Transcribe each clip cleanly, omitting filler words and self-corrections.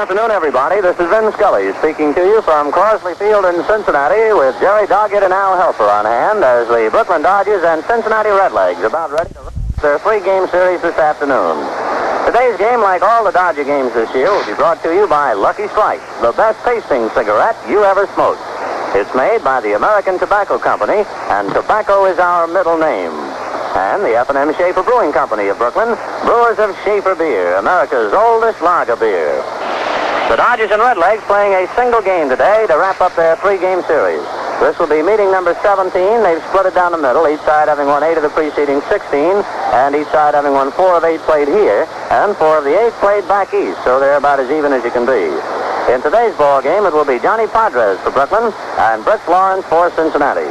Afternoon, everybody. This is Vin Scully speaking to you from Crosley Field in Cincinnati with Jerry Doggett and Al Helfer on hand as the Brooklyn Dodgers and Cincinnati Redlegs about ready to run their three-game series this afternoon. Today's game, like all the Dodger games this year, will be brought to you by Lucky Strike, the best tasting cigarette you ever smoked. It's made by the American Tobacco Company, and tobacco is our middle name. And the F&M Schaefer Brewing Company of Brooklyn, brewers of Schaefer Beer, America's oldest lager beer. The Dodgers and Redlegs playing a single game today to wrap up their three-game series. This will be meeting number 17. They've split it down the middle, each side having won 8 of the preceding 16, and each side having won 4 of 8 played here, and 4 of the 8 played back east, so they're about as even as you can be. In today's ball game, it will be Johnny Padres for Brooklyn and Brooks Lawrence for Cincinnati.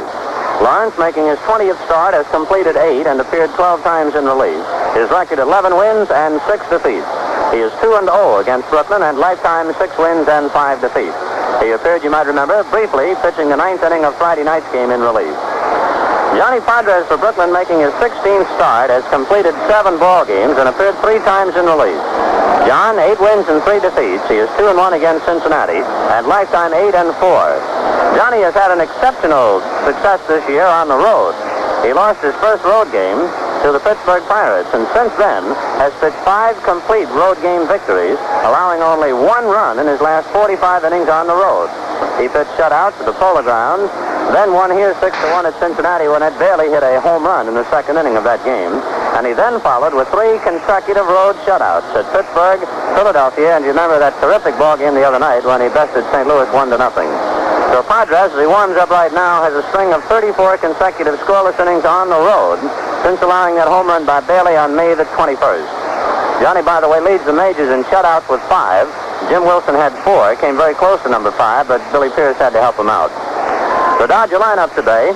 Lawrence, making his 20th start, has completed 8 and appeared 12 times in relief. His record 11 wins and 6 defeats. He is 2-0 against Brooklyn and lifetime 6 wins and 5 defeats. He appeared, you might remember, briefly pitching the 9th inning of Friday night's game in relief. Johnny Padres for Brooklyn, making his 16th start, has completed 7 ball games and appeared 3 times in relief. John, 8 wins and 3 defeats. He is 2-1 against Cincinnati and lifetime 8-4. Johnny has had an exceptional success this year on the road. He lost his first road game to the Pittsburgh Pirates, and since then has pitched 5 complete road game victories, allowing only 1 run in his last 45 innings on the road. He pitched shutouts at the Polo Grounds, then won here 6-1 at Cincinnati when Ed Bailey hit a home run in the 2nd inning of that game, and he then followed with 3 consecutive road shutouts at Pittsburgh, Philadelphia, and you remember that terrific ball game the other night when he bested St. Louis 1-0. So Padres, as he warms up right now, has a string of 34 consecutive scoreless innings on the road since allowing that home run by Bailey on May the 21st. Johnny, by the way, leads the majors in shutouts with 5. Jim Wilson had 4, came very close to number 5, but Billy Pierce had to help him out. The Dodger lineup today: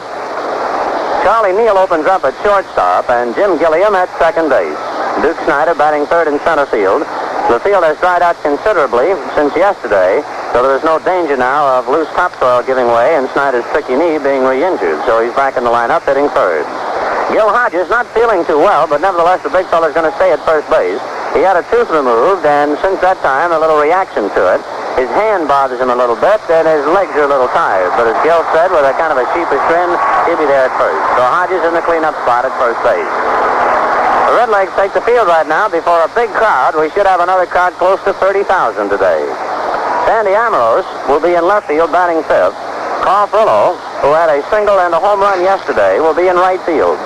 Charlie Neal opens up at shortstop, and Jim Gilliam at second base. Duke Snyder batting third in center field. The field has dried out considerably since yesterday, so there is no danger now of loose topsoil giving way and Snyder's tricky knee being re-injured, so he's back in the lineup hitting third. Gil Hodges not feeling too well, but nevertheless the big fella's going to stay at first base. He had a tooth removed, and since that time, a little reaction to it. His hand bothers him a little bit, and his legs are a little tired. But as Gil said, with a kind of a sheepish grin, he'll be there at first. So Hodges in the cleanup spot at first base. The Redlegs take the field right now before a big crowd. We should have another crowd close to 30,000 today. Sandy Amoros will be in left field batting 5th. Carl Frillo, who had a single and a home run yesterday, will be in right field.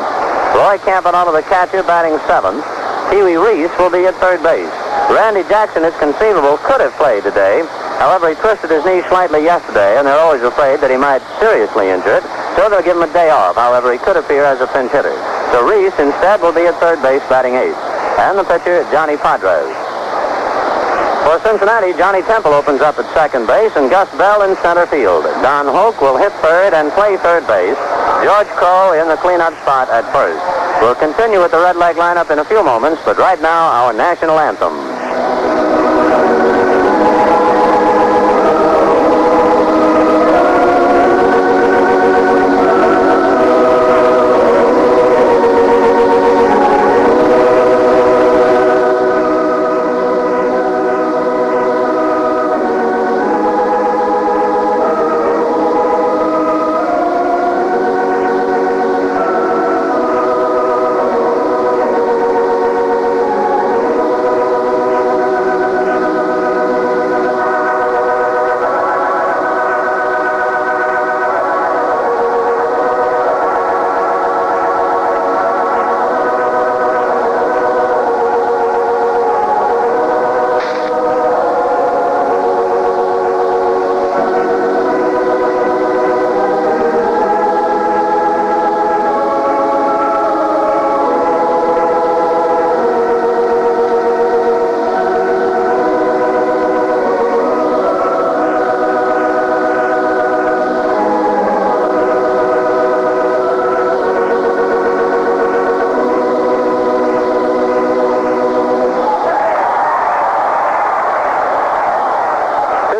Roy Campanella, the catcher, batting 7th. Pee Wee Reese will be at third base. Randy Jackson, it's conceivable, could have played today. However, he twisted his knee slightly yesterday, and they're always afraid that he might seriously injure it, so they'll give him a day off. However, he could appear as a pinch hitter. So Reese, instead, will be at third base batting 8th. And the pitcher, Johnny Padres. For Cincinnati, Johnny Temple opens up at second base, and Gus Bell in center field. Don Hoke will hit third and play third base. George Crowe in the cleanup spot at first. We'll continue with the Redleg lineup in a few moments, but right now, our national anthem.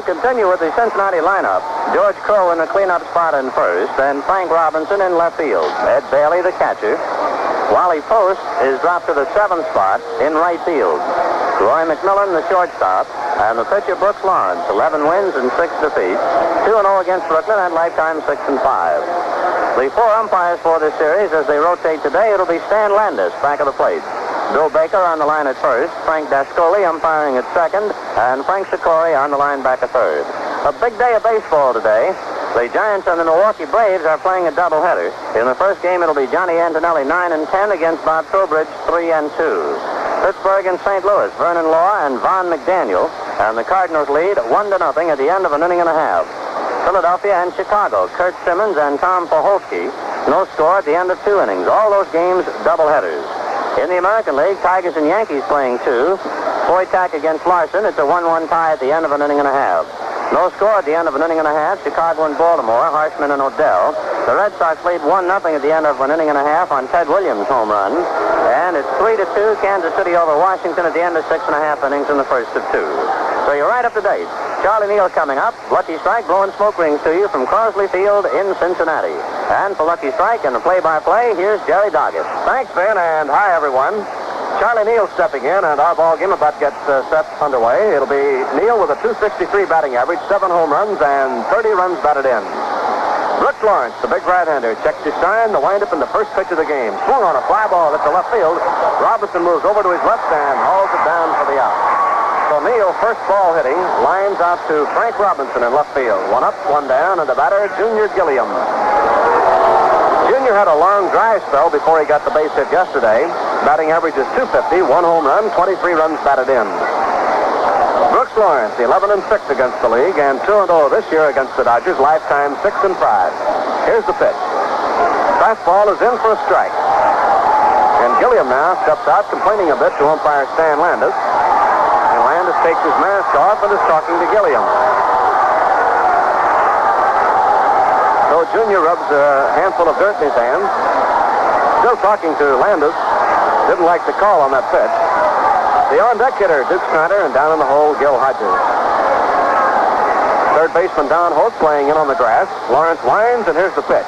Continue with the Cincinnati lineup. George Crowe in the cleanup spot in first, then Frank Robinson in left field. Ed Bailey, the catcher. Wally Post is dropped to the 7th spot in right field. Roy McMillan, the shortstop. And the pitcher, Brooks Lawrence, 11 wins and 6 defeats, 2-0 against Brooklyn, and lifetime 6-5. The 4 umpires for this series, as they rotate today, it'll be Stan Landis back of the plate. Bill Baker on the line at first, Frank Dascoli umpiring at second, and Frank Sikori on the line back at third. A big day of baseball today. The Giants and the Milwaukee Braves are playing a doubleheader. In the first game, it'll be Johnny Antonelli 9-10 against Bob Trowbridge 3-2. Pittsburgh and St. Louis, Vernon Law and Von McDaniel, and the Cardinals lead 1-0 at the end of an inning and a half. Philadelphia and Chicago, Kurt Simmons and Tom Poholsky, no score at the end of 2 innings. All those games doubleheaders. In the American League, Tigers and Yankees playing 2. Foytack against Larson. It's a 1-1 tie at the end of an inning and a half. No score at the end of an inning and a half. Chicago and Baltimore, Harshman and Odell. The Red Sox lead 1-0 at the end of an inning and a half on Ted Williams' home run. And it's 3-2, Kansas City over Washington at the end of 6.5 innings in the first of 2. So you're right up to date. Charlie Neal coming up. Lucky Strike blowing smoke rings to you from Crosley Field in Cincinnati. And for Lucky Strike and the play-by-play, here's Jerry Doggett. Thanks, Ben, and hi, everyone. Charlie Neal stepping in, and our ball game about to get set underway. It'll be Neal with a .263 batting average, 7 home runs, and 30 runs batted in. Brooks Lawrence, the big right-hander, checks his sign, the windup in the first pitch of the game. Swung on a fly ball at the left field. Robinson moves over to his left and hauls it down for the out. So Neal, first ball hitting, lines out to Frank Robinson in left field. 1 up, 1 down, and the batter, Junior Gilliam. Junior had a long dry spell before he got the base hit yesterday. Batting average is .250, 1 home run, 23 runs batted in. Brooks Lawrence, 11-6 against the league, and 2-0 this year against the Dodgers, lifetime 6-5. Here's the pitch. Fastball is in for a strike. And Gilliam now steps out, complaining a bit to umpire Stan Landis. And Landis takes his mask off and is talking to Gilliam. So Junior rubs a handful of dirt in his hands. Still talking to Landis. Didn't like the call on that pitch. The on-deck hitter, Duke Snyder, and down in the hole, Gil Hodges. Third baseman Don Holt playing in on the grass. Lawrence winds, and here's the pitch.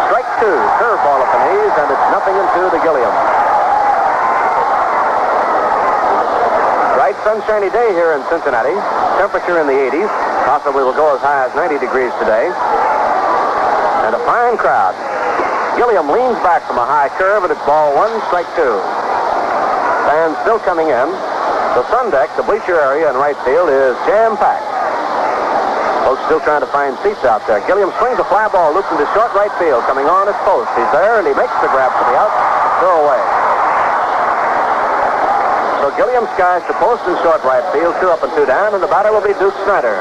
Strike 2, curveball at the knees, and it's 0-2 to Gilliam. Bright sunshiny day here in Cincinnati. Temperature in the 80s. Possibly will go as high as 90 degrees today. And a fine crowd. Gilliam leans back from a high curve, and it's ball 1, strike 2. Fans still coming in. The sun deck, the bleacher area in right field, is jam-packed. Folks still trying to find seats out there. Gilliam swings a fly ball looped into short right field, coming on its post. He's there, and he makes the grab for the out. Throw away. So Gilliam skies to post in short right field, 2 up and 2 down, and the batter will be Duke Snyder.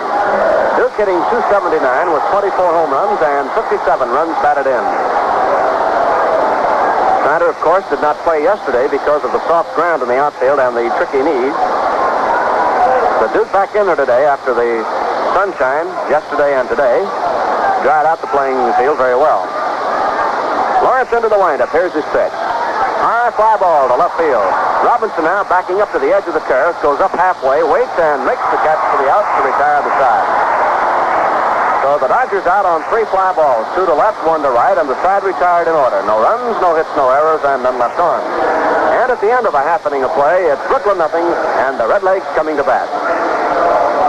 Duke hitting .279 with 24 home runs and 57 runs batted in. Snyder, of course, did not play yesterday because of the soft ground in the outfield and the tricky knees. But Duke back in there today after the sunshine yesterday and today. Dried out the playing field very well. Lawrence into the windup. Here's his pitch. High fly ball to left field. Robinson now backing up to the edge of the turf, goes up halfway, waits, and makes the catch for the out to retire the side. So the Dodgers out on 3 fly balls, 2 to left, 1 to right, and the side retired in order. No runs, no hits, no errors, and none left on. And at the end of a half inning of play, it's Brooklyn 0, and the Redlegs coming to bat.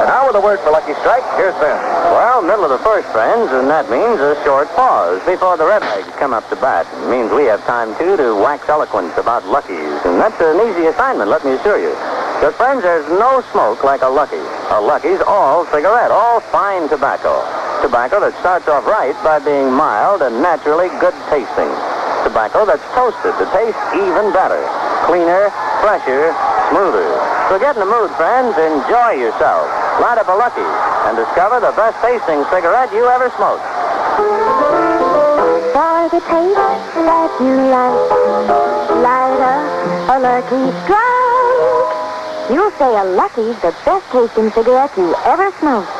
And now with a word for Lucky Strike, here's Ben. Well, middle of the first, friends, and that means a short pause before the Redlegs come up to bat. It means we have time, too, to wax eloquent about Luckies, and that's an easy assignment, let me assure you. Because, friends, there's no smoke like a Lucky. A Lucky's all cigarette, all fine tobacco. Tobacco that starts off right by being mild and naturally good tasting. Tobacco that's toasted to taste even better, cleaner, fresher, smoother. So get in the mood, friends. Enjoy yourself. Light up a Lucky and discover the best tasting cigarette you ever smoked. For the taste that you like, light up a Lucky Strike. You'll say a Lucky's the best tasting cigarette you ever smoked.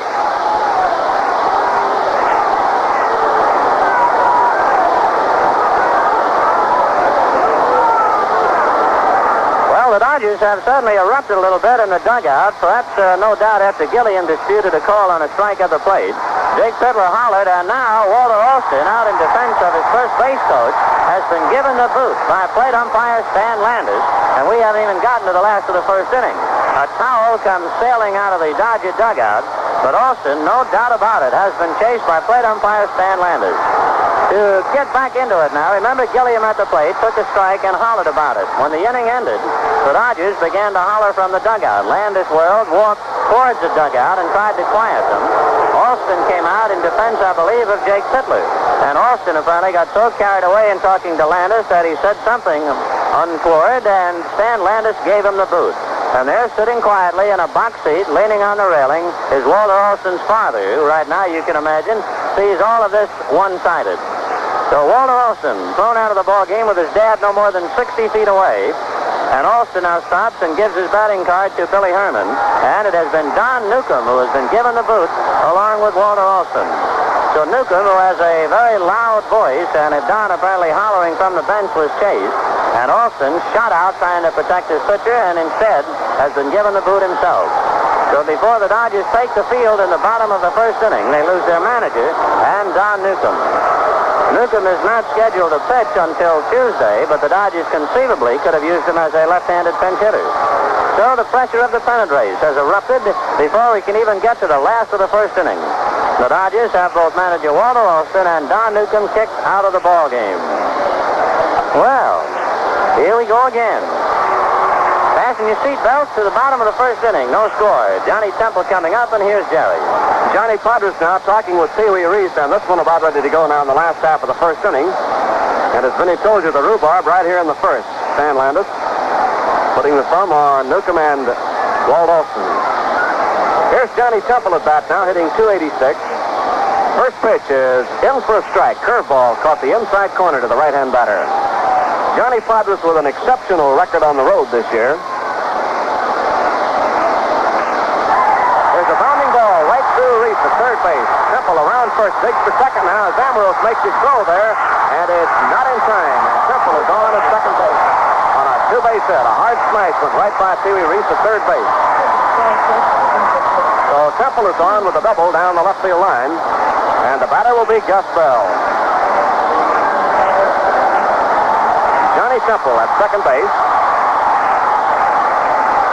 The Dodgers have certainly erupted a little bit in the dugout, perhaps no doubt after Gilliam disputed a call on a strike at the plate. Jake Fiddler hollered, and now Walter Alston, out in defense of his first base coach, has been given the boot by plate umpire Stan Landis, and we haven't even gotten to the last of the first inning. A towel comes sailing out of the Dodger dugout, but Alston, no doubt about it, has been chased by plate umpire Stan Landis. To get back into it now, remember Gilliam at the plate took a strike and hollered about it. When the inning ended, the Dodgers began to holler from the dugout. Landis whirled, walked towards the dugout, and tried to quiet them. Alston came out in defense, I believe, of Jake Fittler. And Alston apparently got so carried away in talking to Landis that he said something untoward, and Stan Landis gave him the boot. And there, sitting quietly in a box seat, leaning on the railing, is Walter Alston's father, who right now, you can imagine, sees all of this one-sided. So Walter Alston thrown out of the ball game with his dad no more than 60 feet away. And Alston now stops and gives his batting card to Billy Herman. And it has been Don Newcomb who has been given the boot along with Walter Alston. So Newcomb, who has a very loud voice, and if Don apparently hollering from the bench, was chased. And Alston shot out trying to protect his pitcher and instead has been given the boot himself. So before the Dodgers take the field in the bottom of the first inning, they lose their manager and Don Newcomb. Newcomb is not scheduled to pitch until Tuesday, but the Dodgers conceivably could have used him as a left-handed pinch hitter. So the pressure of the pennant race has erupted before we can even get to the last of the first inning. The Dodgers have both manager Walter Alston and Don Newcomb kicked out of the ball game. Well, here we go again. Fasten your seatbelts to the bottom of the first inning. No score. Johnny Temple coming up, and here's Jerry. Johnny Podres now talking with Pee Wee Reese, and this one about ready to go now in the last half of the first inning. And as Vinny told you, the rhubarb right here in the first. Stan Landis putting the thumb on Newcomb and Walt Alston. Here's Johnny Temple at bat now, hitting .286. First pitch is in for a strike. Curveball caught the inside corner to the right-hand batter. Johnny Podres with an exceptional record on the road this year. There's a bounding ball right through Reese at third base. Temple around first, digs for second now as Amaros makes his throw there, and it's not in time. And Temple is on at second base on a two-base hit. A hard smash went right by Pee Wee Reese at third base. So Temple is on with a double down the left field line, and the batter will be Gus Bell. Johnny Temple at second base.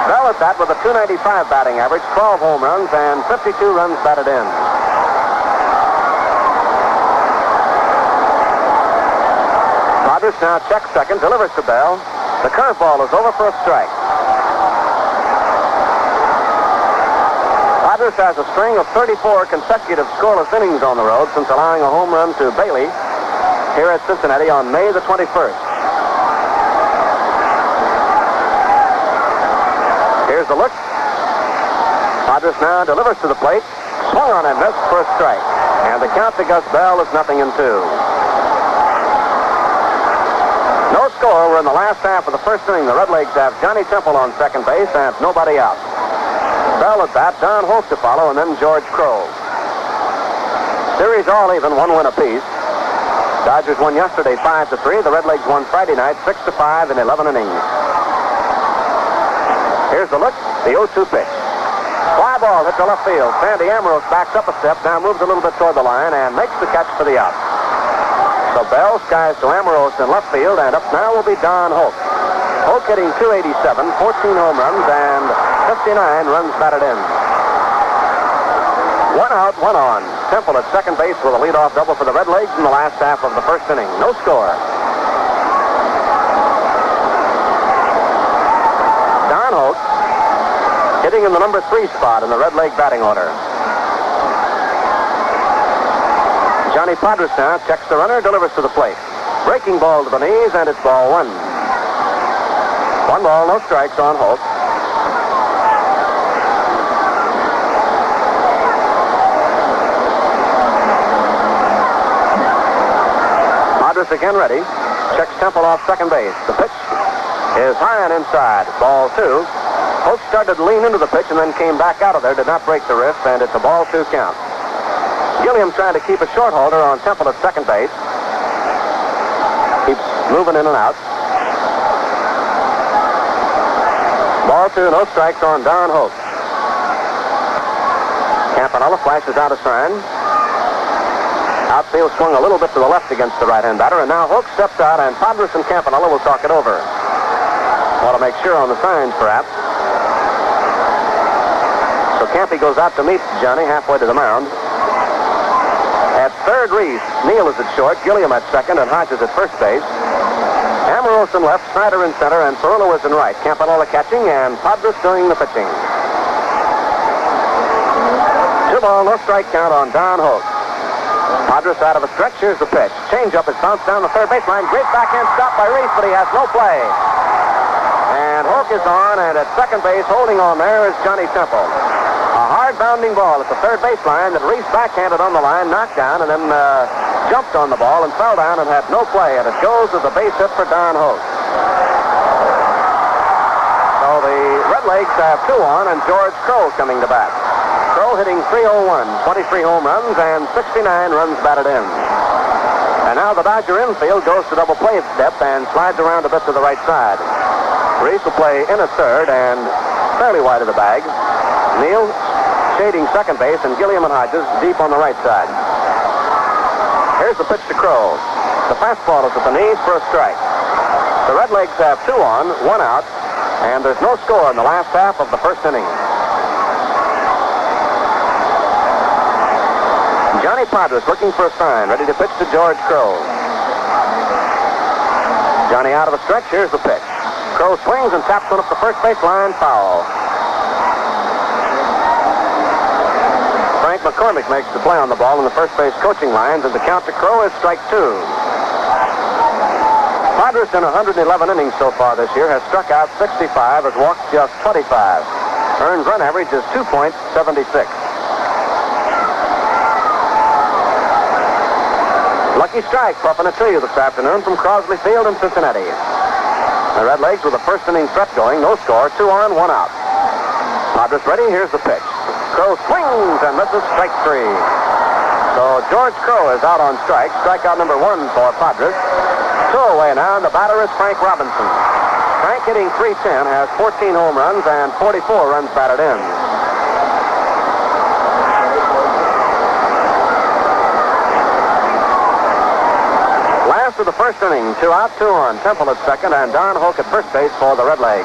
Bell at that with a .295 batting average, 12 home runs, and 52 runs batted in. Podres now checks second, delivers to Bell. The curveball is over for a strike. Podres has a string of 34 consecutive scoreless innings on the road since allowing a home run to Bailey here at Cincinnati on May the 21st. Here's the look. Podres now delivers to the plate. Swung on and missed for a strike. And the count to Gus Bell is 0-2. No score. We're in the last half of the first inning. The Redlegs have Johnny Temple on second base and nobody out. Bell at bat, Don Holt to follow, and then George Crowe. Series all even, 1 win apiece. Dodgers won yesterday 5-3. The Redlegs won Friday night 6-5 in 11 innings. Here's the look, the 0-2 pitch. Fly ball hit to left field. Sandy Amaros backs up a step, now moves a little bit toward the line, and makes the catch for the out. So Bell skies to Amaros in left field, and up now will be Don Holt. Holt hitting .287, 14 home runs, and 59 runs batted in. 1 out, 1 on. Temple at second base with a leadoff double for the Redlegs in the last half of the first inning. No score. Don Holt hitting in the number 3 spot in the Redleg batting order. Johnny Podres now checks the runner, delivers to the plate. Breaking ball to the knees, and it's ball 1. 1 ball, no strikes on Holt. Podres again ready. Checks Temple off second base. The pitch is high and inside. Ball 2. Holt started to lean into the pitch and then came back out of there. Did not break the wrist, and it's a ball 2 count. Gilliam trying to keep a short holder on Temple at second base. Keeps moving in and out. Ball 2, no strikes on Don Holt. Campanella flashes out a sign. Outfield swung a little bit to the left against the right-hand batter, and now Holt steps out, and Podres and Campanella will talk it over. Want to make sure on the signs, perhaps. So Campy goes out to meet Johnny halfway to the mound. At third, Reese. Neal is at short, Gilliam at second, and Hodges at first base. Ambrose in left, Snyder in center, and Perillo is in right. Campanella catching, and Padres doing the pitching. 2-ball, no strike count on Don Hoak. Padres out of a stretch. Here's the pitch. Changeup is bounced down the third baseline. Great backhand stop by Reese, but he has no play. And Hoak is on, and at second base, holding on there is Johnny Temple. A hard-bounding ball at the third baseline that Reese backhanded on the line, knocked down, and then jumped on the ball and fell down and had no play, and it goes as a base hit for Don Hoak. So the Redlegs have 2 on, and George Crowe coming to bat. Crowe hitting .301, 23 home runs, and 69 runs batted in. And now the Dodger infield goes to double play step and slides around a bit to the right side. Reese will play in at third and fairly wide of the bag. Neal shading second base, and Gilliam and Hodges deep on the right side. Here's the pitch to Crowe. The fastball is at the knees for a strike. The Redlegs have 2 on, 1 out, and there's no score in the last half of the first inning. Johnny Padres looking for a sign, ready to pitch to George Crowe. Johnny out of a stretch. Here's the pitch. Crowe swings and taps one up the first baseline, foul. Frank McCormick makes the play on the ball in the first base coaching lines, and the count to Crowe is strike 2. Padres in 111 innings so far this year has struck out 65, has walked just 25. Earned run average is 2.76. Lucky Strike puffing a tree this afternoon from Crosley Field in Cincinnati. The Redlegs with a first inning stretch going, no score, 2 on, 1 out. Padres ready, here's the pitch. Crowe swings and misses, strike 3. So George Crowe is out on strike. Strikeout number 1 for Padres. 2 away now, and the batter is Frank Robinson. Frank hitting .310, has 14 home runs and 44 runs batted in. Last of the first inning, 2 out, 2 on. Temple at second, and Don Hoak at first base for the Redlegs.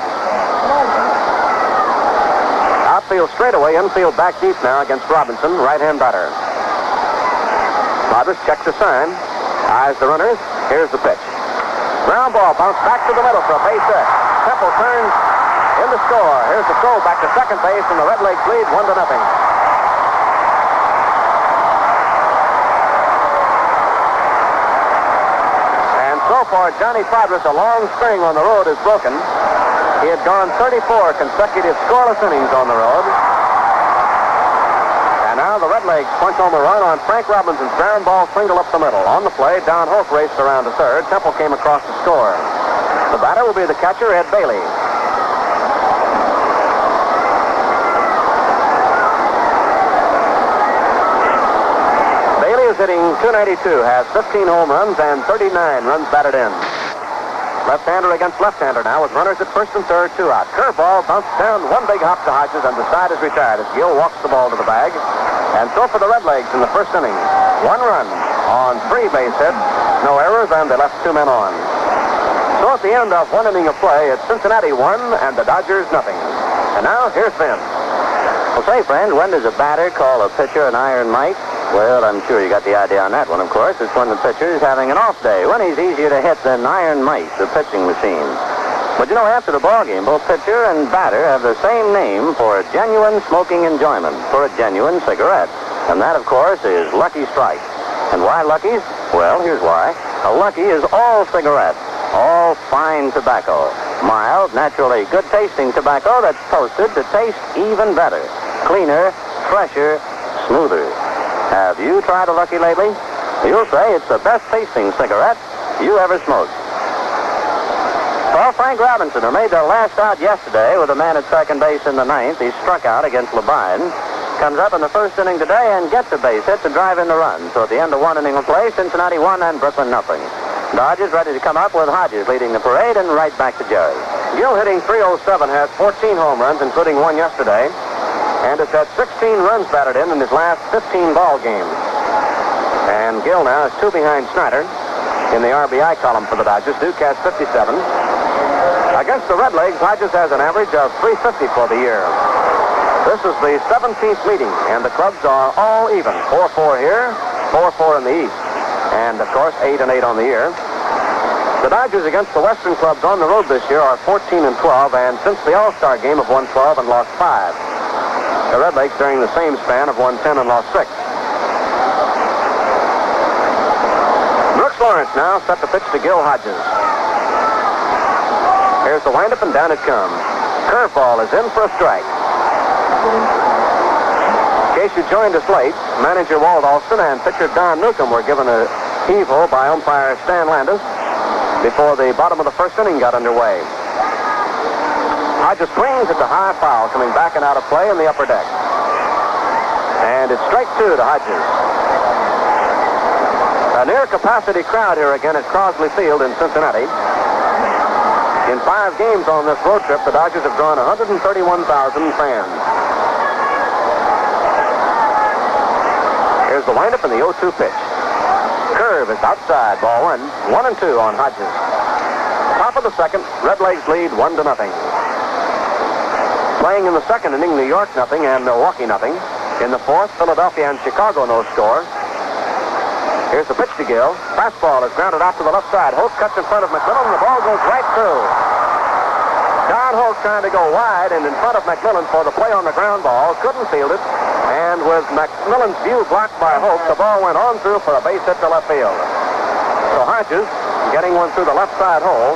Outfield straightaway, infield back deep now against Robinson, right-hand batter. Padres checks the sign, eyes the runners. Here's the pitch. Ground ball bounced back to the middle for a base hit. Temple turns in the score. Here's the throw back to second base, and the Redlegs lead 1-0. And so far, Johnny Padres, a long string on the road, is broken. He had gone 34 consecutive scoreless innings on the road. And now the Redlegs punch home a run on Frank Robinson's ground ball single up the middle. On the play, Don Hoak raced around to third. Temple came across to score. The batter will be the catcher, Ed Bailey. Bailey is hitting .292, has 15 home runs and 39 runs batted in. Left-hander against left-hander now with runners at first and third, 2 out. Curveball bounced down, 1 big hop to Hodges, and the side is retired as Gill walks the ball to the bag. And so for the Redlegs in the first inning, 1 run on 3 base hits, no errors, and they left 2 men on. So at the end of 1 inning of play, it's Cincinnati 1 and the Dodgers nothing. And now here's Vin. Well, say, friend, when does a batter call a pitcher an Iron Mike? Well, I'm sure you got the idea on that one, of course. It's when the pitcher is having an off day, when he's easier to hit than Iron Mike, the pitching machine. But you know, after the ballgame, both pitcher and batter have the same name for a genuine smoking enjoyment, for a genuine cigarette. And that, of course, is Lucky Strike. And why Lucky's? Well, here's why. A Lucky is all cigarette, all fine tobacco. Mild, naturally good-tasting tobacco that's toasted to taste even better. Cleaner, fresher, smoother. Have you tried a Lucky lately? You'll say it's the best-tasting cigarette you ever smoked. Well, Frank Robinson, who made their last out yesterday with a man at second base in the 9th, he struck out against Labine, comes up in the first inning today and gets a base hit to drive in the run. So at the end of 1 inning of play, Cincinnati 1 and Brooklyn nothing. Dodgers ready to come up with Hodges leading the parade, and right back to Jerry. Gill hitting .307, has 14 home runs, including 1 yesterday. And has had 16 runs batted in his last 15 ball games. And Gill now is 2 behind Snyder in the RBI column for the Dodgers. Duke has 57. Against the Redlegs, Hodges has an average of .350 for the year. This is the 17th meeting, and the clubs are all even. 4-4 here, 4-4 in the East, and, of course, 8-8 on the year. The Dodgers against the Western clubs on the road this year are 14-12, and since the All-Star game have won 12 and lost 5. The Redlegs, during the same span, have won 10 and lost 6. Brooks Lawrence now set to pitch to Gil Hodges. Here's the windup, and down it comes. Curveball is in for a strike. In case you joined us late, manager Walt Alston and pitcher Don Newcomb were given a heave-ho by umpire Stan Landis before the bottom of the first inning got underway. Hodges swings at the high foul, coming back and out of play in the upper deck. And it's strike 2 to Hodges. A near-capacity crowd here again at Crosley Field in Cincinnati. In 5 games on this road trip, the Dodgers have drawn 131,000 fans. Here's the windup and the 0-2 pitch. Curve is outside, ball 1. 1-2 on Hodges. Top of the second, Redlegs lead 1-0. Playing in the second inning, New York nothing and Milwaukee nothing. In the fourth, Philadelphia and Chicago no score. Here's the pitch to Gill. Fastball is grounded out to the left side. Holt cuts in front of McMillan, and the ball goes right through. Don Holt trying to go wide and in front of McMillan for the play on the ground ball. Couldn't field it. And with McMillan's view blocked by Holt, the ball went on through for a base hit to left field. So Hodges, getting one through the left side hole.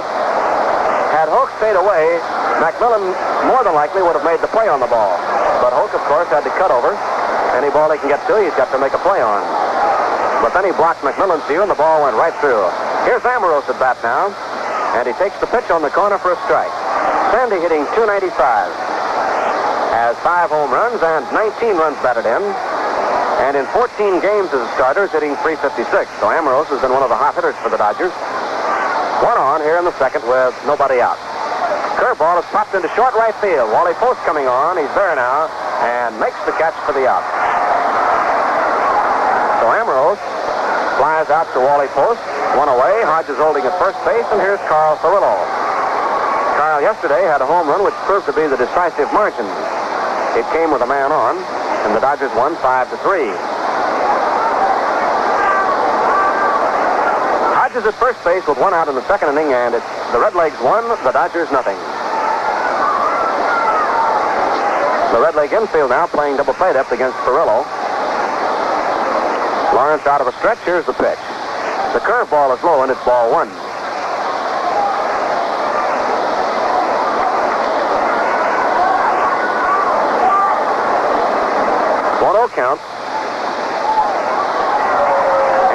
Had Holt stayed away, McMillan more than likely would have made the play on the ball. But Holt, of course, had to cut over. Any ball he can get to, he's got to make a play on. But then he blocked McMillan's view, and the ball went right through. Here's Amoros at bat now, and he takes the pitch on the corner for a strike. Sandy hitting .295. Has 5 home runs and 19 runs batted in. And in 14 games as a starter, is hitting .356. So Amoros has been one of the hot hitters for the Dodgers. 1 on here in the second with nobody out. Curveball is popped into short right field. Wally Post coming on. He's there now and makes the catch for the out. So Amoros flies out to Wally Post. 1 away. Hodges holding at first base, and here's Carl Furillo. Carl yesterday had a home run which proved to be the decisive margin. It came with a man on, and the Dodgers won 5-3. Hodges at first base with 1 out in the second inning, and it's the Redlegs 1, the Dodgers nothing. The Redleg infield now playing double play depth against Furillo. Lawrence out of a stretch. Here's the pitch. The curveball is low, and it's ball 1. Count.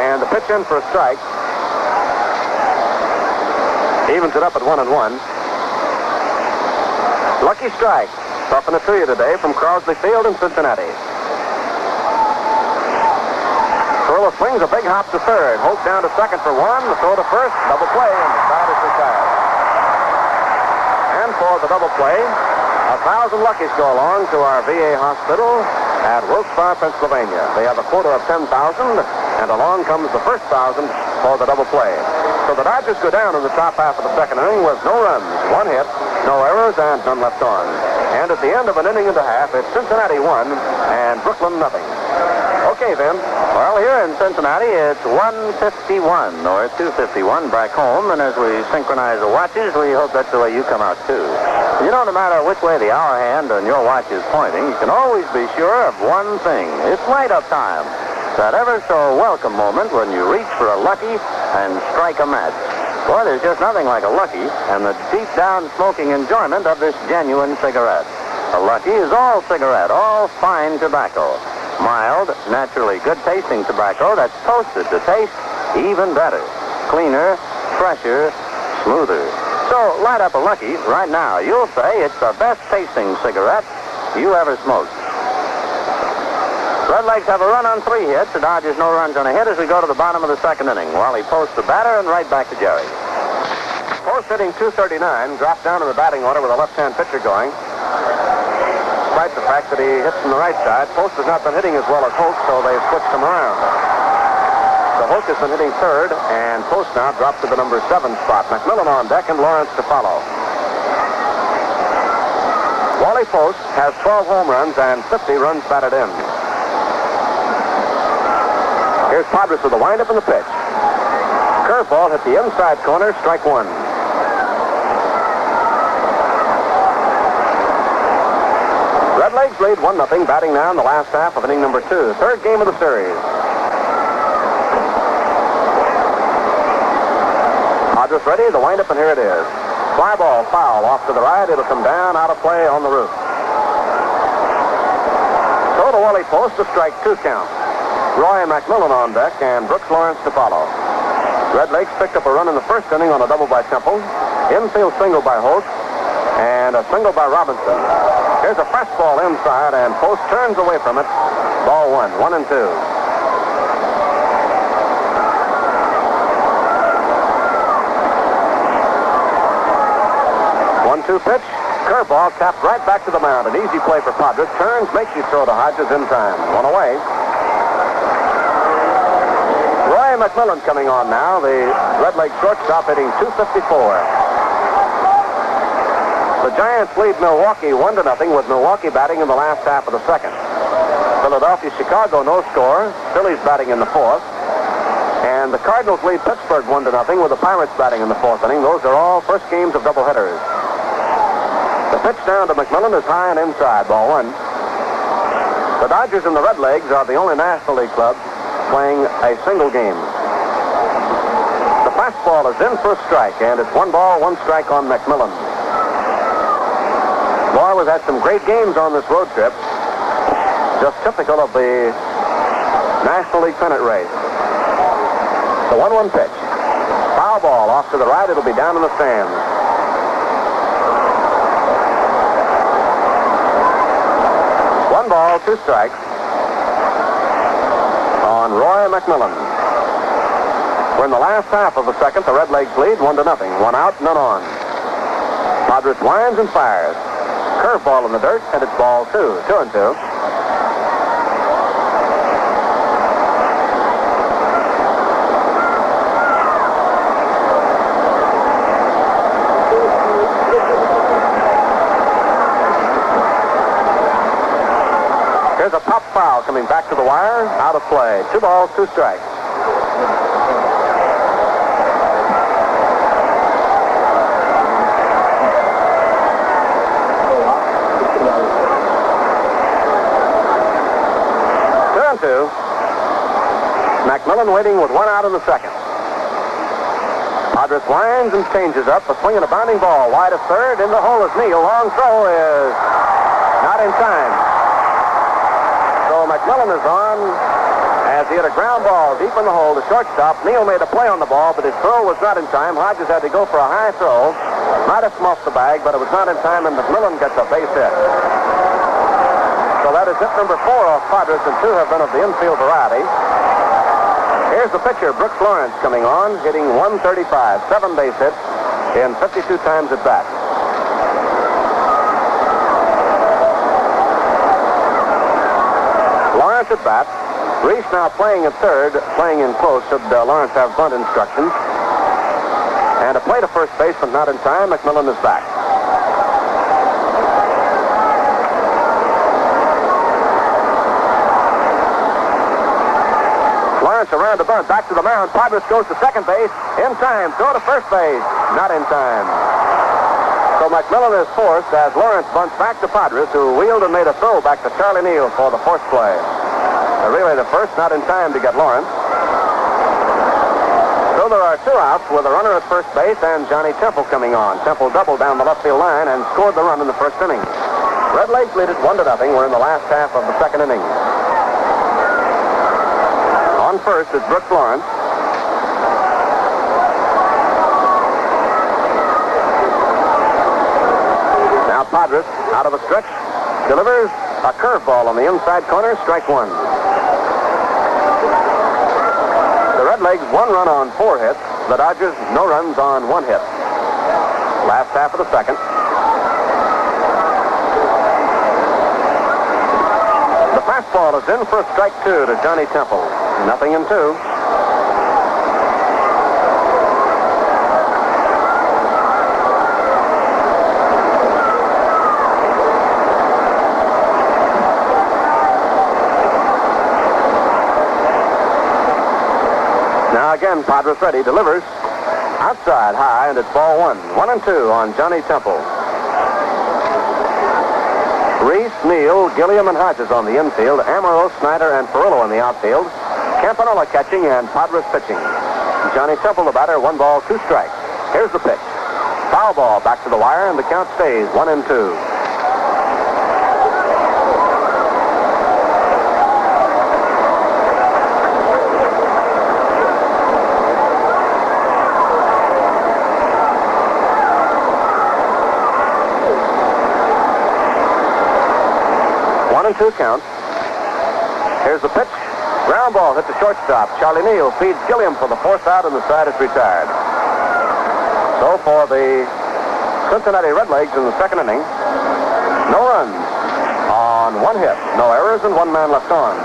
And the pitch in for a strike. Evens it up at 1-1. Lucky strike. Toughen it to you today from Crosley Field in Cincinnati. Furillo swings a big hop to third. Holt down to second for 1. The throw to first. Double play, and the side is retired. And for the double play, 1,000 Luckies go along to our VA hospital at Wilkes-Barre, Pennsylvania. They have a quota of 10,000, and along comes the first 1,000 for the double play. So the Dodgers go down in the top half of the second inning with no runs, 1 hit, no errors, and none left on. And at the end of an inning and a half, it's Cincinnati 1 and Brooklyn nothing. Okay, then. Well, here in Cincinnati, it's 1:51 or 2:51 back home, and as we synchronize the watches, we hope that's the way you come out, too. You know, no matter which way the hour hand on your watch is pointing, you can always be sure of one thing. It's light-up time. That ever so welcome moment when you reach for a Lucky and strike a match. Boy, there's just nothing like a Lucky and the deep-down smoking enjoyment of this genuine cigarette. A Lucky is all cigarette, all fine tobacco. Mild, naturally good-tasting tobacco that's toasted to taste even better. Cleaner, fresher, smoother. So light up a Lucky right now. You'll say it's the best-tasting cigarette you ever smoked. Redlegs have a run on 3 hits. The Dodgers no runs on a hit as we go to the bottom of the second inning. Wally Post the batter, and right back to Jerry. Post hitting .239, dropped down in the batting order with a left-hand pitcher going. Despite the fact that he hits from the right side, Post has not been hitting as well as Holt, so they've switched him around. So Holt has been hitting third, and Post now dropped to the number 7 spot. McMillan on deck and Lawrence to follow. Wally Post has 12 home runs and 50 runs batted in. Here's Padres with the windup and the pitch. Curveball hit the inside corner, strike one. Redlegs lead 1-0, batting now in the last half of inning number 2. Third game of the series. Padres ready, the windup, and here it is. Fly ball, foul, off to the right. It'll come down, out of play on the roof. So to Wally Post, a strike 2 count. Roy McMillan on deck and Brooks Lawrence to follow. Redlegs picked up a run in the first inning on a double by Temple. Infield single by Holt. And a single by Robinson. Here's a fastball inside, and Post turns away from it. Ball 1, 1-2. 1-2 pitch. Curveball tapped right back to the mound. An easy play for Padres. Turns, makes you throw to Hodges in time. One away. Roy McMillan coming on now. The Redleg shortstop hitting .254. The Giants lead Milwaukee 1-0 with Milwaukee batting in the last half of the second. Philadelphia, Chicago, no score. Phillies batting in the fourth. And the Cardinals lead Pittsburgh 1-0 with the Pirates batting in the fourth inning. Those are all first games of doubleheaders. The pitch down to McMillan is high and inside, ball 1. The Dodgers and the Redlegs are the only National League clubs playing a single game. The fastball is in for a strike, and it's 1 ball, 1 strike on McMillan. Boy, we've had some great games on this road trip. Just typical of the National League pennant race. The 1-1 pitch. Foul ball off to the right. It'll be down in the stands. One ball, 2 strikes on Roy McMillan. We're in the last half of the second. The Redlegs lead 1-0. 1 out, none on. Padres winds and fires. Curveball in the dirt, and it's ball 2. 2-2. Here's a pop foul coming back to the wire. Out of play. 2 balls, 2 strikes. McMillan waiting with 1 out in the second. Padres winds and changes up. A swing and a bounding ball. Wide of third. In the hole is Neal. Long throw is not in time. So McMillan is on as he hit a ground ball deep in the hole to shortstop. Neal made a play on the ball, but his throw was not in time. Hodges had to go for a high throw. Might have smuffed the bag, but it was not in time, and McMillan gets a base hit. So that is hit number 4 off Padres, and 2 have been of the infield variety. Here's the pitcher, Brooks Lawrence, coming on, hitting .135, 7 base hits in 52 times at bat. Lawrence at bat. Reese now playing at third, playing in close. Should Lawrence have bunt instructions. And a play to first base, but not in time. McMillan is back. Lawrence around the bunt, back to the mound. Padres goes to second base. In time. Throw to first base. Not in time. So McMillan is forced as Lawrence bunts back to Padres, who wheeled and made a throw back to Charlie Neal for the fourth play. Really the first, not in time to get Lawrence. So there are 2 outs with a runner at first base and Johnny Temple coming on. Temple doubled down the left field line and scored the run in the first inning. Redlegs lead it 1-0. We're in the last half of the second inning. On first is Brooks Lawrence. Now Padres out of a stretch delivers a curveball on the inside corner, strike 1. The Redlegs 1 run on 4 hits. The Dodgers no runs on 1 hit. Last half of the second. The fastball is in for a strike 2 to Johnny Temple. 0-2. again, Padres ready, delivers. Outside, high, and it's ball one. 1-2 on Johnny Temple. Reese, Neal, Gilliam, and Hodges on the infield. Amaro, Snyder, and Perillo in the outfield. Campanella catching and Padres pitching. Johnny Temple, the batter, 1 ball, 2 strikes. Here's the pitch. Foul ball back to the wire, and the count stays 1-2. Two count. Here's the pitch. Ground ball hit the shortstop. Charlie Neal feeds Gilliam for the 4th out, and the side is retired. So for the Cincinnati Redlegs in the 2nd inning, no runs on 1 hit, no errors, and 1 man left on.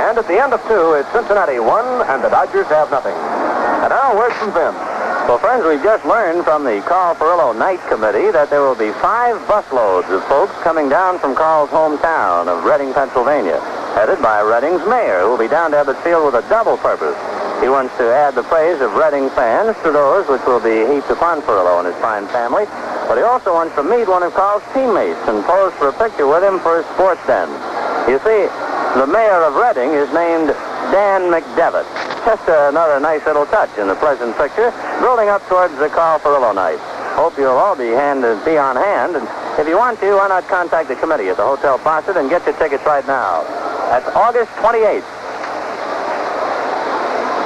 And at the end of 2, it's Cincinnati 1 and the Dodgers have nothing. And now word from Vin. Well, friends, we've just learned from the Carl Perillo Night Committee that there will be 5 busloads of folks coming down from Carl's hometown of Reading, Pennsylvania, headed by Reading's mayor, who will be down to Ebbets Field with a double purpose. He wants to add the praise of Reading fans to those which will be heaped upon Perillo and his fine family, but he also wants to meet one of Carl's teammates and pose for a picture with him for his sports den. You see, the mayor of Reading is named Dan McDevitt. Just another nice little touch in the pleasant picture, building up towards the Carl Perillo night. Hope you'll all be on hand, and if you want to, why not contact the committee at the Hotel Fawcett and get your tickets right now. That's August 28th.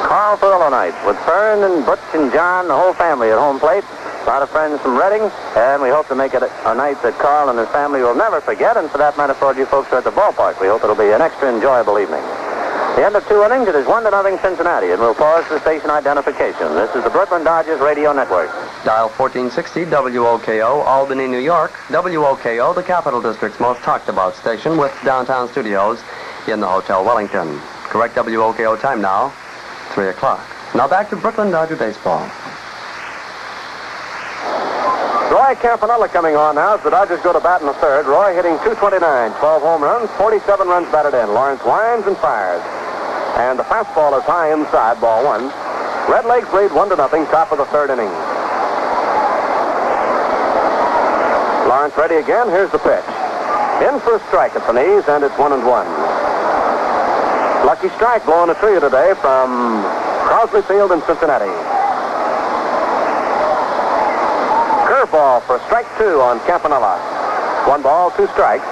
Carl Perillo night with Fern and Butch and John, the whole family at home plate. A lot of friends from Reading, and we hope to make it a night that Carl and his family will never forget, and for that matter, for you folks who are at the ballpark, we hope it'll be an extra enjoyable evening. The end of 2 innings, it is 1-0 Cincinnati, and we'll pause for station identification. This is the Brooklyn Dodgers Radio Network. Dial 1460 WOKO, Albany, New York. WOKO, the Capital District's most talked about station, with downtown studios in the Hotel Wellington. Correct WOKO time now, 3 o'clock. Now back to Brooklyn Dodger baseball. Roy Campanella coming on now as the Dodgers go to bat in the 3rd. Roy hitting .229, 12 home runs, 47 runs batted in. Lawrence winds and fires. And the fastball is high inside, ball 1. Redlegs lead 1-0, top of the 3rd inning. Lawrence ready again. Here's the pitch. In for a strike at the knees, and it's 1-1. Lucky strike blowing a trio today from Crosley Field in Cincinnati. Curveball for strike 2 on Campanella. 1 ball, 2 strikes.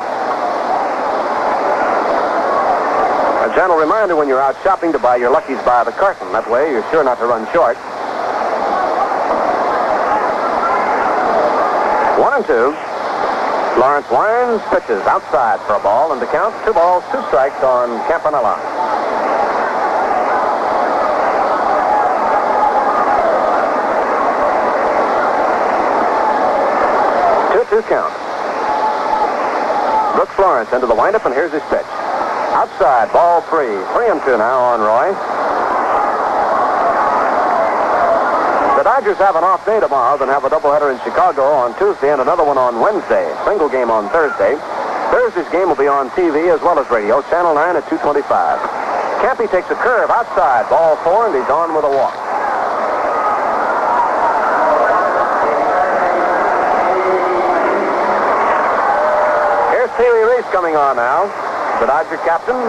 A gentle reminder when you're out shopping to buy your Luckies by the carton. That way you're sure not to run short. 1-2. Lawrence winds, pitches outside for a ball, and the count 2 balls, 2 strikes on Campanella. 2 count. Brooks Lawrence into the windup, and here's his pitch. Outside, ball 3. 3-2 now on Roy. The Dodgers have an off day tomorrow, then have a doubleheader in Chicago on Tuesday and another one on Wednesday. Single game on Thursday. Thursday's game will be on TV as well as radio, Channel 9 at 2:25. Campy takes a curve outside, ball 4, and he's on with a walk. Pee Wee Reese coming on now. The Dodger captain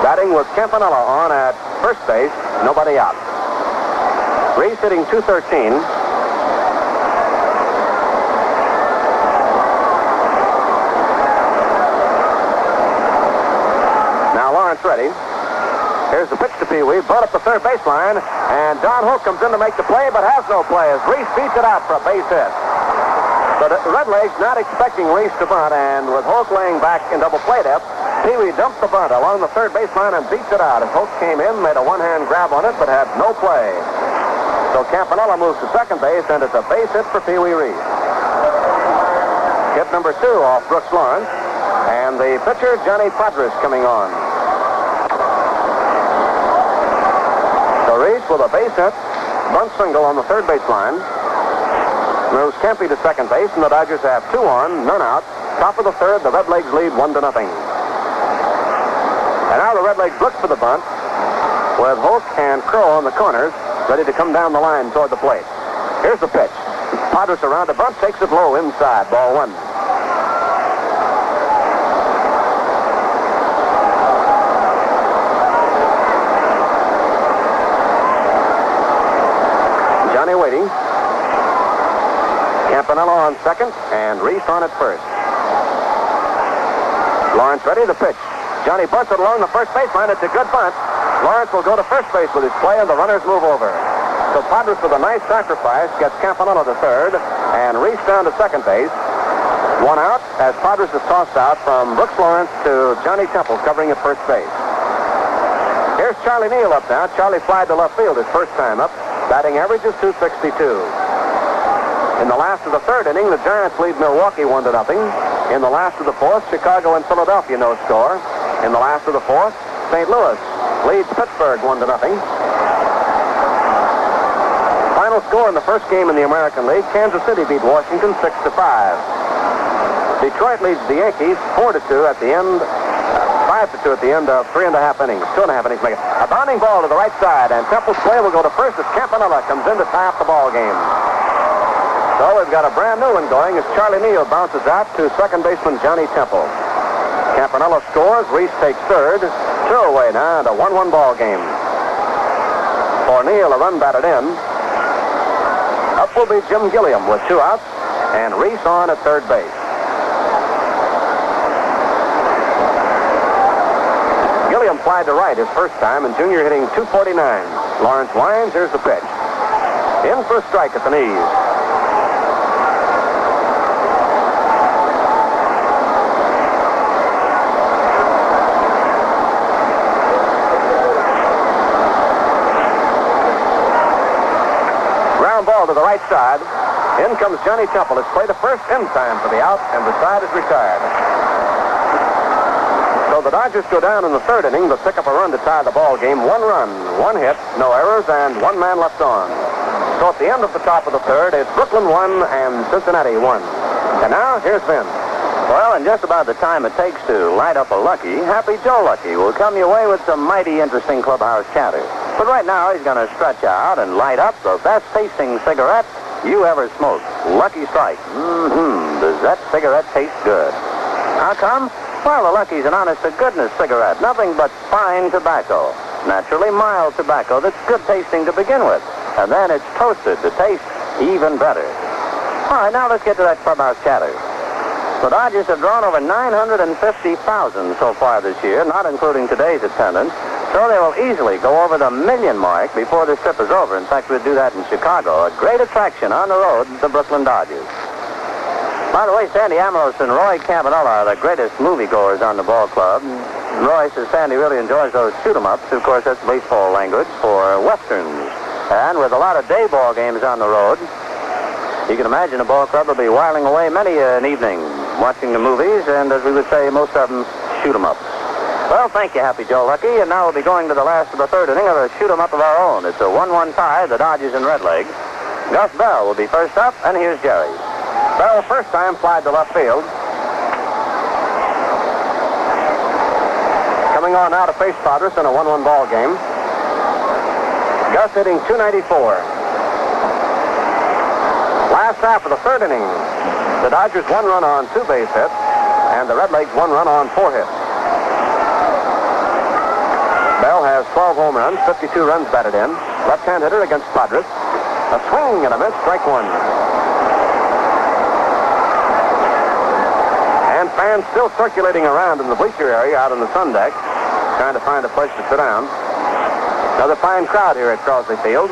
batting with Campanella on at first base. Nobody out. Reese hitting .213. Now Lawrence ready. Here's the pitch to Pee Wee. Brought up the 3rd baseline. And Don Hook comes in to make the play, but has no play as Reese beats it out for a base hit. The Redlegs not expecting Reese to bunt, and with Hoke laying back in double play depth, Pee Wee dumped the bunt along the 3rd baseline and beats it out. As Hoke came in, made a one-hand grab on it, but had no play. So Campanella moves to second base, and it's a base hit for Pee Wee Reese. Hit number 2 off Brooks Lawrence, and the pitcher, Johnny Padres, coming on. So Reese with a base hit, bunt single on the 3rd baseline. Moves Campy to second base, and the Dodgers have 2 on, none out. Top of the 3rd, the Redlegs lead 1-0. And now the Redlegs look for the bunt with Hoke and Crow on the corners. ready to come down the line toward the plate. Here's the pitch. Padres around a bunt, takes it low inside. Ball one. Johnny waiting. Campanella on second, and Reese on at first. Lawrence ready, the pitch. Johnny bunts it along the first baseline. It's a good bunt. Lawrence will go to first base with his play, and the runners move over. So Padres, with a nice sacrifice, gets Campanella to third, and Reese down to second base. One out as Padres is tossed out from Brooks Lawrence to Johnny Temple covering at first base. Here's Charlie Neal up now. Charlie flied to left field his first time up. Batting average is .262. In the last of the third inning, the Giants lead Milwaukee 1-0. In the last of the fourth, Chicago and Philadelphia no score. In the last of the fourth, St. Louis leads Pittsburgh 1-0. Final score in the first game in the American League, Kansas City beat Washington 6-5. Detroit leads the Yankees 4-2 at the end, 5-2 at the end of 3.5 innings. 2.5 innings make it. A bounding ball to the right side, and Temple's play will go to first as Campanella comes in to tie up the ball game. So we've got a brand new one going as Charlie Neal bounces out to second baseman Johnny Temple. Campanella scores, Reese takes third. 2 away now, and a 1-1 ball game. For Neal, a run batted in. Up will be Jim Gilliam with 2 outs, and Reese on at third base. Gilliam flied to right his first time, and Junior hitting .249. Lawrence winds, here's the pitch. In for a strike at the knees. Ball to the right side. In comes Johnny Temple. It's played a first in time for the out, and the side is retired. So the Dodgers go down in the third inning, but pick up a run to tie the ball game. 1 run, 1 hit, no errors, and 1 man left on. So at the end of the top of the third, it's Brooklyn 1 and Cincinnati 1. And now, here's Vin. Well, in just about the time it takes to light up a Lucky, Happy Joe Lucky will come your way with some mighty interesting clubhouse chatter. But right now, he's going to stretch out and light up the best-tasting cigarette you ever smoked. Lucky Strike. Does that cigarette taste good? How come? Well, the Lucky's an honest-to-goodness cigarette. Nothing but fine tobacco. Naturally mild tobacco that's good-tasting to begin with. And then it's toasted to taste even better. All right, now let's get to that clubhouse chatter. The Dodgers have drawn over 950,000 so far this year, not including today's attendance. So they will easily go over the 1 million mark before this trip is over. In fact, we'll do that in Chicago. A great attraction on the road, the Brooklyn Dodgers. By the way, Sandy Amoros and Roy Campanella are the greatest moviegoers on the ball club. Roy says Sandy really enjoys those shoot-em-ups. Of course, that's baseball language for westerns. And with a lot of day ball games on the road, you can imagine the ball club will be whiling away many an evening watching the movies, and as we would say, most of them shoot-em-ups. Well, thank you, Happy Joe Lucky, and now we'll be going to the last of the third inning of a shoot-em-up of our own. It's a 1-1 tie, the Dodgers and Redlegs. Gus Bell will be first up, and here's Jerry. Bell, first time, flied to left field. Coming on now to face Padres in a 1-1 ball game. Gus hitting .294. Last half of the third inning, the Dodgers 1 run on 2 base hits, and the Redlegs 1 run on 4 hits. Bell has 12 home runs, 52 runs batted in. Left-hand hitter against Padres. A swing and a miss, strike 1. And fans still circulating around in the bleacher area out on the sun deck, trying to find a place to sit down. Another fine crowd here at Crosley Field.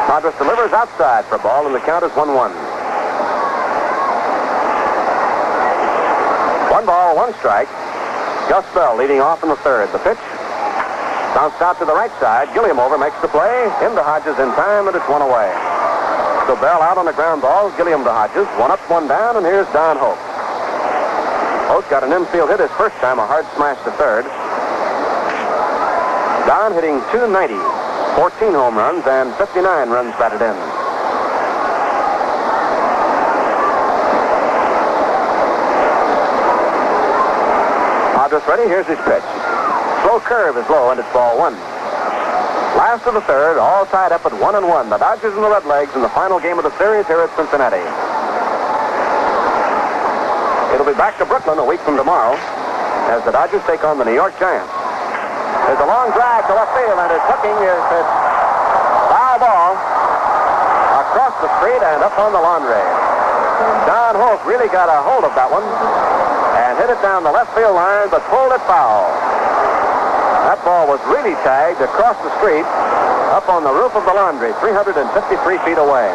Padres delivers outside for a ball, and the count is 1-1. 1 ball, 1 strike. Gus Bell leading off in the third. The pitch bounced out to the right side. Gilliam over makes the play. Into Hodges in time, and it's 1 away. So Bell out on the ground ball. Gilliam to Hodges. 1 up, 1 down, and here's Don Hope. Hope got an infield hit his first time, a hard smash to third. Don hitting .290, 14 home runs, and 59 runs batted in. Padres ready. Here's his pitch. Slow curve is low, and it's ball 1. Last of the third, all tied up at 1-1. The Dodgers and the Redlegs in the final game of the series here at Cincinnati. It'll be back to Brooklyn a week from tomorrow as the Dodgers take on the New York Giants. There's a long drive to left field, and his hooking is his foul ball across the street and up on the laundry. Don Holt really got a hold of that one and hit it down the left field line, but pulled it foul. That ball was really tagged across the street up on the roof of the laundry, 353 feet away.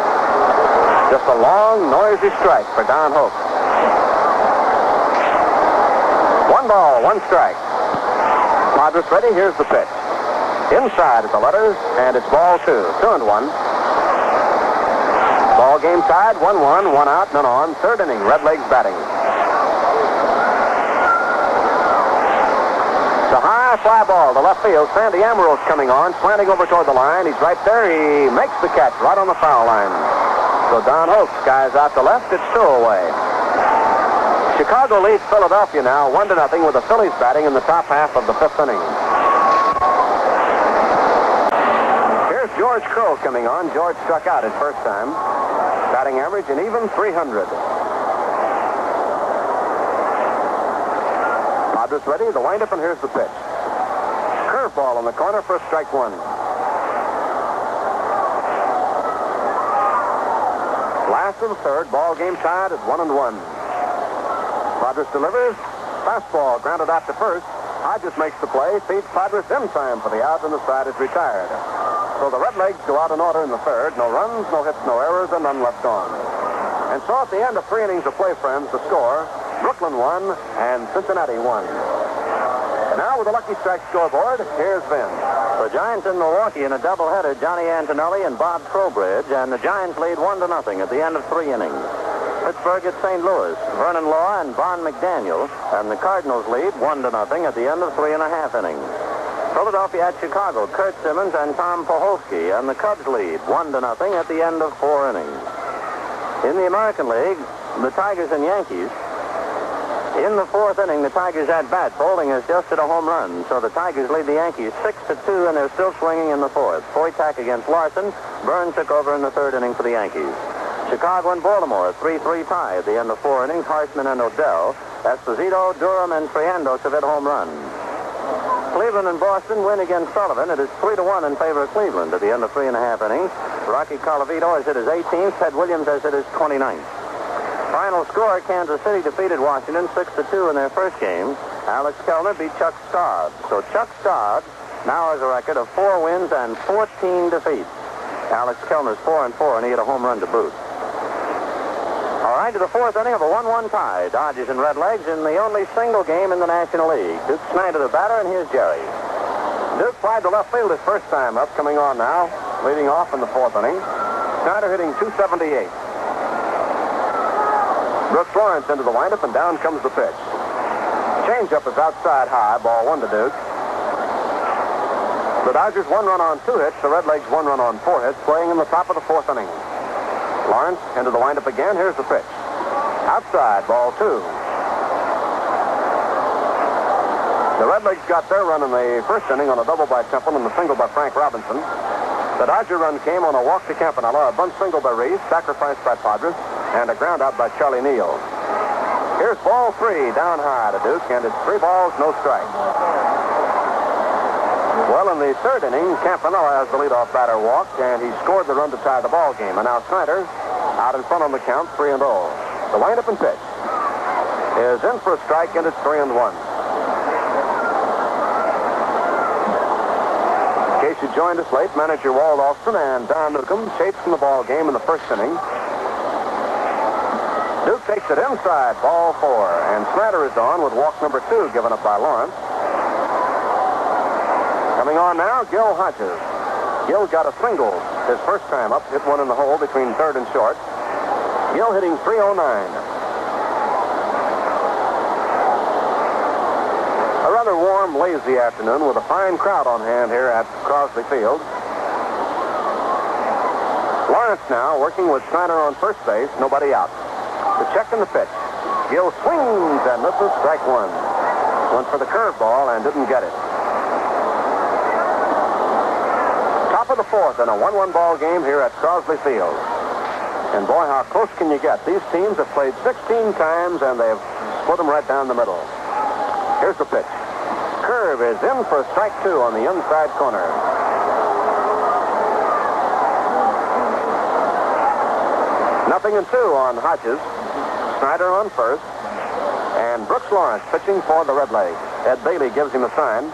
Just a long, noisy strike for Don Hope. 1 ball, 1 strike. Madras ready. Here's the pitch. Inside at the letters, and it's ball 2. 2-1. Ball game tied, 1-1, 1 out, none on. Third inning, Redlegs batting. The high fly ball to left field. Sandy Amaril's coming on, slanting over toward the line. He's right there. He makes the catch right on the foul line. So Don Hope skies out to left. It's 2 away. Chicago leads Philadelphia now 1-0 with the Phillies batting in the top half of the 5th inning. Here's George Crow coming on. George struck out his first time. Batting average an even 300. Madras ready, the windup, and here's the pitch. Curveball in the corner for strike 1. Last of the third, ball game tied at 1-1. Madras delivers, fastball grounded out to first. Hodges makes the play, feeds Padres in time for the out, and the side is retired. So the Redlegs go out in order in the third. No runs, no hits, no errors, and none left on. And so at the end of 3 innings of play, friends, the score: Brooklyn 1 and Cincinnati 1. Now with the Lucky Strike scoreboard, here's Vin. The Giants in Milwaukee in a doubleheader, Johnny Antonelli and Bob Trowbridge, and the Giants lead 1-0 at the end of 3 innings. Pittsburgh at St. Louis, Vernon Law and Von McDaniel, and the Cardinals lead 1-0 at the end of 3.5 innings. Philadelphia at Chicago, Kurt Simmons and Tom Poholsky, and the Cubs lead 1-0 at the end of 4 innings. In the American League, the Tigers and Yankees. In the 4th inning, the Tigers at bat. Bowling has just hit a home run, so the Tigers lead the Yankees 6-2, and they're still swinging in the 4th. Foytak against Larson. Burns took over in the 3rd inning for the Yankees. Chicago and Baltimore, 3-3 tie at the end of 4 innings. Harshman and Odell. Esposito, Durham, and Friendos have hit home runs. Cleveland and Boston win against Sullivan. It is 3-1 in favor of Cleveland at the end of 3.5 innings. Rocky Colavito has hit his 18th. Ted Williams has hit his 29th. Final score, Kansas City defeated Washington 6-2 in their first game. Alex Kellner beat Chuck Stodd. So Chuck Stodd now has a record of 4 wins and 14 defeats. Alex Kellner's 4-4, and he hit a home run to boot. All right, to the 4th inning of a 1-1 tie. Dodgers and Redlegs in the only single game in the National League. Duke Snyder the batter, and here's Jerry. Duke flied to left field his first time up, coming on now, leading off in the 4th inning. Snyder hitting .278. Brooks Lawrence into the windup, and down comes the pitch. Changeup is outside high, ball 1 to Duke. The Dodgers 1 run on 2 hits, the Redlegs 1 run on 4 hits, playing in the top of the 4th inning. Lawrence into the windup again. Here's the pitch. Outside, ball 2. The Redlegs got their run in the first inning on a double by Temple and a single by Frank Robinson. The Dodger run came on a walk to Campanella, a bunt single by Reese, sacrificed by Padres, and a ground out by Charlie Neal. Here's ball 3 down high to Duke, and it's 3 balls, no strike. Well, in the 3rd inning, Campanella has the leadoff batter walked, and he scored the run to tie the ball game. And now Snyder out in front on the count, 3-0. The windup and pitch is in for a strike, and it's 3-1. In case you joined us late, manager Walt Alston and Don Newcomb chased from the ball game in the first inning. Duke takes it inside, ball 4, and Snyder is on with walk number 2 given up by Lawrence. Coming on now, Gil Hodges. Gil got a single his first time up, hit one in the hole between 3rd and short. Gil hitting .309. A rather warm, lazy afternoon with a fine crowd on hand here at Crosley Field. Lawrence now working with Snyder on first base, nobody out. The check and the pitch. Gil swings and misses, strike 1. Went for the curveball and didn't get it. of the fourth in a 1-1 ball game here at Crosley Field. And boy, how close can you get? These teams have played 16 times, and they've split them right down the middle. Here's the pitch. Curve is in for strike 2 on the inside corner. Nothing and 2 on Hodges. Snyder on first. And Brooks Lawrence pitching for the Redlegs. Ed Bailey gives him a sign.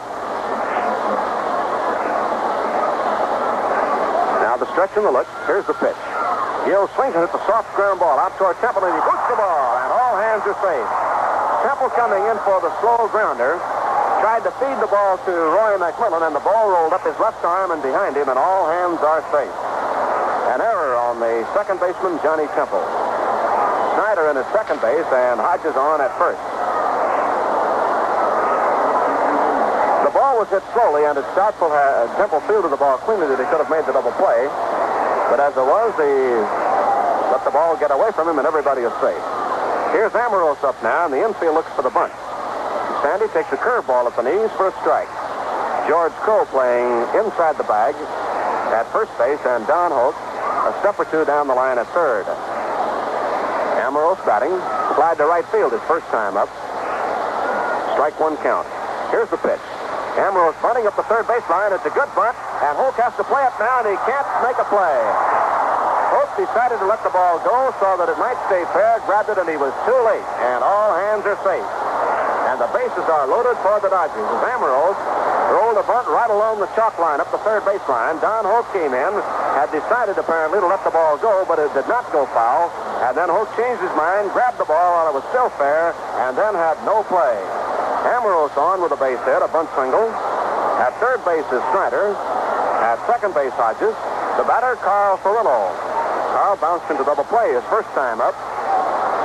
Now the stretch and the look. Here's the pitch. Gill swings and hits a soft ground ball out toward Temple, and he boots the ball, and all hands are safe. Temple coming in for the slow grounder. Tried to feed the ball to Roy McMillan, and the ball rolled up his left arm and behind him, and all hands are safe. An error on the second baseman, Johnny Temple. Snyder in at second base, and Hodges on at first. The ball was hit slowly, and it's doubtful Temple fielded the ball cleanly that he could have made the double play. But as it was, he let the ball get away from him, and everybody is safe. Here's Amoros up now, and the infield looks for the bunt. Sandy takes a curveball at the knees for a strike. George Crow playing inside the bag at first base, and Don Holt a step or two down the line at third. Amoros batting. Slide to right field his first time up. Strike 1 count. Here's the pitch. Amoros bunting up the third baseline. It's a good bunt, and Holt has to play it now, and he can't make a play. Holt decided to let the ball go so that it might stay fair, grabbed it, and he was too late, and all hands are safe. And the bases are loaded for the Dodgers as Amoros rolled a bunt right along the chalk line up the third baseline. Don Holt came in, had decided apparently to let the ball go, but it did not go foul. And then Holt changed his mind, grabbed the ball while it was still fair, and then had no play. Amoros on with a base hit, a bunt single. At third base is Snyder. At second base, Hodges. The batter, Carl Furillo. Carl bounced into double play his first time up.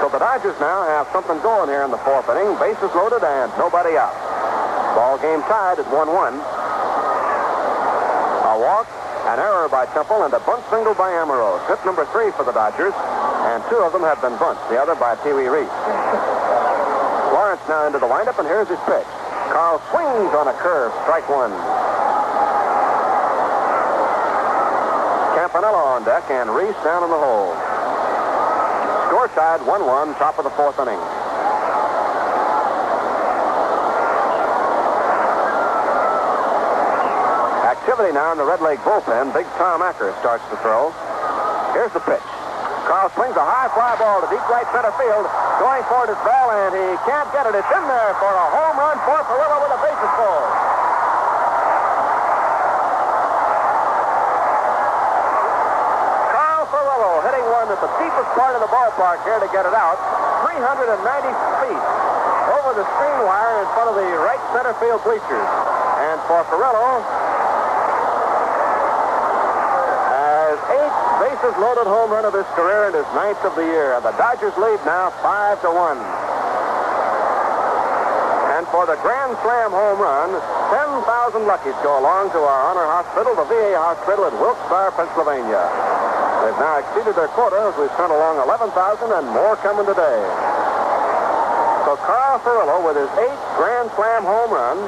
So the Dodgers now have something going here in the fourth inning. Bases loaded and nobody out. Ball game tied at 1-1. A walk, an error by Temple, and a bunt single by Amoros. Hit number 3 for the Dodgers, and 2 of them have been bunts, the other by Pee Wee Reese. Lawrence now into the windup, and here's his pitch. Carl swings on a curve, strike 1. Campanella on deck, and Reese down in the hole. Score tied 1-1, top of the fourth inning. Activity now in the Red Leg bullpen. Big Tom Acker starts to throw. Here's the pitch. Carl swings a high fly ball to deep right center field. Going for it is Bell, and he can't get it. It's in there for a home run for Furillo with the bases full. Carl Furillo hitting one at the deepest part of the ballpark here to get it out. 390 feet over the screen wire in front of the right center field bleachers. And for Furillo, 8th bases loaded home run of his career and his 9th of the year. The Dodgers lead now 5-1. And for the Grand Slam home run, 10,000 luckies go along to our honor hospital, the VA hospital in Wilkes-Barre, Pennsylvania. They've now exceeded their quota as we've sent along 11,000 and more coming today. So Carl Furillo with his 8th Grand Slam home run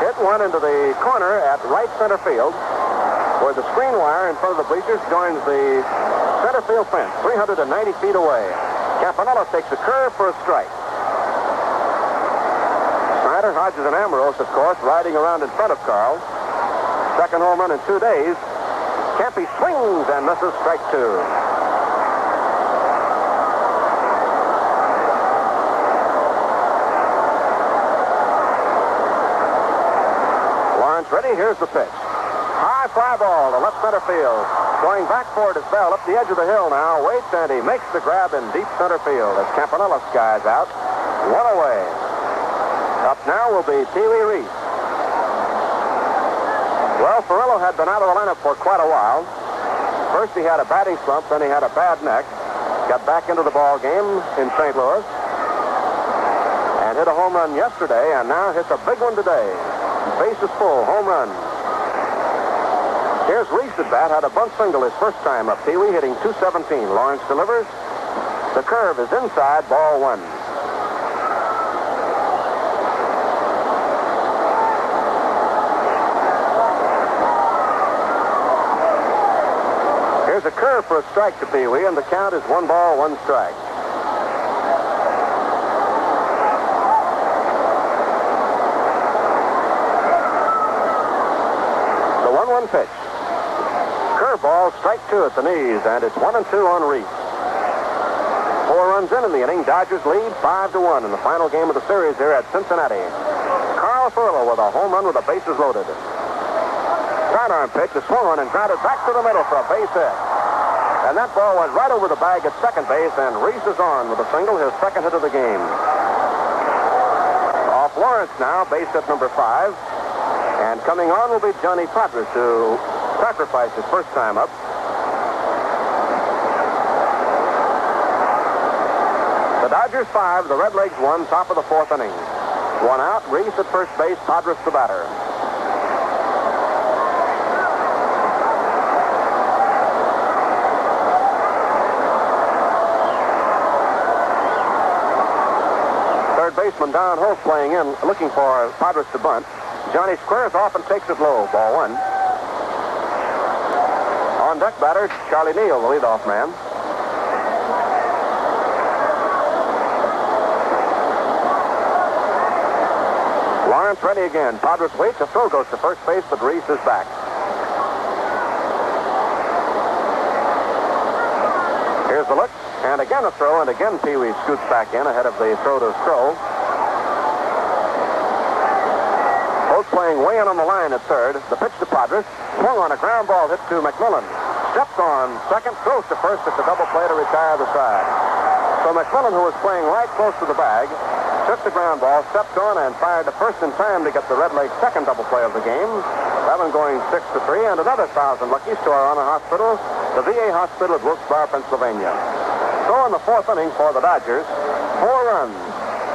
hit one into the corner at right center field, where the screen wire in front of the bleachers joins the center field fence, 390 feet away. Campanella takes a curve for a strike. Snyder, Hodges, and Amoros, of course, riding around in front of Carl. Second home run in 2 days. Campy swings and misses, strike 2. Lawrence ready, here's the pitch. High fly ball to left center field. Going back for it is Bell up the edge of the hill now. Waits, and he makes the grab in deep center field as Campanella skies out. 1 away. Up now will be Pee Wee Reese. Well, Furillo had been out of the lineup for quite a while. First he had a batting slump, then he had a bad neck. Got back into the ball game in St. Louis. And hit a home run yesterday, and now hits a big one today. Bases full, home run. Here's Reese at bat, had a bunt single his first time up. Pee Wee hitting .217. Lawrence delivers. The curve is inside, ball 1. a curve for a strike to Pee Wee, and the count is 1 ball, 1 strike. The 1-1 pitch. Curveball, strike 2 at the knees, and it's 1-2 on Reese. 4 runs in the inning. Dodgers lead 5-1 in the final game of the series here at Cincinnati. Carl Furlow with a home run with the bases loaded. Sidearm pitch is swung on and grounded back to the middle for a base hit. And that ball went right over the bag at second base, and Reese is on with a single, his second hit of the game. Off Lawrence now, base hit number 5. And coming on will be Johnny Podres, who sacrificed his first time up. The Dodgers 5, the Redlegs 1, top of the 4th inning. 1 out, Reese at first base, Podres the batter. Third baseman Don Holt playing in, looking for Podres to bunt. Johnny squares off and takes it low, ball 1. On deck batter, Charlie Neal, the leadoff man. Lawrence ready again. Podres waits. A throw goes to first base, but Reese is back. Here's the look. And again a throw, and again Pee Wee scoots back in ahead of the throw to Stroh. Holt playing way in on the line at third. The pitch to Podres. Swung on a ground ball hit to McMillan. Steps on second, throws to first. It's a double play to retire the side. So McMillan, who was playing right close to the bag, took the ground ball, stepped on, and fired to first in time to get the Redlegs' second double play of the game. That one going 6-3, and another 1,000 luckies to our honor hospital, the VA hospital at Wilkes-Barre, Pennsylvania. So in the 4th inning for the Dodgers, 4 runs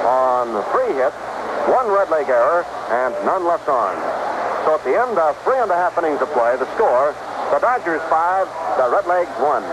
on 3 hits, 1 Redleg error, and none left on. So at the end of 3.5 innings of play, the score, the Dodgers 5, the Redlegs 1.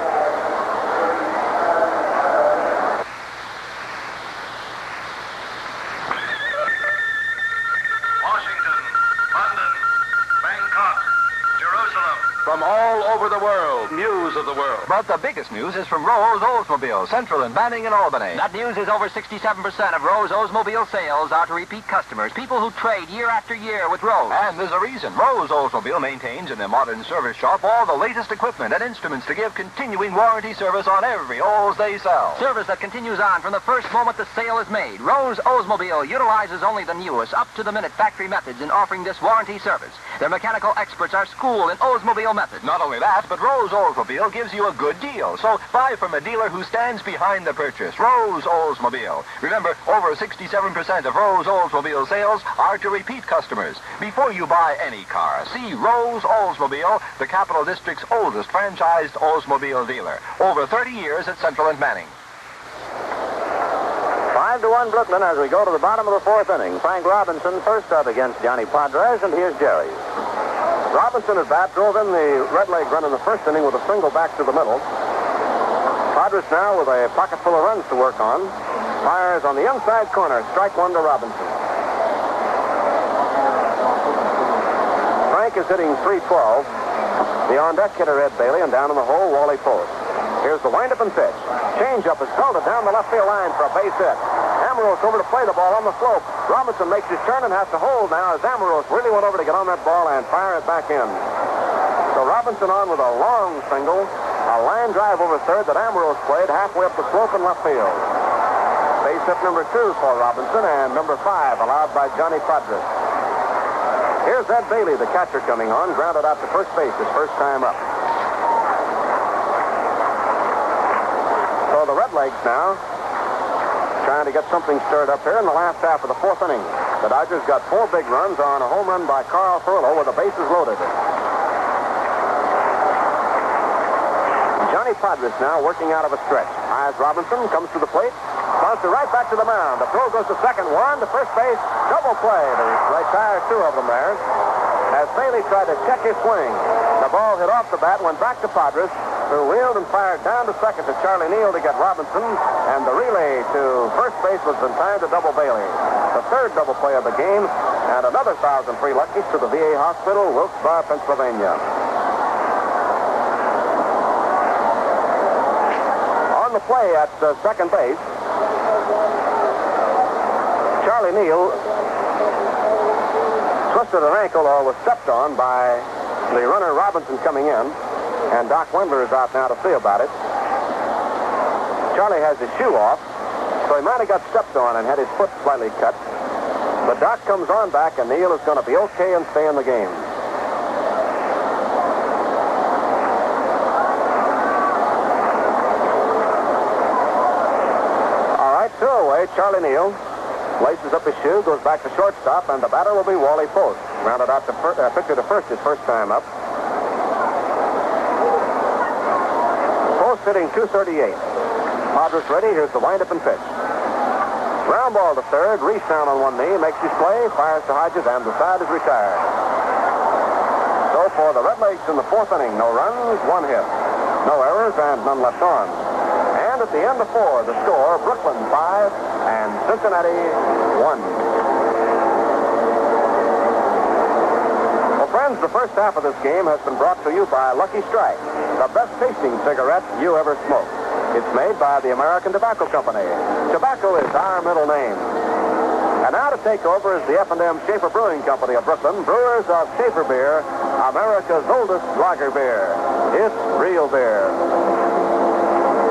From all over the world, news of the world. But the biggest news is from Rose Oldsmobile, Central and Banning in Albany. That news is over 67% of Rose Oldsmobile sales are to repeat customers, people who trade year after year with Rose. And there's a reason. Rose Oldsmobile maintains in their modern service shop all the latest equipment and instruments to give continuing warranty service on every Olds they sell. Service that continues on from the first moment the sale is made. Rose Oldsmobile utilizes only the newest, up-to-the-minute factory methods in offering this warranty service. Their mechanical experts are schooled in Oldsmobile methods. Not only that, but Rose Oldsmobile gives you a good deal. So buy from a dealer who stands behind the purchase. Rose Oldsmobile. Remember, over 67% of Rose Oldsmobile sales are to repeat customers. Before you buy any car, see Rose Oldsmobile, the Capital District's oldest franchised Oldsmobile dealer. Over 30 years at Central and Manning. 5-1 Brooklyn as we go to the bottom of the 4th inning. Frank Robinson first up against Johnny Podres, and here's Jerry. Robinson at bat drove in the Redleg run in the first inning with a single back to the middle. Podres now with a pocket full of runs to work on. Fires on the inside corner. Strike 1 to Robinson. Frank is hitting .312. The on-deck hitter, Ed Bailey, and down in the hole, Wally Post. Here's the windup and pitch. Changeup is belted down the left field line for a base hit. Amoros over to play the ball on the slope. Robinson makes his turn and has to hold now as Amoros really went over to get on that ball and fire it back in. So Robinson on with a long single, a line drive over third that Amoros played halfway up the slope in left field. Base hit number 2 for Robinson, and number 5 allowed by Johnny Podres. Here's Ed Bailey, the catcher, coming on, grounded out to first base his first time up. So the Redlegs now trying to get something stirred up here in the last half of the 4th inning. The Dodgers got 4 big runs on a home run by Carl Furlow with the bases loaded. Johnny Podres now working out of a stretch. Eyes Robinson, comes to the plate, bounces right back to the mound. The throw goes to second, 1 to first base, double play to retire 2 of them there. As Bailey tried to check his swing, the ball hit off the bat, went back to Podres, who wheeled and fired down to second to Charlie Neal to get Robinson, and the relay to first base was in time to double Bailey. The 3rd double play of the game, and another 1,000 free luckies to the VA hospital, Wilkes-Barre, Pennsylvania. the play at second base. Charlie Neal twisted an ankle or was stepped on by the runner Robinson coming in, and Doc Wendler is out now to see about it. Charlie has his shoe off, so he might have got stepped on and had his foot slightly cut. But Doc comes on back, and Neal is going to be okay and stay in the game. All right, 2 away, Charlie Neal laces up his shoe, goes back to shortstop, and the batter will be Wally Post. Rounded out to pitcher to first his first time up. Post hitting .238. Hodges ready. Here's the windup and pitch. Ground ball to third. Reese down on one knee. Makes his play. Fires to Hodges, and the side is retired. So for the Redlegs in the 4th inning, no runs, 1 hit. No errors, and none left on. And at the end of 4, the score, Brooklyn 5 and Cincinnati 1. Well, friends, the first half of this game has been brought to you by Lucky Strike, the best tasting cigarette you ever smoked. It's made by the American Tobacco Company. Tobacco is our middle name. And now to take over is the F&M Schaefer Brewing Company of Brooklyn, brewers of Schaefer Beer, America's oldest lager beer. It's real beer.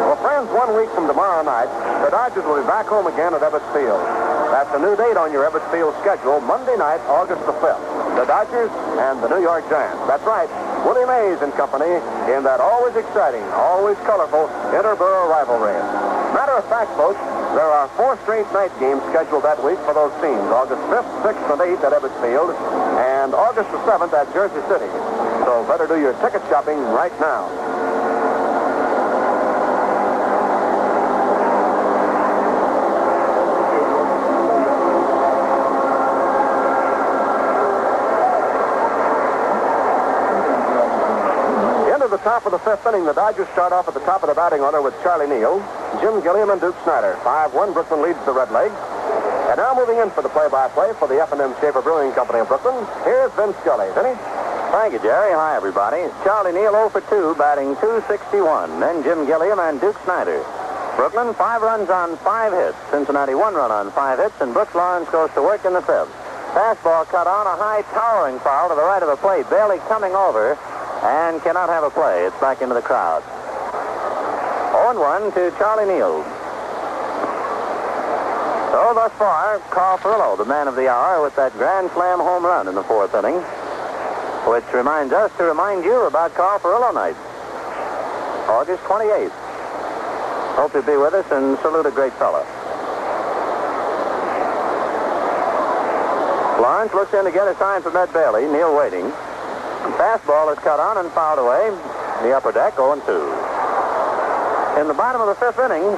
Well, friends, 1 week from tomorrow night, the Dodgers will be back home again at Ebbets Field. That's a new date on your Ebbets Field schedule, Monday night, August the 5th. The Dodgers and the New York Giants. That's right, Willie Mays and company in that always exciting, always colorful interborough rivalry. Matter of fact, folks, there are 4 straight night games scheduled that week for those teams. August 5th, 6th, and 8th at Ebbets Field, and August the 7th at Jersey City. So better do your ticket shopping right now. Top of the 5th inning, the Dodgers start off at the top of the batting order with Charlie Neal, Jim Gilliam, and Duke Snyder. 5-1, Brooklyn leads the Redlegs. And now moving in for the play-by-play for the F&M Schaefer Brewing Company of Brooklyn, here's Vince Scully. Vinny? Thank you, Jerry. Hi, everybody. Charlie Neal 0 for 2, batting .261. Then Jim Gilliam and Duke Snyder. Brooklyn, 5 runs on 5 hits. Cincinnati, 1 run on 5 hits, and Brooks Lawrence goes to work in the 5th. Fastball cut on, a high towering foul to the right of the plate, barely coming over, and cannot have a play. It's back into the crowd. 0-1 to Charlie Neal. So thus far, Carl Furillo, the man of the hour, with that grand slam home run in the 4th inning, which reminds us to remind you about Carl Furillo night, August 28th. Hope you'll be with us and salute a great fellow. Lawrence looks in to get a sign from Ed Bailey. Neal waiting. Fastball is cut on and fouled away. The upper deck, 0-2. In the bottom of the 5th inning,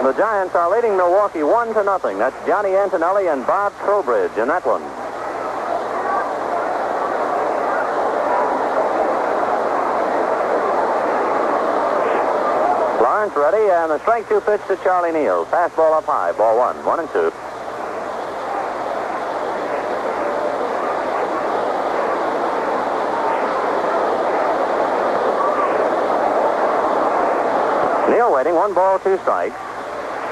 the Giants are leading Milwaukee 1-0. That's Johnny Antonelli and Bob Trowbridge in that one. Lawrence ready, and the strike 2 pitch to Charlie Neal. Fastball up high, ball 1, 1-2. Neal waiting, 1 ball, 2 strikes.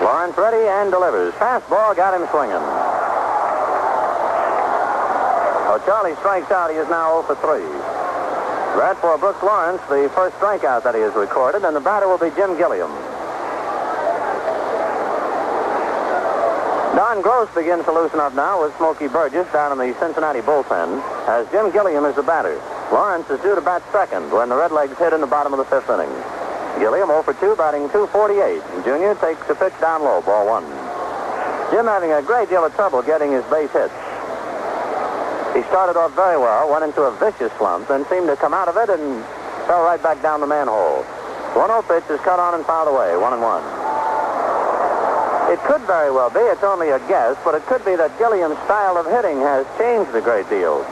Lawrence ready and delivers. Fastball got him swinging. Oh, Charlie strikes out. He is now 0 for 3. That for Brooks Lawrence, the first strikeout that he has recorded, and the batter will be Jim Gilliam. Don Gross begins to loosen up now with Smokey Burgess down in the Cincinnati bullpen, as Jim Gilliam is the batter. Lawrence is due to bat second when the Redlegs hit in the bottom of the 5th inning. Gilliam 0 for 2, batting .248. Junior takes a pitch down low, ball 1. Jim having a great deal of trouble getting his base hits. He started off very well, went into a vicious slump, then seemed to come out of it and fell right back down the manhole. 1-0 pitch is cut on and fouled away, 1-1. It could very well be, it's only a guess, but it could be that Gilliam's style of hitting has changed a great deal.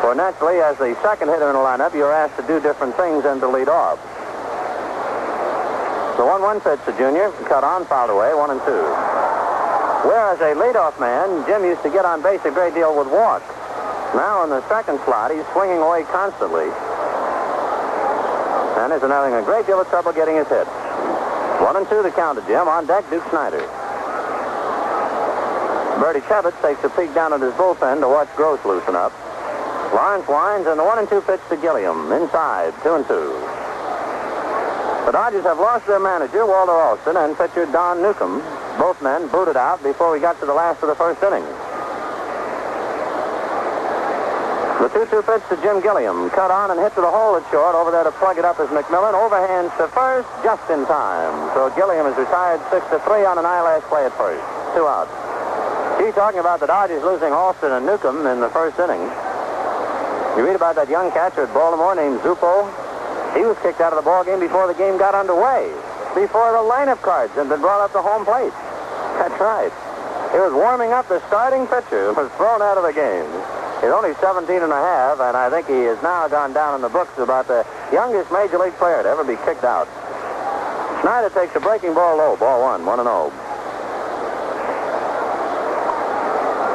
For naturally, as the second hitter in the lineup, you're asked to do different things than to lead off. The 1-1 pitch to Junior, cut on, fouled away, 1-2. Whereas a leadoff man, Jim used to get on base a great deal with walks. Now in the second slot, he's swinging away constantly, and is having a great deal of trouble getting his hits. 1-2 the count to Jim. On deck, Duke Snider. Bertie Tebbetts takes a peek down at his bullpen to watch Gross loosen up. Lawrence winds, and the 1-2 pitch to Gilliam. Inside, 2-2. The Dodgers have lost their manager, Walter Alston, and pitcher Don Newcomb. Both men booted out before we got to the last of the first inning. The 2-2 pitch to Jim Gilliam. Cut on and hit to the hole at short. Over there to plug it up is McMillan. Overhands to first, just in time. So Gilliam is retired 6-3 on an eyelash play at first. 2 outs. He's talking about the Dodgers losing Alston and Newcomb in the first inning. You read about that young catcher at Baltimore named Zupo. He was kicked out of the ball game before the game got underway. Before the lineup cards had been brought up to home plate. That's right. He was warming up the starting pitcher who was thrown out of the game. He's only 17 and a half, and I think he has now gone down in the books as about the youngest major league player to ever be kicked out. Snider takes a breaking ball low. Ball 1, 1-0.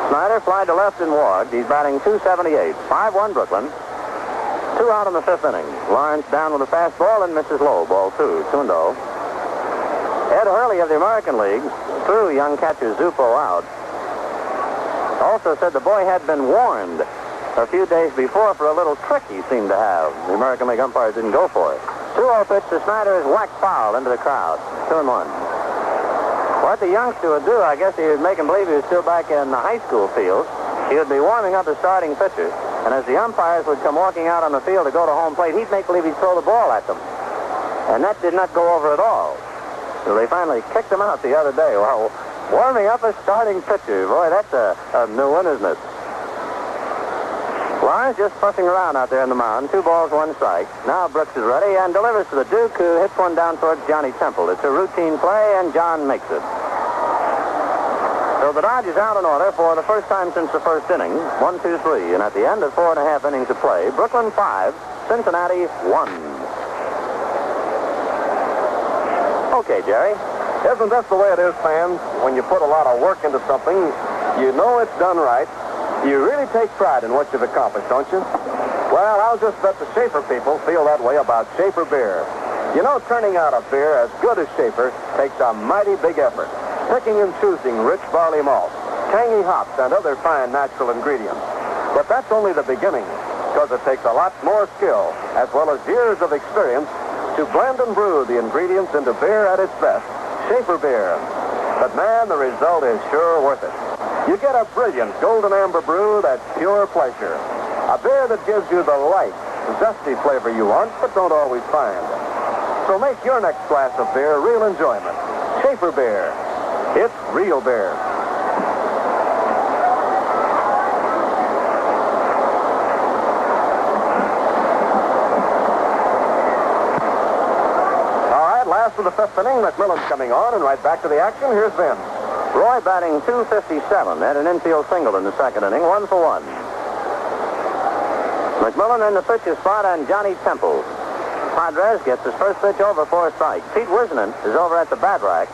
Snider flied to left and walked. He's batting .278. 5-1 Brooklyn. 2 out in the 5th inning. Lawrence down with a fastball and misses low. Ball 2, 2-0. Ed Hurley of the American League threw young catcher Zupo out. Also said the boy had been warned a few days before for a little trick he seemed to have. The American League umpires didn't go for it. 2-0 pitch to Snider is whacked foul into the crowd. 2-1. What the youngster would do, I guess he would make him believe he was still back in the high school field. He would be warming up the starting pitcher. And as the umpires would come walking out on the field to go to home plate, he'd make believe he'd throw the ball at them. And that did not go over at all. So they finally kicked him out the other day. Well, warming up a starting pitcher. Boy, that's a new one, isn't it? Lawrence just fussing around out there in the mound. 2 balls, 1 strike. Now Brooks is ready and delivers to the Duke, who hits one down towards Johnny Temple. It's a routine play, and John makes it. So the Dodgers out in order for the first time since the first inning. 1-2-3. And at the end of 4.5 innings of play, Brooklyn 5, Cincinnati 1. Okay, Jerry. Isn't this the way it is, fans? When you put a lot of work into something, you know it's done right. You really take pride in what you've accomplished, don't you? Well, I'll just bet the Schaefer people feel that way about Schaefer beer. You know, turning out a beer as good as Schaefer takes a mighty big effort. Picking and choosing rich barley malt, tangy hops, and other fine natural ingredients. But that's only the beginning, because it takes a lot more skill, as well as years of experience, to blend and brew the ingredients into beer at its best. Schaefer beer. But man, the result is sure worth it. You get a brilliant golden amber brew that's pure pleasure. A beer that gives you the light, zesty flavor you want, but don't always find. So make your next glass of beer real enjoyment. Schaefer beer. It's real beer. Last of the 5th inning, McMillan's coming on, and right back to the action. Here's Vin. Roy batting .257, had an infield single in the 2nd inning, 1 for 1. McMillan in the pitcher's spot on Johnny Temple. Padres gets his first pitch over for a strike. Pete Wisnant is over at the bat rack,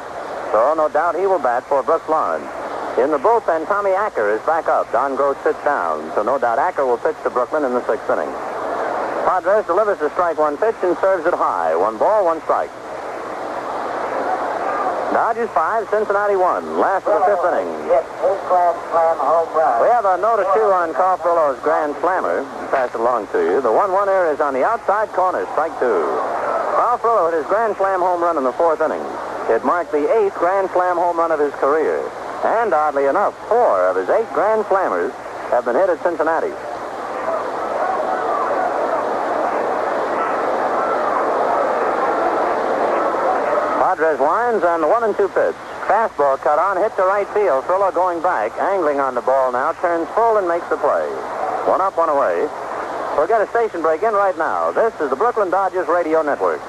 so no doubt he will bat for Brooks Lawrence. In the bullpen, Tommy Acker is back up. Don Gross sits down, so no doubt Acker will pitch to Brooklyn in the 6th inning. Padres delivers the strike 1 pitch and serves it high. 1 ball, 1 strike. Dodgers 5, Cincinnati 1. Last of the 5th inning. We have a note or two on Carl Frillo's Grand Slammer. Pass it along to you. The 1-1 error is on the outside corner, strike 2. Carl Frillo hit his Grand Slam home run in the 4th inning. It marked the 8th Grand Slam home run of his career. And oddly enough, 4 of his 8 Grand Slammers have been hit at Cincinnati. Padres winds on the 1-2 pitch. Fastball cut on, hit to right field. Frillo going back, angling on the ball now, turns full and makes the play. 1 up, 1 away. We'll get a station break in right now. This is the Brooklyn Dodgers Radio Network.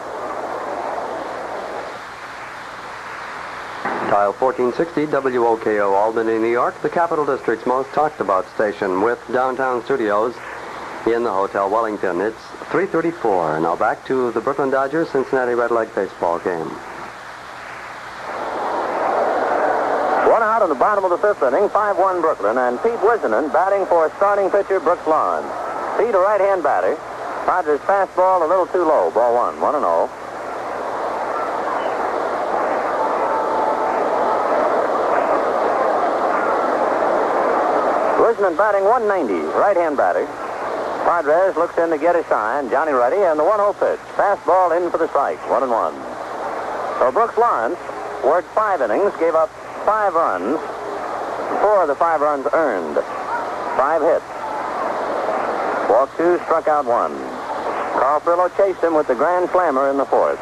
Dial 1460 WOKO, Albany, New York, the Capital District's most talked about station, with downtown studios in the Hotel Wellington. It's 3:34. Now back to the Brooklyn Dodgers Cincinnati Redleg baseball game. 1 out in the bottom of the 5th inning, 5-1 Brooklyn, and Pete Wisnant batting for starting pitcher Brooks Lawrence. Pete, a right-hand batter. Padres fastball a little too low. Ball 1, 1-0. Wisnan batting 190, right-hand batter. Padres looks in to get a sign. Johnny ready, and the 1-0 pitch. Fastball in for the strike, 1-1. So Brooks Lawrence worked 5 innings, gave up 5 runs. 4 of the 5 runs earned. 5 hits. Walked 2, struck out 1. Carl Furillo chased him with the grand slammer in the 4th.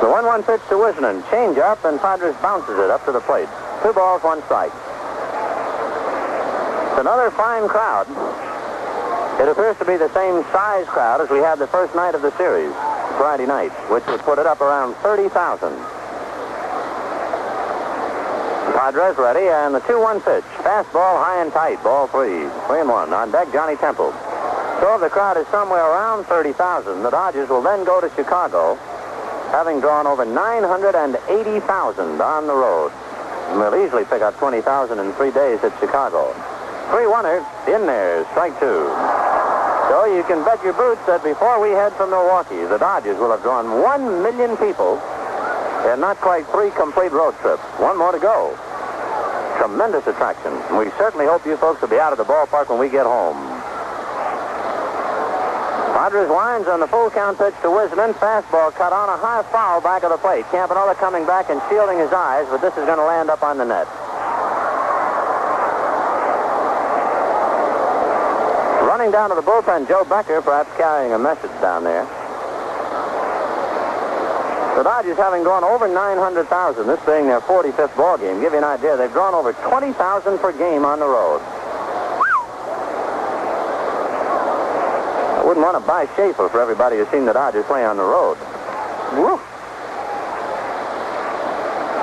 The 1-1 pitch to Wisnan. Change up, and Padres bounces it up to the plate. 2 balls, 1 strike. It's another fine crowd. It appears to be the same size crowd as we had the first night of the series, Friday night, which would put it up around 30,000. Padres ready, and the 2-1 pitch. Fastball high and tight, ball 3. 3-1. On deck, Johnny Temple. So if the crowd is somewhere around 30,000, the Dodgers will then go to Chicago, having drawn over 980,000 on the road. And they'll easily pick up 20,000 in 3 days at Chicago. 3-1er, in there, strike 2. So you can bet your boots that before we head from Milwaukee, the Dodgers will have drawn 1 million people in not quite 3 complete road trips. 1 more to go. Tremendous attraction. We certainly hope you folks will be out of the ballpark when we get home. Padres winds on the full count pitch to Wisnan. Fastball cut on a high foul back of the plate. Campanella coming back and shielding his eyes, but this is going to land up on the net. Running down to the bullpen, Joe Becker, perhaps carrying a message down there. The Dodgers having gone over 900,000, this being their 45th ball game. Give you an idea, they've drawn over 20,000 per game on the road. I wouldn't want to buy Schaefer for everybody who's seen the Dodgers play on the road. Woo.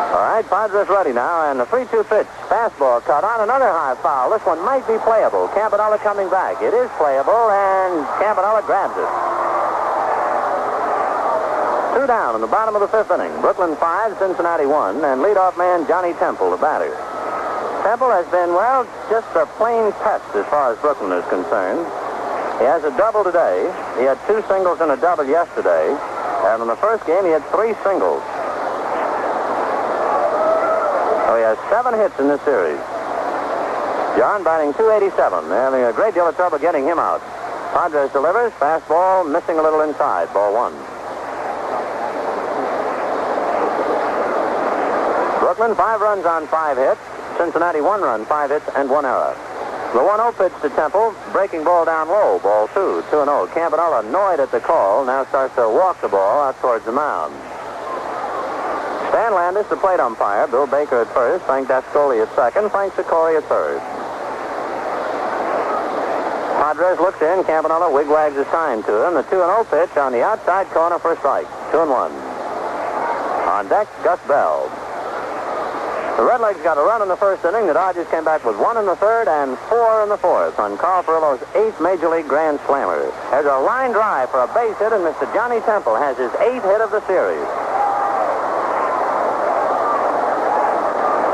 All right, Padres ready now, and the 3-2 pitch. Fastball cut on another high foul. This one might be playable. Campanella coming back. It is playable, and Campanella grabs it. 2 down in the bottom of the 5th inning. Brooklyn 5, Cincinnati 1, and leadoff man Johnny Temple, the batter. Temple has been, well, just a plain pest as far as Brooklyn is concerned. He has a double today. He had 2 singles and a double yesterday. And in the first game, he had 3 singles. So he has 7 hits in this series. John batting .287. They're having a great deal of trouble getting him out. Padres delivers. Fastball missing a little inside. Ball 1. Brooklyn, 5 runs on 5 hits. Cincinnati, 1 run, 5 hits, and 1 error. The 1-0 pitch to Temple. Breaking ball down low. Ball 2. 2-0. Campanella, annoyed at the call, now starts to walk the ball out towards the mound. Stan Landis, the plate umpire. Bill Baker at first. Frank Dascoli at second. Frank Sikori at third. Padres looks in. Campanella wigwags a sign to him. The 2-0 pitch on the outside corner for a strike. 2-1. On deck, Gus Bell. The Redlegs got a run in the first inning. The Dodgers came back with 1 in the 3rd and 4 in the 4th on Carl Furillo's 8th Major League Grand Slammer. There's a line drive for a base hit, and Mr. Johnny Temple has his 8th hit of the series.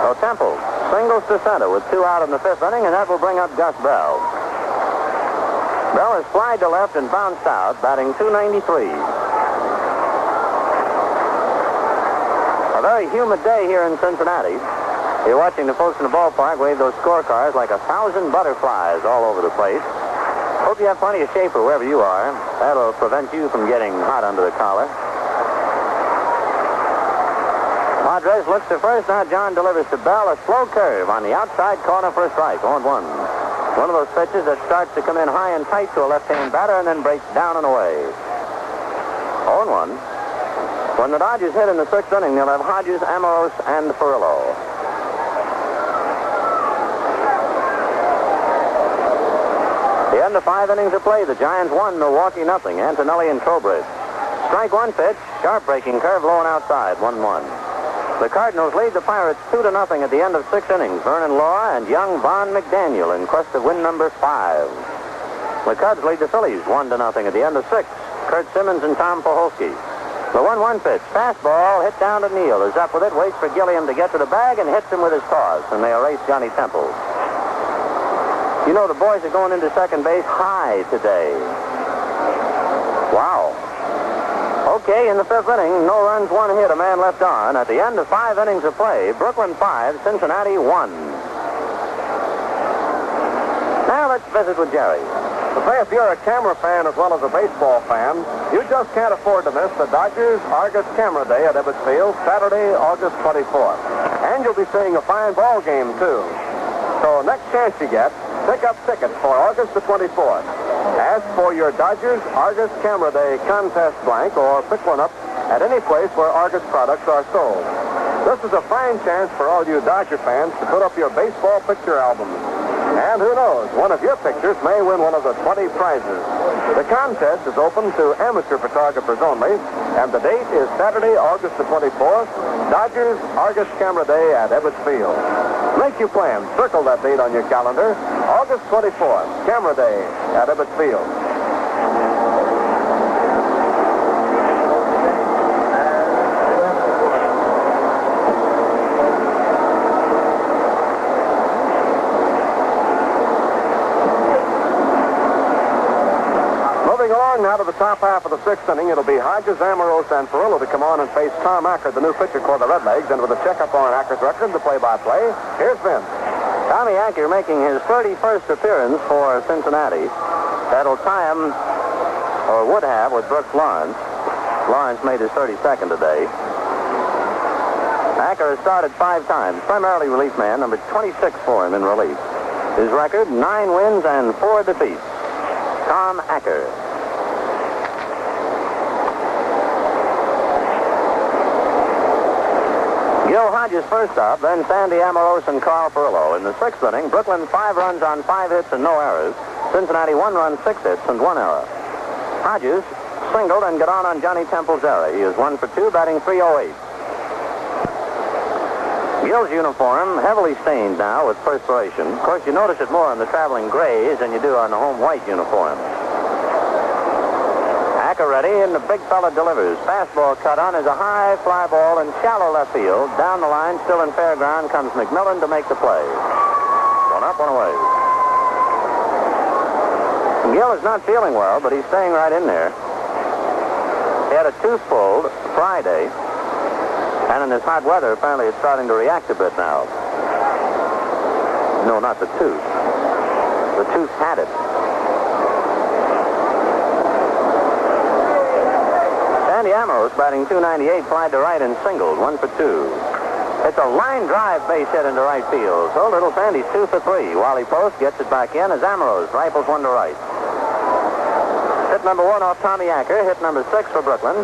So Temple singles to center with 2 out in the 5th inning, and that will bring up Gus Bell. Bell has flied to left and bounced out, batting .293. A very humid day here in Cincinnati. You're watching the folks in the ballpark wave those scorecards like 1,000 butterflies all over the place. Hope you have plenty of Schaefer wherever you are. That'll prevent you from getting hot under the collar. Padres looks to first. Now John delivers to Bell. A slow curve on the outside corner for a strike. 0-1. One of those pitches that starts to come in high and tight to a left-hand batter and then breaks down and away. 0-1. When the Dodgers hit in the 6th inning, they'll have Hodges, Amoros, and Furillo. The end of 5 innings of play. The Giants won, Milwaukee nothing. Antonelli and Trowbridge. Strike 1 pitch. Sharp breaking curve, low and outside. 1-1. The Cardinals lead the Pirates 2-0 at the end of 6 innings. Vernon Law and young Von McDaniel in quest of win number 5. The Cubs lead the Phillies 1-0 at the end of 6. Kurt Simmons and Tom Poholsky. The 1-1 pitch. Fastball hit down to Neal. Is up with it. Waits for Gilliam to get to the bag and hits him with his toss. And they erase Johnny Temple. You know, the boys are going into second base high today. Wow. Okay, in the 5th inning, no runs, 1 hit, a man left on. At the end of 5 innings of play, Brooklyn 5, Cincinnati 1. sports visit with Jerry. Say, if you're a camera fan as well as a baseball fan, you just can't afford to miss the Dodgers Argus Camera Day at Ebbets Field, Saturday, August 24th. And you'll be seeing a fine ball game, too. So next chance you get, pick up tickets for August the 24th. Ask for your Dodgers Argus Camera Day contest blank or pick one up at any place where Argus products are sold. This is a fine chance for all you Dodger fans to put up your baseball picture albums. And who knows, one of your pictures may win one of the 20 prizes. The contest is open to amateur photographers only, and the date is Saturday, August the 24th, Dodgers Argus Camera Day at Ebbets Field. Make your plans. Circle that date on your calendar, August 24th, Camera Day at Ebbets Field. Now to the top half of the sixth inning, it'll be Hodges, Amoros, and Perillo to come on and face Tom Acker, the new pitcher for the Redlegs. And with a checkup on Acker's record, the play-by-play, here's Vince. Tommy Acker making his 31st appearance for Cincinnati. That'll tie him, or would have, with Brooks Lawrence. Lawrence made his 32nd today. Acker has started 5 times, primarily relief man, number 26 for him in relief. His record, 9 wins and 4 defeats. Tom Acker. Gil Hodges first up, then Sandy Amoros and Carl Perillo. In the sixth inning, Brooklyn 5 runs on 5 hits and no errors. Cincinnati 1 run, 6 hits and 1 error. Hodges singled and got on Johnny Temple's error. He is 1 for 2, batting .308. Gil's uniform heavily stained now with perspiration. Of course, you notice it more on the traveling grays than you do on the home white uniform. Acker ready, and the big fella delivers. Fastball cut on is a high fly ball in shallow left field. Down the line, still in fair ground, comes McMillan to make the play. 1 up, 1 away. Gil is not feeling well, but he's staying right in there. He had a tooth pulled Friday, and in this hot weather, apparently it's starting to react a bit now. No, not the tooth. The tooth had it. Sandy Amoros, batting .298, flied to right and singled, 1 for 2. It's a line drive base hit into right field. So little Sandy's 2 for 3. Wally Post gets it back in as Amoros rifles one to right. Hit number 1 off Tommy Acker. Hit number 6 for Brooklyn.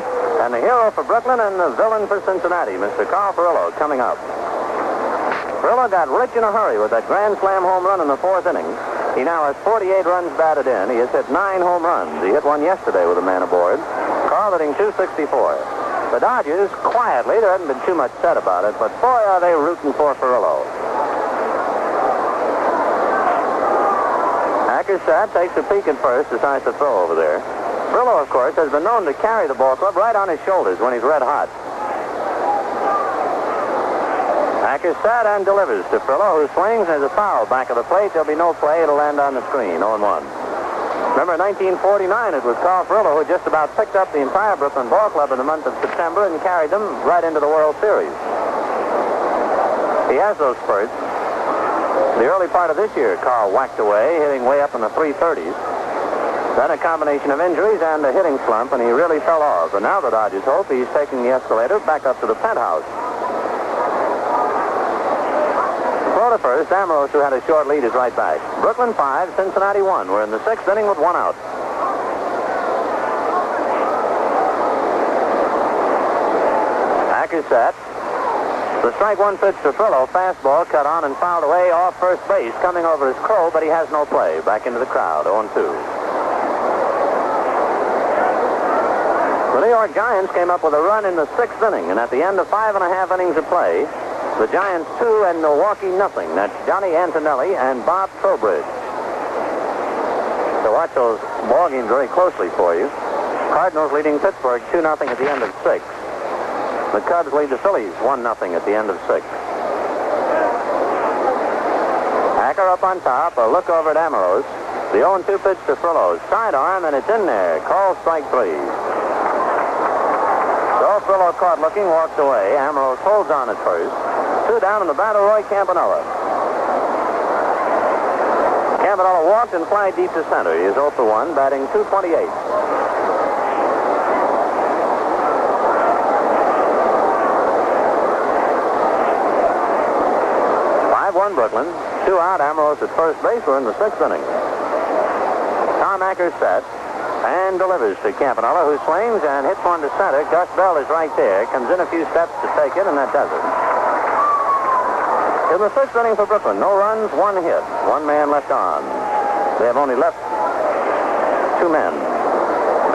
And the hero for Brooklyn and the villain for Cincinnati, Mr. Carl Perillo, coming up. Perillo got rich in a hurry with that grand slam home run in the 4th inning. He now has 48 runs batted in. He has hit 9 home runs. He hit one yesterday with a man aboard. Carl hitting .264. The Dodgers, quietly, there hasn't been too much said about it, but boy, are they rooting for Perillo. Acker set, takes a peek at first, decides to throw over there. Perillo, of course, has been known to carry the ball club right on his shoulders when he's red hot. Acker set and delivers to Perillo, who swings and is a foul back of the plate. There'll be no play. It'll land on the screen, 0-1. Remember, in 1949, it was Carl Perillo who just about picked up the entire Brooklyn ball club in the month of September and carried them right into the World Series. He has those spurts. The early part of this year, Carl whacked away, hitting way up in the 330s. Then a combination of injuries and a hitting slump, and he really fell off. And now the Dodgers hope he's taking the escalator back up to the penthouse. For the first, Amoros, who had a short lead, is right back. Brooklyn 5, Cincinnati 1. We're in the 6th inning with 1 out. Acker set. The strike 1 pitch to Perillo. Fastball cut on and fouled away off first base, coming over his crow, but he has no play. Back into the crowd, 0-2. The New York Giants came up with a run in the 6th inning, and at the end of 5.5 innings of play, the Giants 2 and Milwaukee nothing. That's Johnny Antonelli and Bob Trowbridge. So watch those ball games very closely for you. Cardinals leading Pittsburgh 2-0 at the end of 6. The Cubs lead the Phillies 1-0 at the end of 6. Acker up on top. A look over at Amoros. The 0-2 pitch to Perillo. Sidearm, and it's in there. Call strike 3. So Perillo caught looking, walked away. Amoros holds on at first. 2 down in the bat of Roy Campanella. Campanella walked and fly deep to center. He is 0 for 1, batting .228. 5-1 Brooklyn. 2 out. Ambrose at first base. We're in the 6th inning. Tom Ackers set and delivers to Campanella, who swings and hits one to center. Gus Bell is right there. Comes in a few steps to take it, and that does it. In the 6th inning for Brooklyn, no runs, 1 hit. 1 man left on. They have only left 2 men.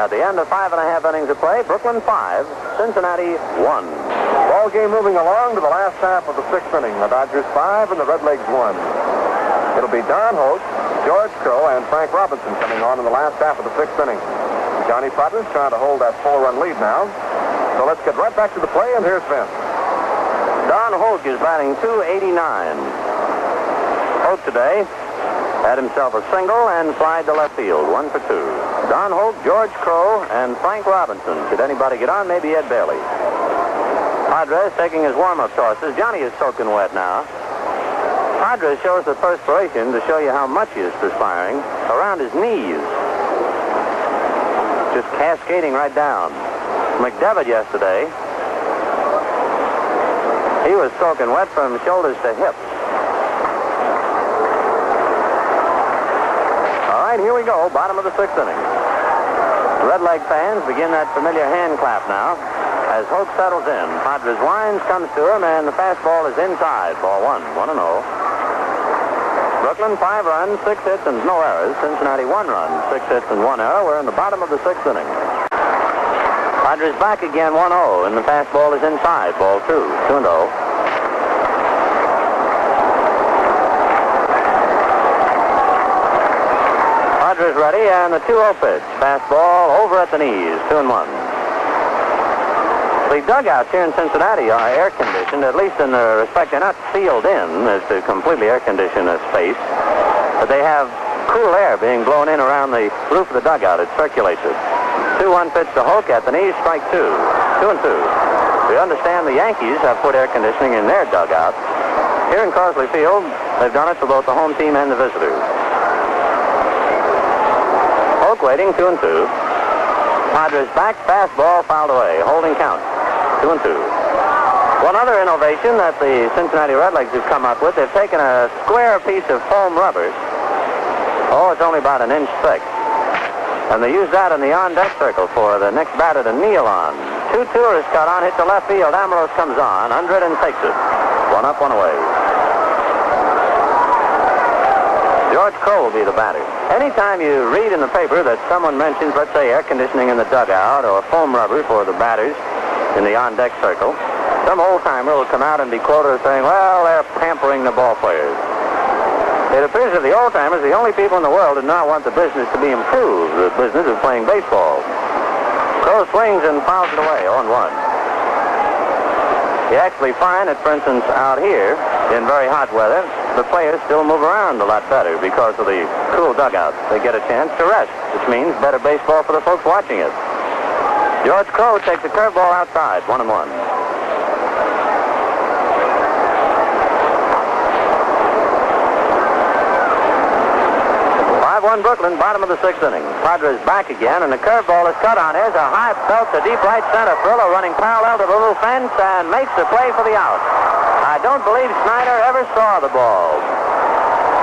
At the end of 5.5 innings of play, Brooklyn 5, Cincinnati 1. Ball game moving along to the last half of the 6th inning. The Dodgers 5 and the Redlegs 1. It'll be Don Holt, George Crow, and Frank Robinson coming on in the last half of the 6th inning. Johnny Potter's trying to hold that 4-run lead now. So let's get right back to the play, and here's Vince. Don Holt is batting .289. Holt today had himself a single and flied to left field, 1 for 2. Don Holt, George Crow, and Frank Robinson. Should anybody get on, maybe Ed Bailey. Padres taking his warm-up tosses. Johnny is soaking wet now. Padres shows the perspiration to show you how much he is perspiring around his knees. Just cascading right down. McDevitt yesterday, he was soaking wet from shoulders to hips. All right, here we go. Bottom of the 6th inning. Red Leg fans begin that familiar hand clap now as Holt settles in. Padres winds, comes to him, and the fastball is inside. Ball 1, 1-0. Brooklyn 5 runs, 6 hits, and no errors. Cincinnati 1 run, 6 hits, and 1 error. We're in the bottom of the 6th inning. Padres back again 1-0, and the fastball is inside. Ball 2, 2-0. Padres ready, and the 2-0 pitch. Fastball over at the knees, 2-1. The dugouts here in Cincinnati are air-conditioned, at least in the respect they're not sealed in as to completely air-condition a space. But they have cool air being blown in around the roof of the dugout. It circulates it. 2-1 pitch to Holt at the knees, strike 2. 2-2. We understand the Yankees have put air conditioning in their dugout. Here in Crosley Field, they've done it for both the home team and the visitors. Holt waiting, 2-2. Padres back, fastball fouled away. Holding count, 2-2. One other innovation that the Cincinnati Redlegs have come up with, they've taken a square piece of foam rubber. Oh, it's only about 1 inch thick. And they use that in the on-deck circle for the next batter to kneel on. 2 tourists got on, hit to left field. Ambrose comes on, under it and takes it. 1 up, 1 away. George Crow will be the batter. Anytime you read in the paper that someone mentions, let's say, air conditioning in the dugout or foam rubber for the batters in the on-deck circle, some old-timer will come out and be quoted as saying, well, they're pampering the ball players. It appears that the old-timers, the only people in the world, do not want the business to be improved, the business of playing baseball. Crow swings and fouls it away, 0-1. You actually find that, for instance, out here, in very hot weather, the players still move around a lot better because of the cool dugouts. They get a chance to rest, which means better baseball for the folks watching it. George Crow takes a curveball outside, 1-1. 5-1 Brooklyn, bottom of the 6th inning. Padres back again, and the curveball is cut on. There's a high belt to deep right center. Furillo running parallel to the little fence and makes the play for the out. I don't believe Snyder ever saw the ball.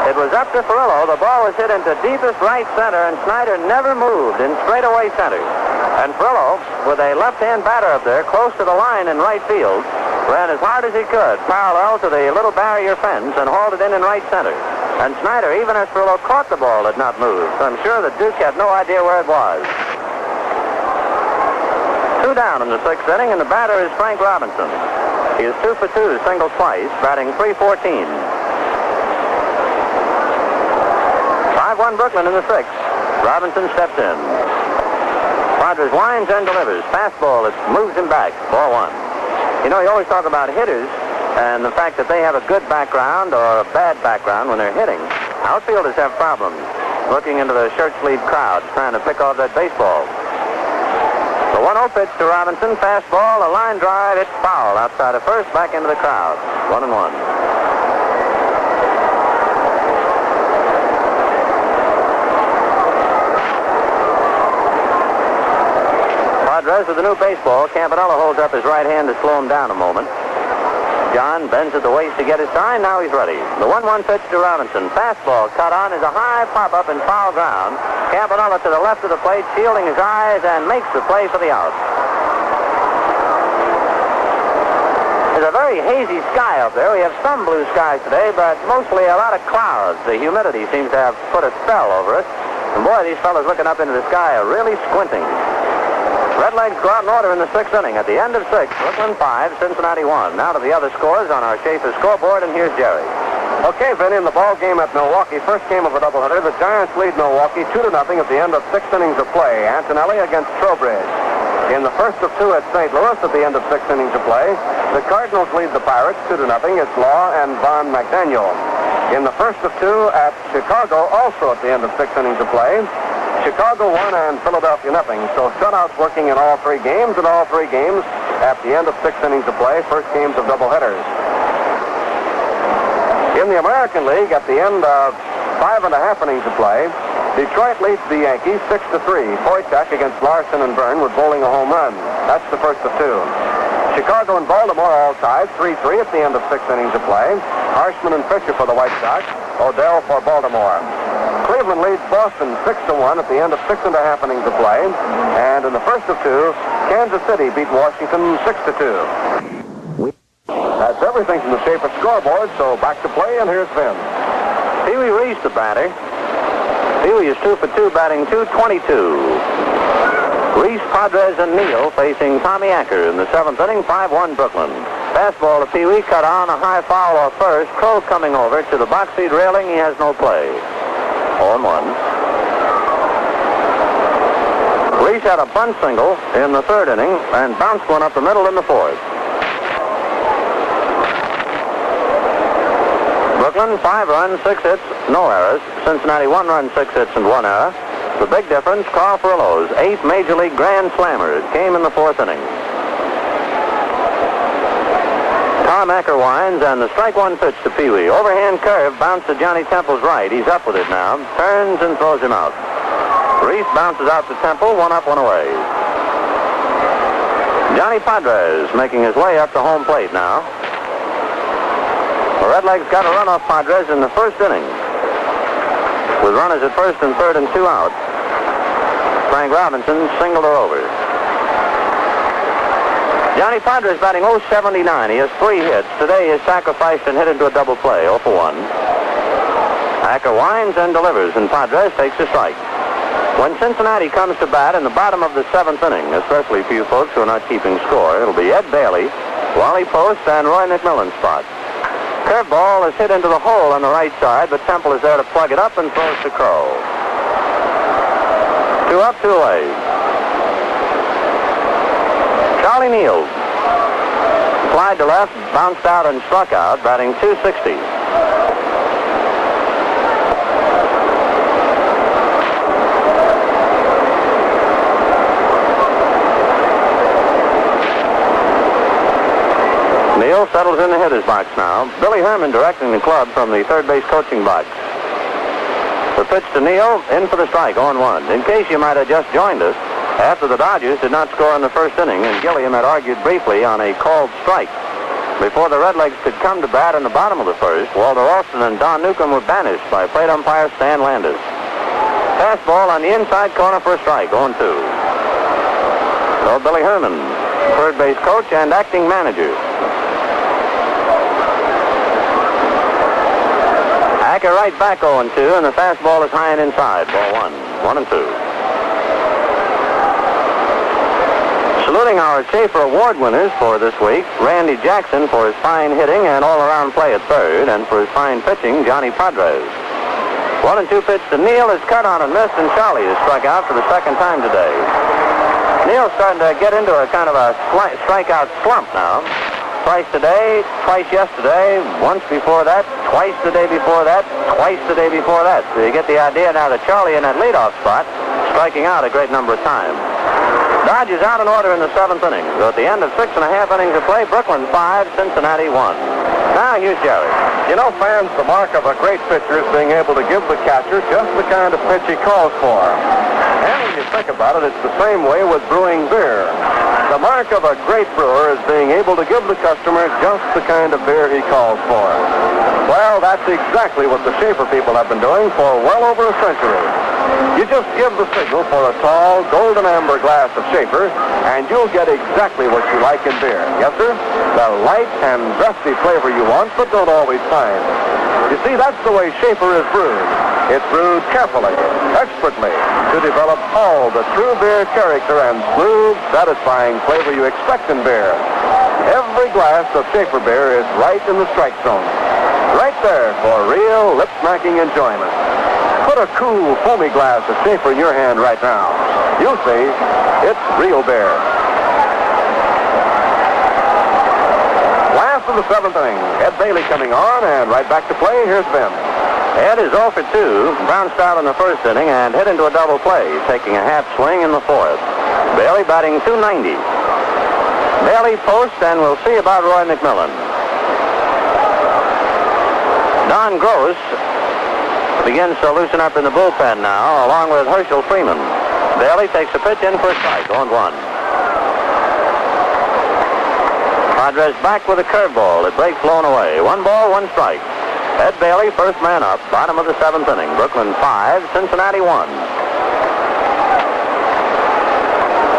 It was up to Furillo. The ball was hit into deepest right center, and Snyder never moved in straightaway center. And Furillo, with a left-hand batter up there, close to the line in right field, ran as hard as he could, parallel to the little barrier fence, and hauled it in right center. And Snyder, even as Furillo caught the ball, did not move. So I'm sure that Duke had no idea where it was. 2 down in the 6th inning, and the batter is Frank Robinson. He is 2 for 2, single twice, batting .314. 5-1 Brooklyn in the 6th. Robinson steps in. Padres winds and delivers. Fastball that moves him back. Ball 1. You know, you always talk about hitters and the fact that they have a good background or a bad background when they're hitting. Outfielders have problems looking into the shirt sleeve crowd trying to pick off that baseball. The 1-0 pitch to Robinson. Fastball, a line drive. It's foul outside of first, back into the crowd. 1-1. Padres with the new baseball. Campanella holds up his right hand to slow him down a moment. John bends at the waist to get his sign. Now he's ready. The 1-1 pitch to Robinson. Fastball cut on is a high pop-up in foul ground. Campanella to the left of the plate, shielding his eyes, and makes the play for the out. There's a very hazy sky up there. We have some blue skies today, but mostly a lot of clouds. The humidity seems to have put a spell over it. And boy, these fellas looking up into the sky are really squinting. Redlegs go out in order in the 6th inning. At the end of 6, Brooklyn 5, Cincinnati 1. Now to the other scores on our Schaefer scoreboard, and here's Jerry. Okay, Vinny, in the ball game at Milwaukee, first game of a doubleheader, the Giants lead Milwaukee 2-0 at the end of 6 innings of play. Antonelli against Trowbridge. In the first of 2 at St. Louis at the end of 6 innings of play, the Cardinals lead the Pirates 2-0. It's Law and Von McDaniel. In the first of 2 at Chicago, also at the end of 6 innings of play, Chicago 1 and Philadelphia nothing. So shutouts working in all 3 games, and all 3 games at the end of 6 innings of play, first games of doubleheaders. In the American League, at the end of 5 1/2 innings of play, Detroit leads the Yankees 6-3. Foytek against Larson and Byrne with bowling a home run. That's the first of 2. Chicago and Baltimore all tied 3-3 at the end of 6 innings of play. Harshman and Fisher for the White Sox. Odell for Baltimore. Cleveland leads Boston 6-1 at the end of 6 1/2 innings of play. And in the first of 2, Kansas City beat Washington 6-2. That's everything from the Schaefer scoreboard, so back to play, and here's Vin. Pee Wee Reese, the batter. Pee Wee is 2 for 2, batting .222. Reese, Padres, and Neal facing Tommy Acker in the 7th inning, 5-1 Brooklyn. Fastball to Pee Wee, cut on, a high foul off first. Crow coming over to the box seat railing. He has no play. 0-1. Reese had a bunt single in the 3rd inning and bounced one up the middle in the 4th. Brooklyn, 5 runs, 6 hits, no errors. Cincinnati, 1 run, 6 hits, and 1 error. The big difference, Carl Furillo's 8 Major League Grand Slammers came in the 4th inning. Tom Acker winds, and the strike 1 pitch to Pee Wee. Overhand curve bounced to Johnny Temple's right. He's up with it now. Turns and throws him out. Reese bounces out to Temple, 1 up, 1 away. Johnny Padres making his way up to home plate now. The Redlegs got a run off Padres in the 1st inning, with runners at 1st and 3rd and 2 out. Frank Robinson singled her over. Johnny Padres batting .079. He has 3 hits. Today he has sacrificed and hit into a double play, 0 for 1. Acker winds and delivers, and Padres takes a strike. When Cincinnati comes to bat in the bottom of the 7th inning, especially for you folks who are not keeping score, it'll be Ed Bailey, Wally Post, and Roy McMillan's spot. Curveball is hit into the hole on the right side, but Temple is there to plug it up and throws to Crow. 2 up, 2 away. Charlie Neal flied to left, bounced out and struck out, batting .260. Neal settles in the hitter's box now. Billy Herman directing the club from the 3rd base coaching box. The pitch to Neal, in for the strike, 0-1. In case you might have just joined us, after the Dodgers did not score in the 1st inning, and Gilliam had argued briefly on a called strike. Before the Redlegs could come to bat in the bottom of the 1st, Walter Alston and Don Newcomb were banished by plate umpire Stan Landis. Fastball on the inside corner for a strike, 0-2. So Billy Herman, 3rd base coach and acting manager. Acker right back 0-2, and the fastball is high and inside. Ball 1. 1-2. Saluting our Schaefer Award winners for this week, Randy Jackson for his fine hitting and all-around play at 3rd, and for his fine pitching, Johnny Padres. 1-2 pitch to Neal is cut on and missed, and Charlie is struck out for the 2nd time today. Neal's starting to get into a kind of a strikeout slump now. Twice today, twice yesterday, once before that, twice the day before that, twice the day before that. So you get the idea now that Charlie in that leadoff spot, striking out a great number of times. Dodgers out in order in the 7th inning. So at the end of 6 1/2 innings of play, Brooklyn 5, Cincinnati 1. Now here's Jerry. You know, fans, the mark of a great pitcher is being able to give the catcher just the kind of pitch he calls for. And when you think about it, it's the same way with brewing beer. The mark of a great brewer is being able to give the customer just the kind of beer he calls for. Well, that's exactly what the Schaefer people have been doing for well over a century. You just give the signal for a tall, golden amber glass of Schaefer, and you'll get exactly what you like in beer. Yes, sir? The light and zesty flavor you want, but don't always find. You see, that's the way Schaefer is brewed. It's brewed carefully, expertly, to develop all the true beer character and smooth, satisfying flavor you expect in beer. Every glass of Schaefer beer is right in the strike zone. Right there for real lip-smacking enjoyment. Put a cool, foamy glass of Schaefer in your hand right now. You'll see, it's real beer. Last of the seventh inning. Ed Bailey coming on, and right back to play. Here's Vin. Ed is 0 for 2, bounced out in the first inning and hit into a double play, taking a half swing in the fourth. Bailey batting .290. Bailey posts, and we'll see about Roy McMillan. Don Gross begins to loosen up in the bullpen now, along with Herschel Freeman. Bailey takes a pitch in for a strike, 0-1. Padres back with a curveball. It breaks blown away. 1 ball, 1 strike. Ed Bailey, first man up, bottom of the seventh inning. Brooklyn 5, Cincinnati 1.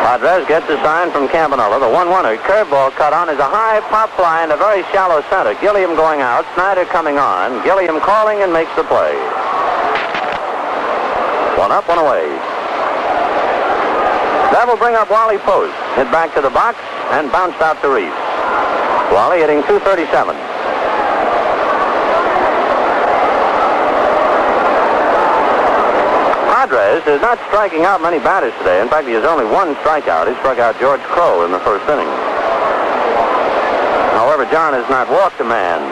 Padres gets a sign from Campanella. The 1-1er, curveball cut on, is a high pop fly in a very shallow center. Gilliam going out, Snyder coming on. Gilliam calling and makes the play. 1 up, 1 away. That will bring up Wally Post. Hit back to the box and bounced out to Reese. Wally hitting .237. Padres is not striking out many batters today. In fact, he has only 1 strikeout. He struck out George Crowe in the first inning. However, John has not walked a man.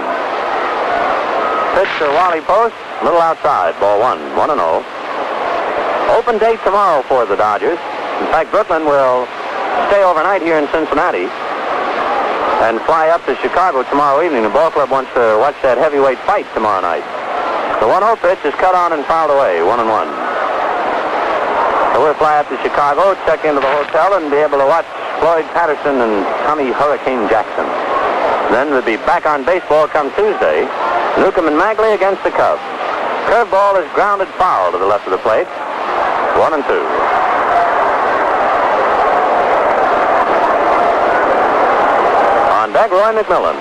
Pitch to Wally Post, a little outside, ball 1, 1-0. Open date tomorrow for the Dodgers. In fact, Brooklyn will stay overnight here in Cincinnati and fly up to Chicago tomorrow evening. The ball club wants to watch that heavyweight fight tomorrow night. The 1-0 pitch is cut on and fouled away, 1-1. So we'll fly up to Chicago, check into the hotel, and be able to watch Floyd Patterson and Tommy Hurricane Jackson. Then we'll be back on baseball come Tuesday. Newcomb and Magley against the Cubs. Curveball is grounded foul to the left of the plate. 1-2. On deck, Roy McMillan.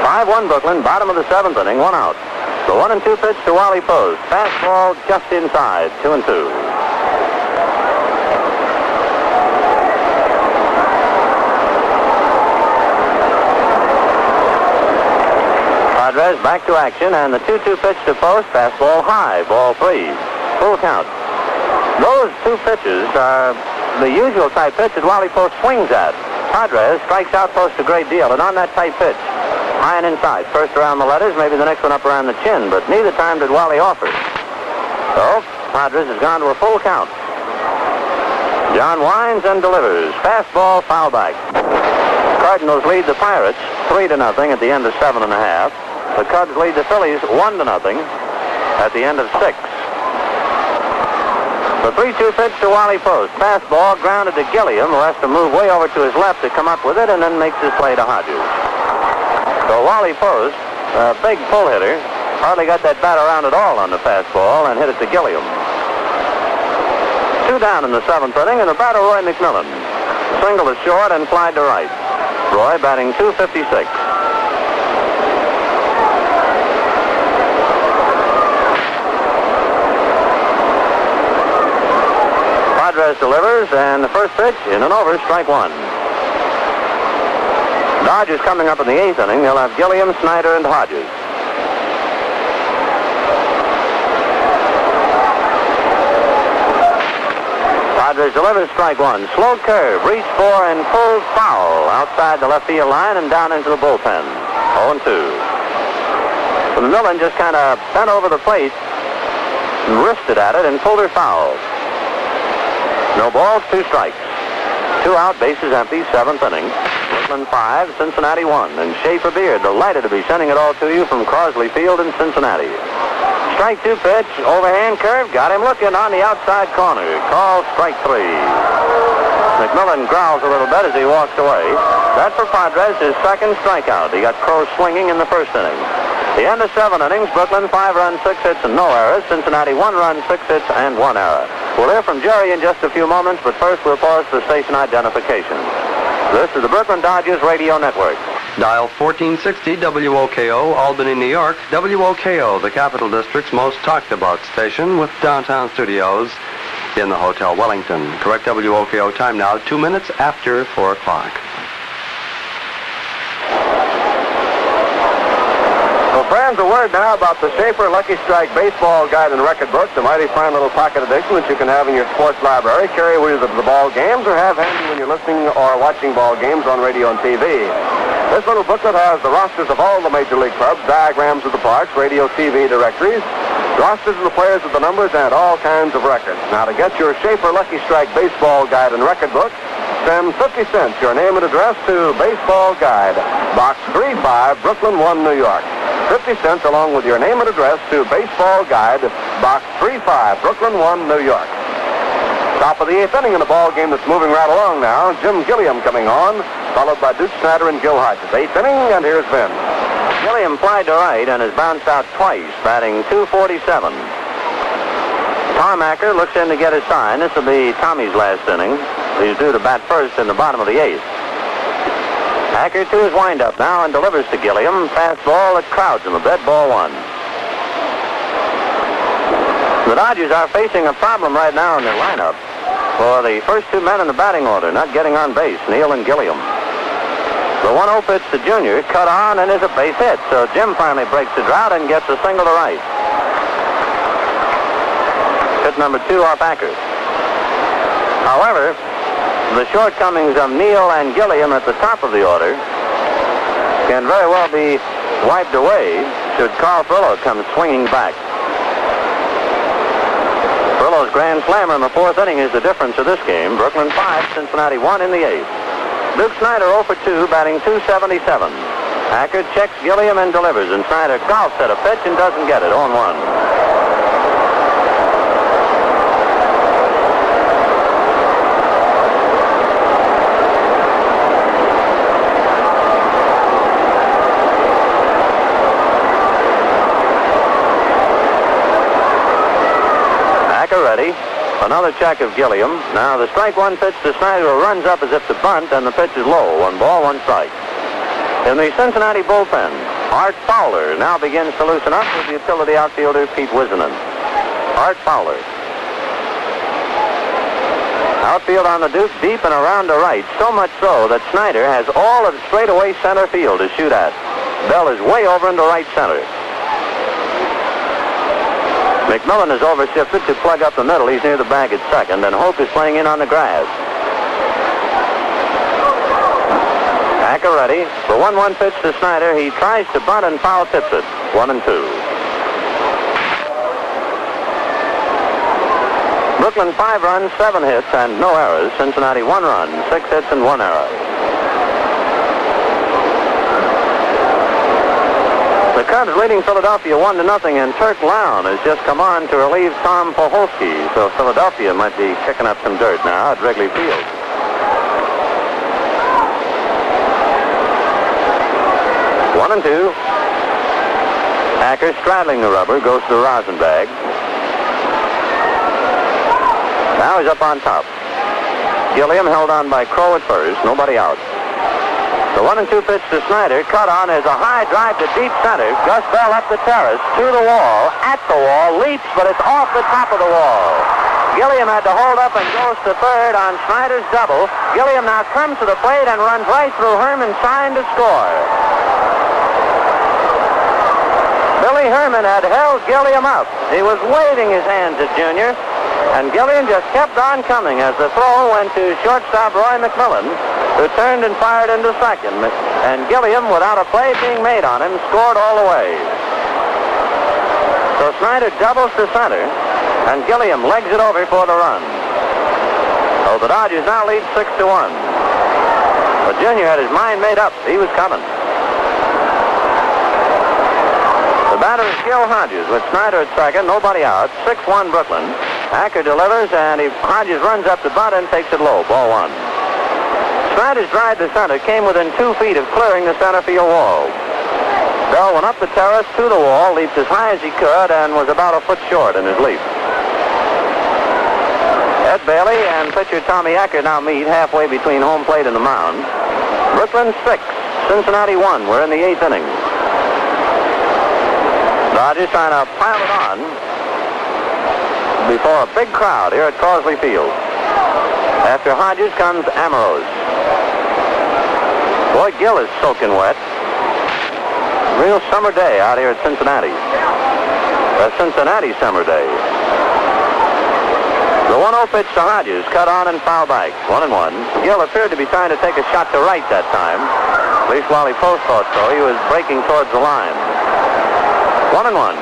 5-1 Brooklyn, bottom of the seventh inning, 1 out. The 1-2 pitch to Wally Post. Fastball just inside, 2-2. Padres back to action, and the 2-2 pitch to Post. Fastball high, ball 3. Full count. Those 2 pitches are the usual type pitch that Wally Post swings at. Padres strikes out Post a great deal, and on that tight pitch, high and inside. First around the letters, maybe the next one up around the chin, but neither time did Wally offer. So, Padres has gone to a full count. John winds and delivers. Fastball, foul back. Cardinals lead the Pirates 3-0 at the end of 7 1/2. The Cubs lead the Phillies 1-0 at the end of 6. The 3-2 pitch to Wally Post. Fastball grounded to Gilliam, who has to move way over to his left to come up with it, and then makes his play to Hodges. So Wally Post, a big pull hitter, hardly got that bat around at all on the fastball and hit it to Gilliam. 2 down in the 7th inning, and the batter Roy McMillan. Single is short and fly to right. Roy batting .256. Padres delivers, and the first pitch in and over, strike 1. Dodgers coming up in the 8th inning. They'll have Gilliam, Snyder, and Hodges. Padres delivers, strike 1. Slow curve, reach for, and pulled foul outside the left field line and down into the bullpen. 0-2. So McMillan just kind of bent over the plate and wristed at it and pulled her foul. No balls, 2 strikes. 2 out, bases empty, 7th inning. Brooklyn 5, Cincinnati 1. And Schaefer Beer, delighted to be sending it all to you from Crosley Field in Cincinnati. Strike 2 pitch, overhand curve, got him looking on the outside corner. Called strike 3. McMillan growls a little bit as he walks away. That for Padres, his second strikeout. He got Crow swinging in the first inning. The end of 7 innings, Brooklyn 5 runs, 6 hits, and no errors. Cincinnati 1 run, 6 hits, and 1 error. We'll hear from Jerry in just a few moments, but first we'll pause for station identification. This is the Brooklyn Dodgers Radio Network. Dial 1460 WOKO, Albany, New York. WOKO, the Capital District's most talked about station, with downtown studios in the Hotel Wellington. Correct WOKO time now, 2 minutes after 4 o'clock. Well, friends, a word now about the Schaefer Lucky Strike Baseball Guide and Record Book, the mighty fine little pocket edition that you can have in your sports library, carry with you to the ball games, or have handy when you're listening or watching ball games on radio and TV. This little booklet has the rosters of all the major league clubs, diagrams of the parks, radio, TV directories, rosters of the players with the numbers, and all kinds of records. Now, to get your Schaefer Lucky Strike Baseball Guide and Record Book, send 50 cents, your name and address, to Baseball Guide, Box 35, Brooklyn 1, New York. 50 cents along with your name and address to Baseball Guide, Box 35, Brooklyn 1, New York. Top of the 8th inning in a ball game that's moving right along now. Jim Gilliam coming on, followed by Duke Snyder and Gil Hodges. 8th inning, and here's Vin. Gilliam flied to right and has bounced out twice, batting .247. Tom Acker looks in to get his sign. This will be Tommy's last inning. He's due to bat first in the bottom of the 8th. Acker to his windup now and delivers to Gilliam. Fastball that crowds him a bit, ball 1. The Dodgers are facing a problem right now in their lineup for the first 2 men in the batting order not getting on base, Neal and Gilliam. The 1-0 pitch to Junior, cut on and is a base hit, so Jim finally breaks the drought and gets a single to right. Hit number 2 off Acker. However, the shortcomings of Neal and Gilliam at the top of the order can very well be wiped away should Carl Furillo come swinging back. Furillo's grand slammer in the 4th inning is the difference of this game. Brooklyn 5, Cincinnati 1 in the 8th. Duke Snyder 0 for 2, batting .277. Acker checks Gilliam and delivers, and Snyder golfs at a pitch and doesn't get it, 0-1. Ready. Another check of Gilliam. Now the strike 1 pitch to Snyder, who runs up as if to bunt, and the pitch is low. 1 ball, 1 strike. In the Cincinnati bullpen, Art Fowler now begins to loosen up with the utility outfielder Pete Wisenen. Art Fowler. Outfield on the Duke, deep and around to right, so much so that Snyder has all of straightaway center field to shoot at. Bell is way over into right center. McMillan is overshifted to plug up the middle. He's near the bag at second, and Hope is playing in on the grass. Acker ready. The 1-1 pitch to Snyder. He tries to bunt and foul tips it. 1-2. Brooklyn 5 runs, 7 hits, and no errors. Cincinnati 1 run, 6 hits, and 1 error. The Cubs leading Philadelphia 1-0, and Turk Lown has just come on to relieve Tom Poholsky, so Philadelphia might be kicking up some dirt now at Wrigley Field. One and 2. Acker straddling the rubber, goes to Rosenbag. Now he's up on top. Gilliam held on by Crow at first, nobody out. The 1-2 pitch to Snyder, cut on, is a high drive to deep center. Gus Bell up the terrace, to the wall, at the wall, leaps, but it's off the top of the wall. Gilliam had to hold up and goes to third on Snyder's double. Gilliam now comes to the plate and runs right through Herman Sign to score. Billy Herman had held Gilliam up. He was waving his hands at Junior, and Gilliam just kept on coming as the throw went to shortstop Roy McMillan, who turned and fired into second. And Gilliam, without a play being made on him, scored all the way. So Snyder doubles to center, and Gilliam legs it over for the run. So the Dodgers now lead 6-1. But Junior had his mind made up. He was coming. The batter is Gil Hodges with Snyder at second, nobody out. 6-1 Brooklyn. Acker delivers, and Hodges runs up the butt and takes it low. Ball one. Snyder's drive to center came within 2 feet of clearing the center field wall. Bell went up the terrace to the wall, leaped as high as he could, and was about a foot short in his leap. Ed Bailey and pitcher Tommy Acker now meet halfway between home plate and the mound. Brooklyn 6, Cincinnati 1. We're in the 8th inning. Dodgers trying to pile it on before a big crowd here at Crosley Field. After Hodges comes Ambrose. Boy, Gil is soaking wet. Real summer day out here at Cincinnati. A Cincinnati summer day. The 1-0 pitch to Hodges, cut on and foul back. 1-1. Gil appeared to be trying to take a shot to right that time. At least while he post thought so, he was breaking towards the line. 1-1.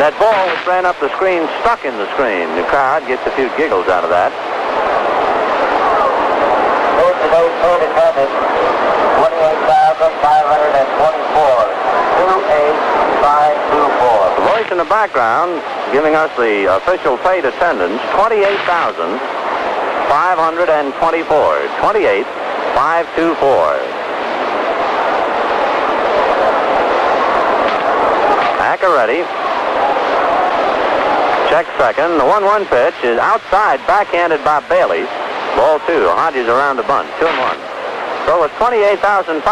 That ball which ran up the screen stuck in the screen. The crowd gets a few giggles out of that. Today's total attendance, 28,524. 28524. The voice in the background giving us the official paid attendance, 28,524. 28,524. Acker ready. Check second. The 1-1 pitch is outside, backhanded by Bailey. Ball 2. Hodges around the bunt. 2-1. So with 28,524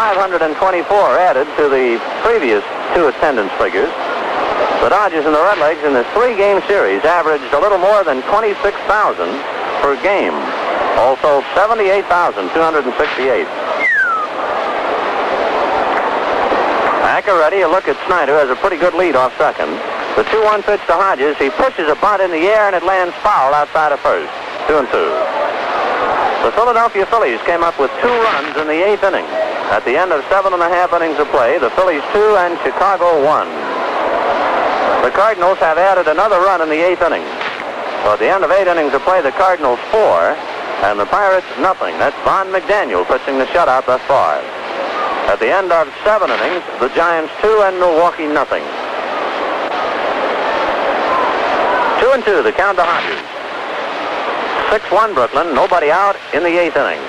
added to the previous 2 attendance figures, the Dodgers and the Redlegs in this 3-game series averaged a little more than 26,000 per game. Also 78,268. Acker ready. A look at Snyder has a pretty good lead off second. The 2-1 pitch to Hodges. He pushes a bunt in the air and it lands foul outside of first. 2-2. The Philadelphia Phillies came up with 2 runs in the 8th inning. At the end of 7.5 innings of play, the Phillies 2 and Chicago 1. The Cardinals have added another run in the 8th inning. So at the end of 8 innings of play, the Cardinals 4 and the Pirates nothing. That's Von McDaniel pitching the shutout thus far. At the end of 7 innings, the Giants 2 and Milwaukee nothing. 2-2, the count to Hodges. 6-1 Brooklyn, nobody out in the 8th inning.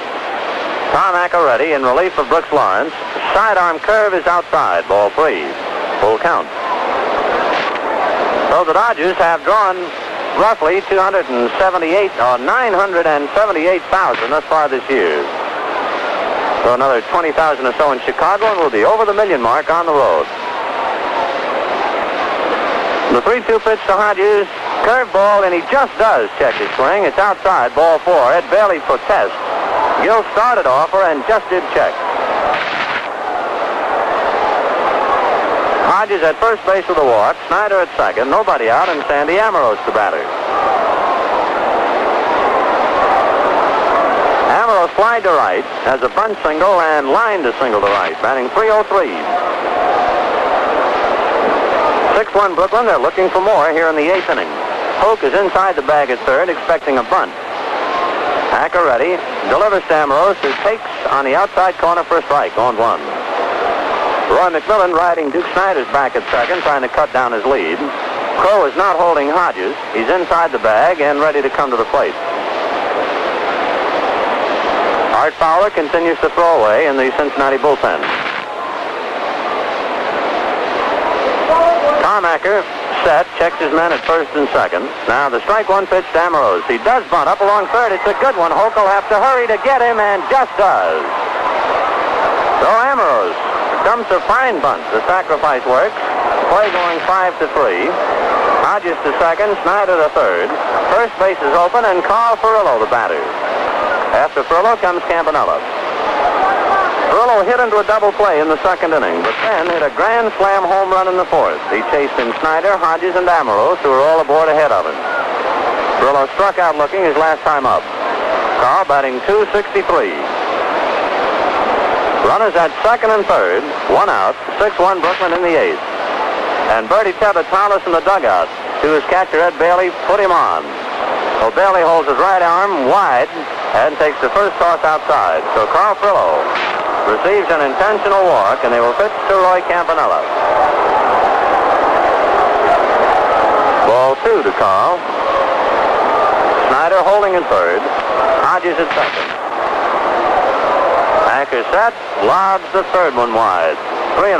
Tom Acker ready in relief of Brooks Lawrence. Sidearm curve is outside, ball 3. Full count. So the Dodgers have drawn roughly 978,000 thus far this year. So another 20,000 or so in Chicago, and we'll be over the million mark on the road. The 3-2 pitch to Hodges. Curveball, and he just does check his swing. It's outside, ball 4. Ed Bailey protests. Gil started offer and just did check. Hodges at first base with a walk. Snyder at second. Nobody out, and Sandy Ambrose the batter. Ambrose flied to right, has a bunt single, and lined a single to right, batting .303. 6-1 Brooklyn. They're looking for more here in the 8th inning. Polk is inside the bag at third, expecting a bunt. Acker ready. Delivers to Ambrose, who takes on the outside corner for a strike. On 1. Roy McMillan riding Duke Snyder's back at second, trying to cut down his lead. Crow is not holding Hodges. He's inside the bag and ready to come to the plate. Art Fowler continues to throw away in the Cincinnati bullpen. Tom Acker set, checks his men at first and second. Now the strike 1 pitch to Ambrose. He does bunt up along third. It's a good one. Hoke will have to hurry to get him, and just does. So Ambrose comes a fine bunt. The sacrifice works. Play going 5-3. Hodges to second, Snyder to third. First base is open, and Carl Furillo the batter. After Furillo comes Campanella. Furillo hit into a double play in the 2nd inning, but then hit a grand slam home run in the 4th. He chased in Snyder, Hodges, and Ambrose, who were all aboard ahead of him. Furillo struck out looking his last time up. Carl batting .263. Runners at second and third, 1 out, 6-1 Brooklyn in the 8th. And Bertie Tebetales in the dugout, to his catcher Ed Bailey, put him on. So Bailey holds his right arm wide and takes the first toss outside. So Carl Furillo receives an intentional walk, and they will pitch to Roy Campanella. 2 to Carl. Snyder holding in third. Hodges at second. Acker set. Lobs the third one wide. 3-0.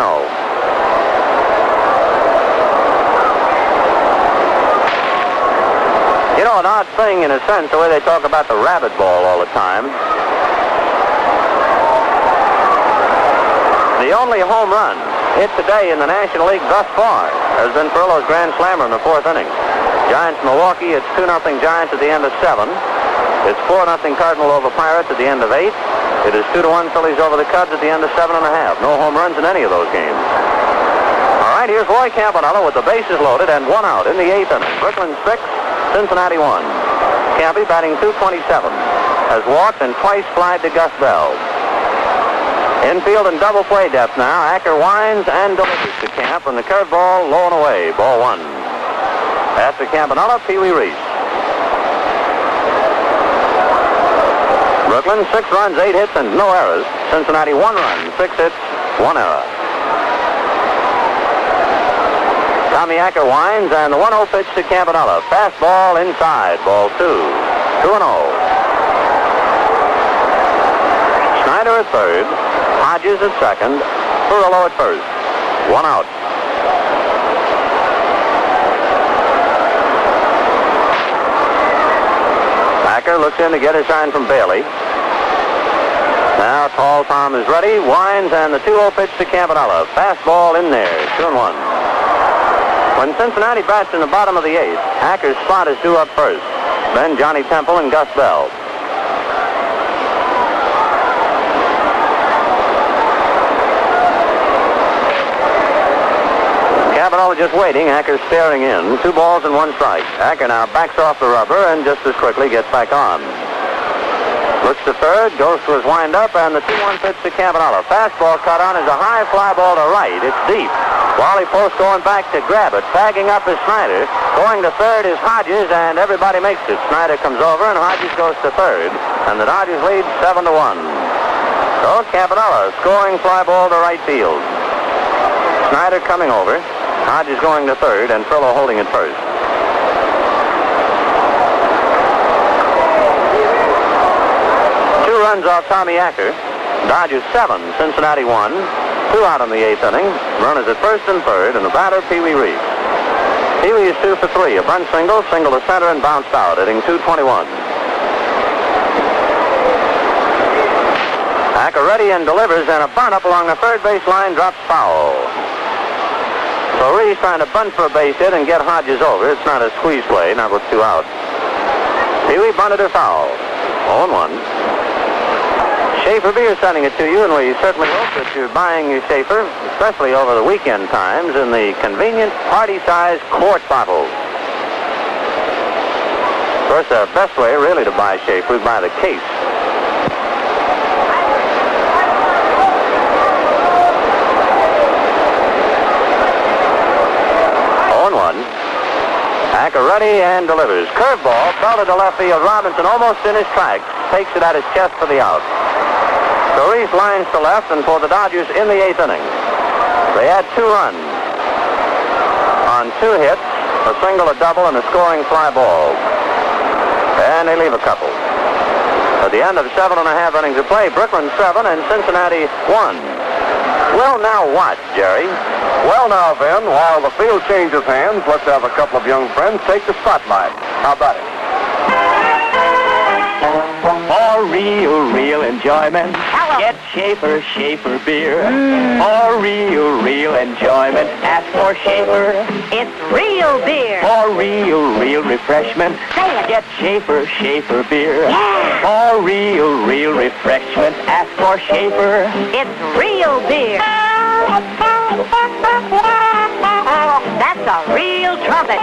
You know, an odd thing in a sense, the way they talk about the rabbit ball all the time. The only home run hit today in the National League thus far has been Perillo's grand slammer in the 4th inning. Giants Milwaukee, it's 2-0 Giants at the end of 7. It's 4-0 Cardinal over Pirates at the end of 8. It is 2-1 Phillies over the Cubs at the end of 7.5. No home runs in any of those games. All right, here's Roy Campanella with the bases loaded and 1 out in the 8th inning. Brooklyn 6, Cincinnati 1. Campy batting .227. Has walked and twice flied to Gus Bell. Infield and double play depth now. Acker winds and delivers to Camp, and the curveball low and away. Ball 1. After Campanella, Pee Wee Reese. Brooklyn 6 runs, 8 hits, and no errors. Cincinnati 1 run, 6 hits, 1 error. Tommy Acker winds, and the 1-0 pitch to Campanella. Fastball inside, ball 2. 2-0. Snyder at third. Hodges at second. Perillo at first. 1 out. Acker looks in to get a sign from Bailey. Now Tall Tom is ready. Winds, and the 2-0 pitch to Campanella. Fastball in there. 2-1. When Cincinnati bats in the bottom of the 8th, Acker's spot is due up first. Then Johnny Temple and Gus Bell. Campanella just waiting. Acker staring in. 2 balls and 1 strike. Acker now backs off the rubber and just as quickly gets back on. Looks to third, goes to his windup, and the 2-1 pitch to Campanella. Fastball cut on is a high fly ball to right. It's deep. Wally Post going back to grab it. Tagging up is Snyder. Going to third is Hodges, and everybody makes it. Snyder comes over, and Hodges goes to third. And the Dodgers lead 7-1. So Campanella scoring fly ball to right field. Snyder coming over. Hodges going to third, and Perillo holding at first. Runs off Tommy Acker. Dodgers 7, Cincinnati 1. 2 out in the 8th inning. Runners at first and third, and the batter, Pee Wee Reese. Pee Wee is 2 for 3. A bunt single, single to center, and bounced out, hitting .221. Acker ready and delivers, and a bunt up along the third base line drops foul. So Reese trying to bunt for a base hit and get Hodges over. It's not a squeeze play, not with 2 out. Pee Wee bunted her foul. 0-1. Schaefer Beer sending it to you, and we certainly hope that you're buying your Schaefer, especially over the weekend times, in the convenient party-sized quart bottles. Of course, the best way really to buy Schaefer is by the case. Acker ready and delivers. Curveball, belted to left field. Robinson almost in his tracks. Takes it at his chest for the out. So Reese lines to left, and for the Dodgers in the 8th inning. They had 2 runs on 2 hits, a single, a double, and a scoring fly ball. And they leave a couple. At the end of 7.5 innings of play, Brooklyn 7 and Cincinnati 1. Well, now what, Jerry? Well, now, Ben, while the field changes hands, let's have a couple of young friends take the spotlight. How about it? For real enjoyment, get Schaefer beer. For real enjoyment, ask for Schaefer. It's real beer. For real refreshment, Say it. get Schaefer beer. Yeah. For real refreshment, ask for Schaefer. It's real beer. That's a real trumpet.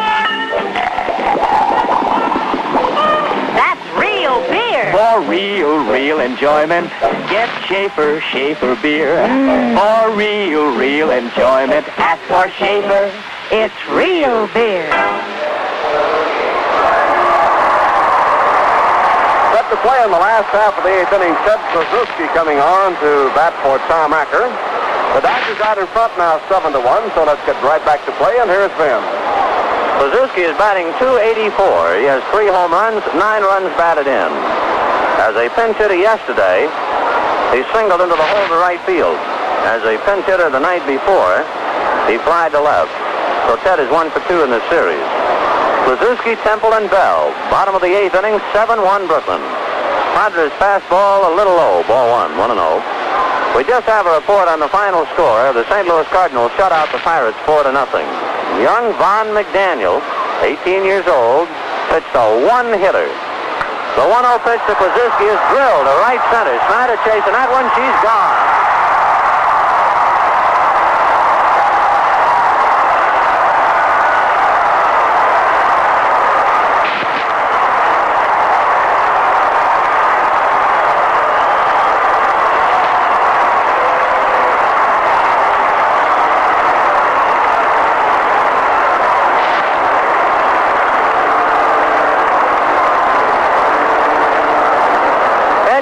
That's real beer. For real enjoyment, get Schaefer beer. For real enjoyment, ask for Schaefer. It's real beer. Set to play in the last half of the 8th inning. Ted Krasuski coming on to bat for Tom Acker. The Dodgers out in front now 7-1, so let's get right back to play, and here's Vin. Kluszewski is batting .284. He has 3 home runs, 9 runs batted in. As a pinch hitter yesterday, he singled into the hole to right field. As a pinch hitter the night before, he flied to left. So Ted is 1 for 2 in this series. Kluszewski, Temple, and Bell. Bottom of the 8th inning, 7-1 Brooklyn. Padres fastball a little low. Ball 1, 1-0. We just have a report on the final score. The St. Louis Cardinals shut out the Pirates 4-0. Young Von McDaniel, 18 years old, pitched a one-hitter. The 1-0 pitch to Kluszewski is drilled to right center. Snyder chasing that one. She's gone.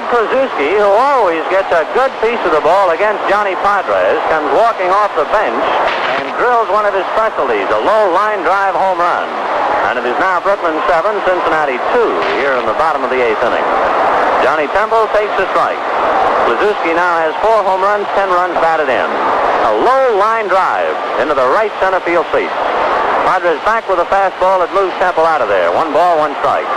Kluszewski, who always gets a good piece of the ball against Johnny Padres, comes walking off the bench and drills one of his specialties, a low line drive home run. And it is now Brooklyn 7, Cincinnati 2 here in the bottom of the 8th inning. Johnny Temple takes a strike. Kluszewski now has 4 home runs, 10 runs batted in. A low line drive into the right center field seat. Padres back with a fastball that moves Temple out of there. 1 ball, 1 strike.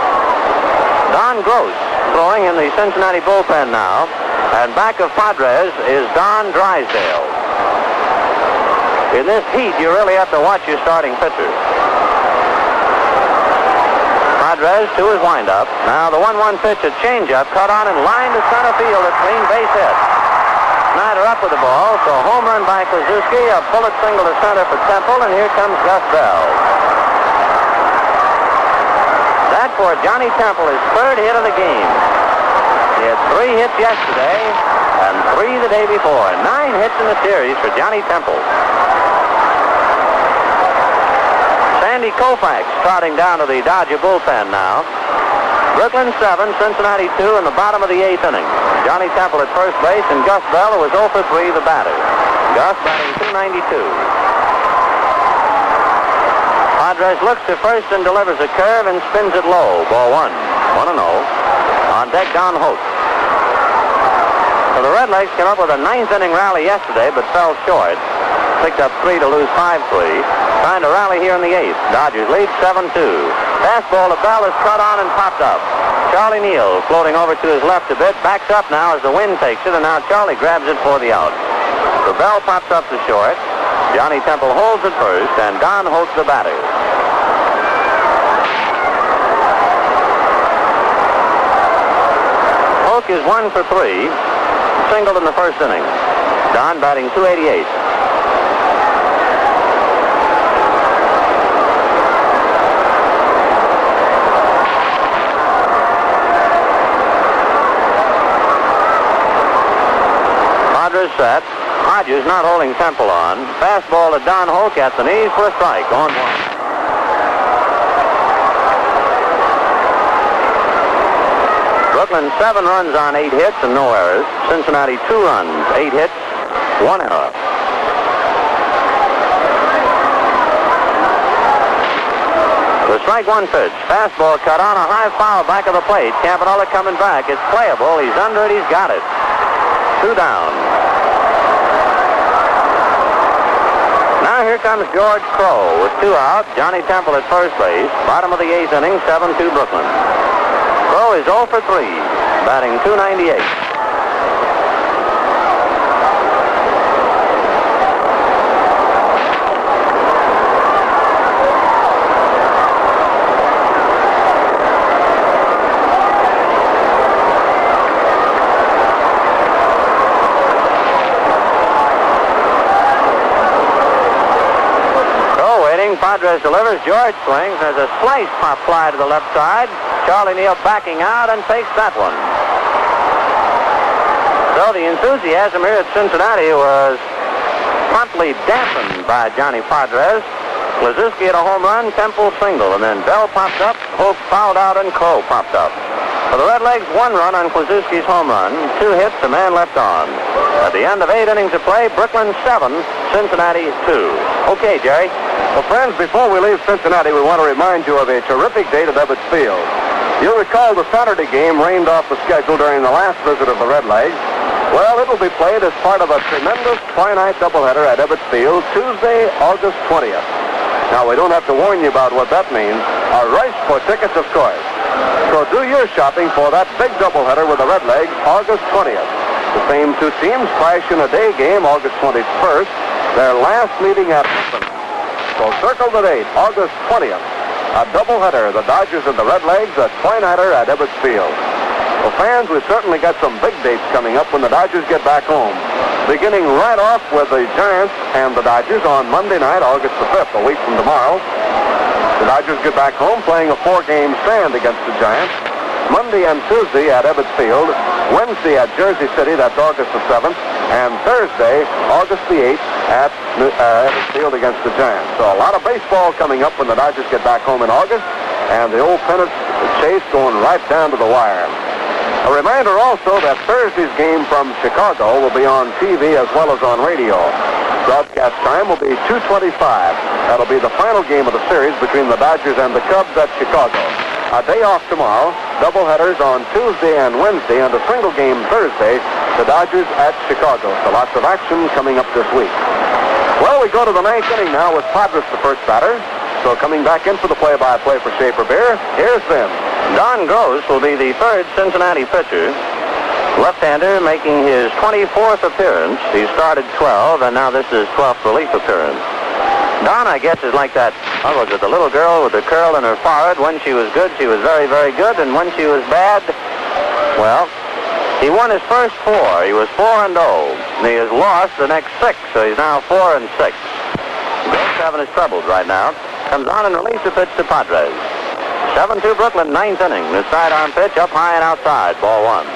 Don Gross throwing in the Cincinnati bullpen now. And back of Padres is Don Drysdale. In this heat, you really have to watch your starting pitcher. Padres to his windup. Now the 1-1 pitch, a changeup, cut on and lined to center field. A clean base hit. Snyder up with the ball, so home run by Kluszewski, a bullet single to center for Temple, and here comes Gus Bell. That for Johnny Temple, his 3rd hit of the game. He had 3 hits yesterday and 3 the day before. 9 hits in the series for Johnny Temple. Sandy Koufax trotting down to the Dodger bullpen now. Brooklyn 7, Cincinnati 2 in the bottom of the 8th inning. Johnny Temple at first base and Gus Bell, who was 0 for 3, the batter. Gus batting .292. Padres looks to first and delivers a curve and spins it low. Ball 1, 1-0. On deck, Don Holt. So the Redlegs came up with a 9th inning rally yesterday, but fell short. Picked up 3 to lose 5-3. Trying to rally here in the 8th. Dodgers lead 7-2. Fastball to Bell is cut on and popped up. Charlie Neal floating over to his left a bit. Backs up now as the wind takes it, and now Charlie grabs it for the out. So Bell pops up to short. Johnny Temple holds at first, and Don Holt's the batter. Holt is 1 for 3. Singled in the first inning. Don batting .288. Padres set. Hodges not holding Temple on. Fastball to Don Holt at the knees for a strike. On 1. Brooklyn 7 runs on 8 hits and no errors. Cincinnati 2 runs, 8 hits, 1 error. The strike 1 pitch. Fastball cut on a high foul back of the plate. Campanella coming back. It's playable. He's under it. He's got it. 2 down. Now here comes George Crowe with 2 out. Johnny Temple at first base. Bottom of the 8th inning, 7-2 Brooklyn. Crowe is 0 for 3, batting .298. Crowe waiting. Padres delivers. George swings. There's a slice pop fly to the left side. Charlie Neal backing out and takes that one. So the enthusiasm here at Cincinnati was promptly dampened by Johnny Padres. Kluszewski had a home run, Temple single, and then Bell popped up, Holt fouled out, and Crowe popped up. For the Redlegs, 1 run on Kluszewski's home run, 2 hits, a man left on. At the end of 8 innings of play, Brooklyn 7, Cincinnati 2. Okay, Jerry. Well, friends, before we leave Cincinnati, we want to remind you of a terrific date at Ebbets Field. You'll recall the Saturday game rained off the schedule during the last visit of the Redlegs. Well, it'll be played as part of a tremendous twilight doubleheader at Ebbets Field Tuesday, August 20th. Now, we don't have to warn you about what that means. A rush for tickets, of course. So do your shopping for that big doubleheader with the Redlegs, August 20th. The same two teams clash in a day game, August 21st. Their last meeting at Brooklyn. So circle the date, August 20th. A doubleheader, the Dodgers and the Redlegs, a twilighter at Ebbets Field. Well, fans, we've certainly got some big dates coming up when the Dodgers get back home. Beginning right off with the Giants and the Dodgers on Monday night, August the 5th, a week from tomorrow. The Dodgers get back home playing a 4-game stand against the Giants. Monday and Tuesday at Ebbets Field. Wednesday at Jersey City, that's August the 7th. And Thursday, August the 8th, at Ebbets Field against the Giants. So a lot of baseball coming up when the Dodgers get back home in August. And the old pennant chase going right down to the wire. A reminder also that Thursday's game from Chicago will be on TV as well as on radio. Broadcast time will be 2:25. That'll be the final game of the series between the Dodgers and the Cubs at Chicago. A day off tomorrow, doubleheaders on Tuesday and Wednesday, and a single game Thursday, the Dodgers at Chicago. So lots of action coming up this week. Well, we go to the ninth inning now with Padres the first batter. So coming back in for the play-by-play for Schaefer Beer, here's Vin. Don Gross will be the third Cincinnati pitcher. Left-hander making his 24th appearance. He started 12, and now this is 12th relief appearance. Don, I guess, is like that, what was it, the little girl with the curl in her forehead. When she was good, she was very, very good, and when she was bad, well, he won his first 4. He was 4-0, and he has lost the next 6, so he's now 4-6. Gross having his troubles right now. Comes on and relieves the pitch to Padres. 7-2 Brooklyn, ninth inning. The sidearm pitch up high and outside. Ball 1.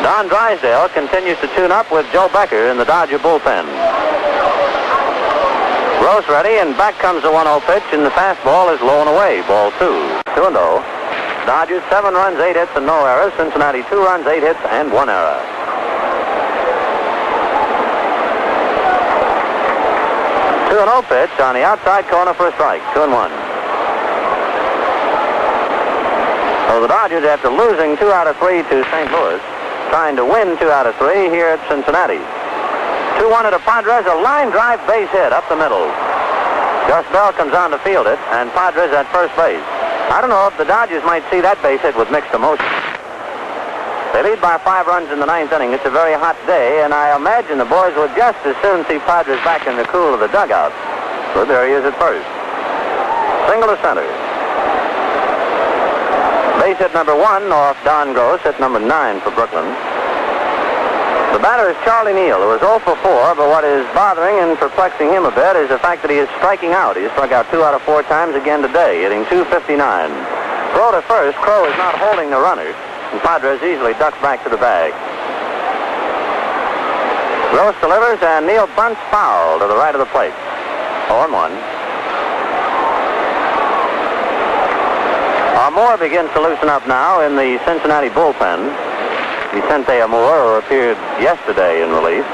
Don Drysdale continues to tune up with Joe Becker in the Dodger bullpen. Gross ready, and back comes the 1-0 pitch, and the fastball is low and away. Ball 2. 2-0. Dodgers 7 runs, 8 hits, and no errors. Cincinnati 2 runs, 8 hits, and 1 error. An 2-0 pitch on the outside corner for a strike. 2-1. So the Dodgers, after losing 2 out of 3 to St. Louis, trying to win 2 out of 3 here at Cincinnati. 2-1 to the Padres, a line drive base hit up the middle. Gus Bell comes on to field it, and Padres at first base. I don't know if the Dodgers might see that base hit with mixed emotions. They lead by 5 runs in the ninth inning. It's a very hot day, and I imagine the boys would just as soon see Padres back in the cool of the dugout. So there he is at first. Single to center. Base hit number 1 off Don Gross, hit number 9 for Brooklyn. The batter is Charlie Neal, who is 0 for 4, but what is bothering and perplexing him a bit is the fact that he is striking out. He has struck out 2 out of 4 times again today, hitting .259. Throw to first, Crow is not holding the runner. And Padres easily ducks back to the bag. Gross delivers, and Neal bunts foul to the right of the plate. 0-1. Moore begins to loosen up now in the Cincinnati bullpen. Vicente Moore, who appeared yesterday in relief.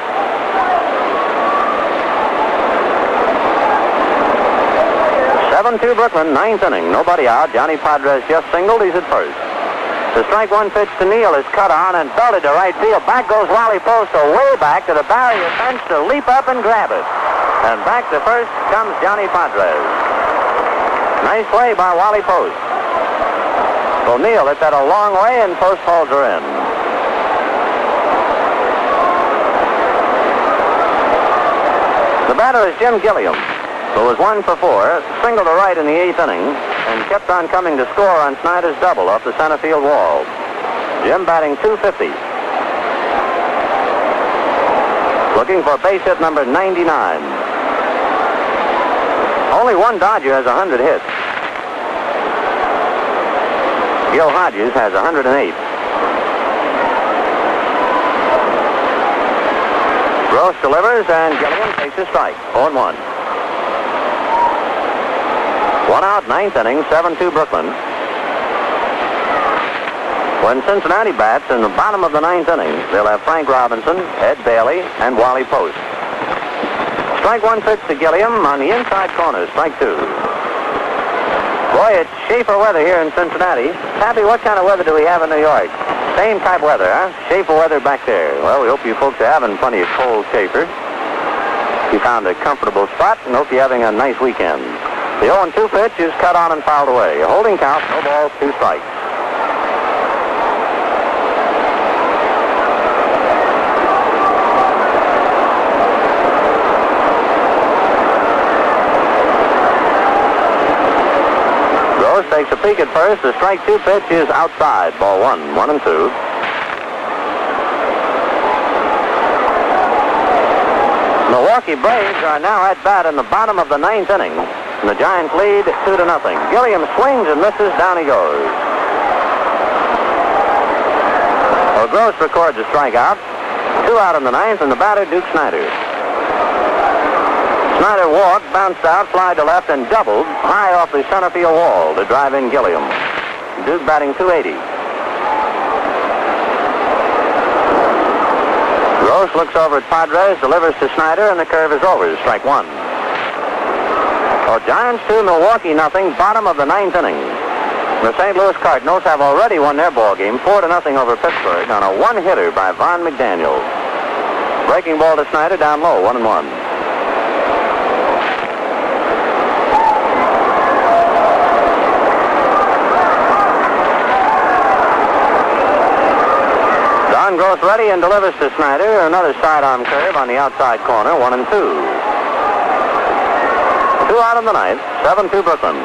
.7-2 Brooklyn, ninth inning. Nobody out. Johnny Padres just singled. He's at first. The strike 1 pitch to Neal is cut on and belted to right field. Back goes Wally Post, way back to the barrier fence to leap up and grab it. And back to first comes Johnny Padres. Nice play by Wally Post. Well, Neal hit that a long way, and Post holds her in. The batter is Jim Gilliam, who was 1 for 4, single to right in the 8th inning, and kept on coming to score on Snyder's double off the center field wall. Jim batting .250. Looking for base hit number 99. Only one Dodger has 100 hits. Gil Hodges has 108. Gross delivers, and Gilliam takes a strike. 0-1. 1 out, ninth inning, 7-2 Brooklyn. When Cincinnati bats in the bottom of the ninth inning, they'll have Frank Robinson, Ed Bailey, and Wally Post. Strike one pitch to Gilliam on the inside corner. Strike two. Boy, it's Schaefer weather here in Cincinnati. Happy, what kind of weather do we have in New York? Same type weather, huh? Schaefer weather back there. Well, we hope you folks are having plenty of cold Schaefer. You found a comfortable spot and hope you're having a nice weekend. The 0-2 pitch is cut on and fouled away. A holding count, no balls, 2 strikes. Gross takes a peek at first. The strike 2 pitch is outside. Ball 1, 1-2. Milwaukee Braves are now at bat in the bottom of the 9th inning. And the Giants lead 2-0. Gilliam swings and misses. Down he goes. Well, Gross records a strikeout. 2 out in the 9th, and the batter, Duke Snider. Snider walked, bounced out, fly to left, and doubled high off the center field wall to drive in Gilliam. Duke batting .280. Gross looks over at Padres, delivers to Snider, and the curve is over. Strike one. Well, Giants 2, Milwaukee nothing, bottom of the 9th inning. The St. Louis Cardinals have already won their ball game 4-0 over Pittsburgh on a one-hitter by Von McDaniel. Breaking ball to Snider, down low, 1-1. Don Gross ready and delivers to Snider. Another sidearm curve on the outside corner, 1-2. 2 out in the 9th, 7-2 Brooklyn.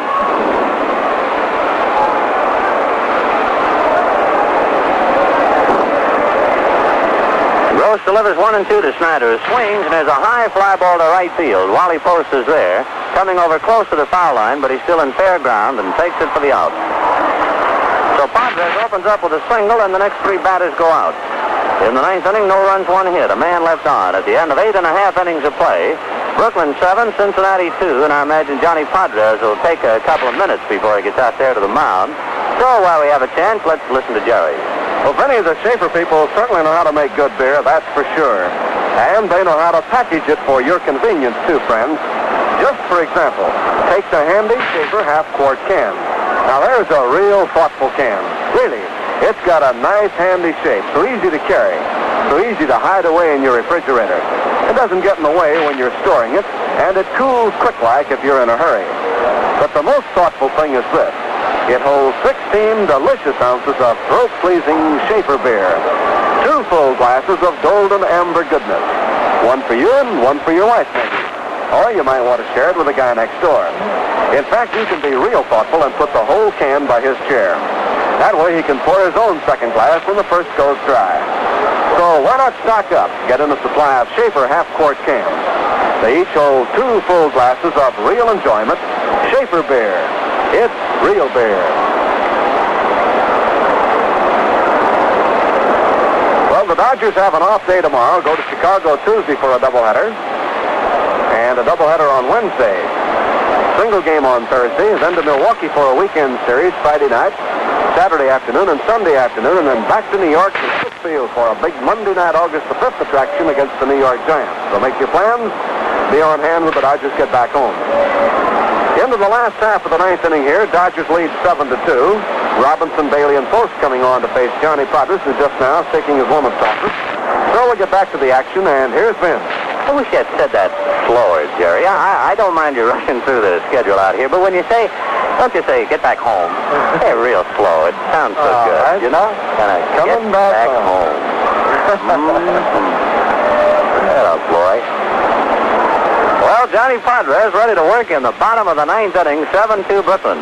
Gross delivers 1-2 to Snider. Swings, and there's a high fly ball to right field. Wally Post is there, coming over close to the foul line, but he's still in fair ground and takes it for the out. So Padres opens up with a single, and the next 3 batters go out. In the 9th inning, no runs, 1 hit, a man left on. At the end of 8.5 innings of play, Brooklyn 7, Cincinnati 2, and I imagine Johnny Padres will take a couple of minutes before he gets out there to the mound. So while we have a chance, let's listen to Jerry. Well, Benny, the Schaefer people certainly know how to make good beer, that's for sure. And they know how to package it for your convenience, too, friends. Just for example, take the handy Schaefer half-quart can. Now, there's a real thoughtful can. Really, it's got a nice, handy shape, so easy to carry, so easy to hide away in your refrigerator. It doesn't get in the way when you're storing it, and it cools quick-like if you're in a hurry. But the most thoughtful thing is this. It holds 16 delicious ounces of throat-pleasing Schaefer beer. 2 full glasses of golden amber goodness. 1 for you and 1 for your wife, maybe. Or you might want to share it with the guy next door. In fact, you can be real thoughtful and put the whole can by his chair. That way he can pour his own second glass when the first goes dry. So why not stock up? Get in a supply of Schaefer half-quart cans. They each hold 2 full glasses of real enjoyment, Schaefer beer. It's real beer. Well, the Dodgers have an off day tomorrow. Go to Chicago Tuesday for a doubleheader. And a doubleheader on Wednesday. Single game on Thursday. Then to Milwaukee for a weekend series Friday night, Saturday afternoon, and Sunday afternoon. And then back to New York to Pittsfield for a big Monday night, August the 5th attraction against the New York Giants. So make your plans. Be on hand when the Dodgers get back home. Into the last half of the 9th inning here, Dodgers lead 7-2. Robinson, Bailey, and Post coming on to face Johnny Padres, who just now is taking his woman's office. So we'll get back to the action, and here's Vince. I wish you had said that slower, Jerry. I don't mind you rushing through the schedule out here, but when you say, don't you say, get back home? Say it real slow. It sounds so good, you know? Kind of get back home. Hello, boy. Well, Johnny Padres ready to work in the bottom of the 9th inning, 7-2 Brooklyn.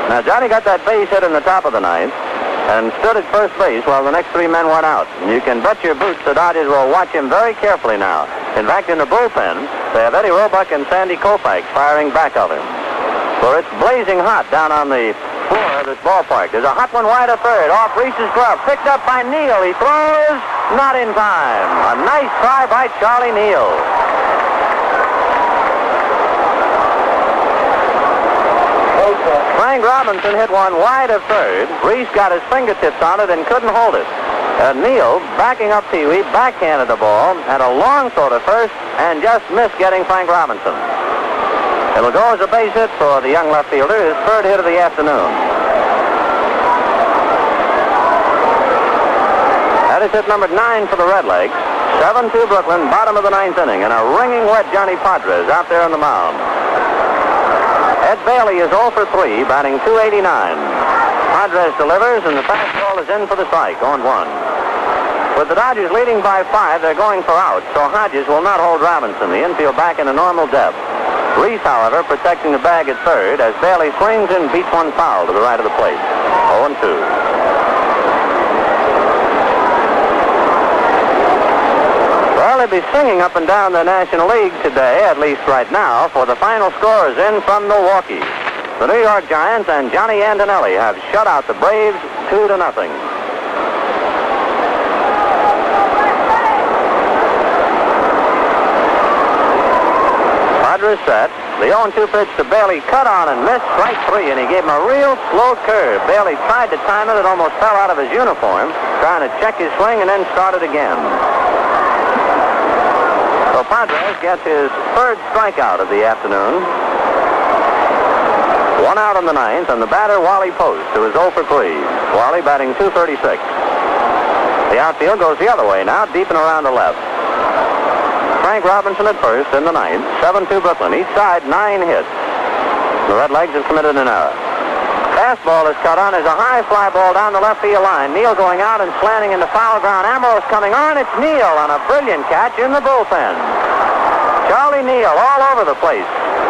Now, Johnny got that base hit in the top of the 9th and stood at first base while the next 3 men went out. And you can bet your boots the Dodgers will watch him very carefully now. In fact, in the bullpen, they have Eddie Roebuck and Sandy Koufax firing back of him. For it's blazing hot down on the floor of this ballpark. There's a hot one wide of third, off Reese's glove, picked up by Neal. He throws, not in time. A nice try by Charlie Neal. Frank Robinson hit one wide of third. Reese got his fingertips on it and couldn't hold it. Neal, backing up Pee Wee, backhanded the ball, had a long throw to first, and just missed getting Frank Robinson. It'll go as a base hit for the young left fielder, his third hit of the afternoon. That is hit number 9 for the Redlegs. 7-2 Brooklyn, bottom of the ninth inning, and a ringing wet Johnny Padres out there on the mound. Ed Bailey is 0 for 3, batting .289. Padres delivers, and the fastball is in for the strike, 0-1. With the Dodgers leading by 5, they're going for outs, so Hodges will not hold Robinson. The infield back in a normal depth. Reese, however, protecting the bag at third as Bailey swings and beats one foul to the right of the plate. 0-2. Well, they'll be singing up and down the National League today, at least right now, for the final scores in from Milwaukee. The New York Giants and Johnny Antonelli have shut out the Braves 2-0. Padres set. The 0-2 pitch to Bailey, cut on and missed, strike 3, and he gave him a real slow curve. Bailey tried to time it. It almost fell out of his uniform, trying to check his swing and then started again. So Padres gets his third strikeout of the afternoon. 1 out in the ninth, and the batter, Wally Post, who is 0 for 3. Wally batting .236. The outfield goes the other way now, deep and around the left. Frank Robinson at first in the ninth. 7-2 Brooklyn. Each side 9 hits. The Redlegs have committed an error. Fastball is cut on as a high fly ball down the left field line. Neal going out and slanting into foul ground. Ambrose coming on. It's Neal on a brilliant catch in the bullpen. Charlie Neal all over the place.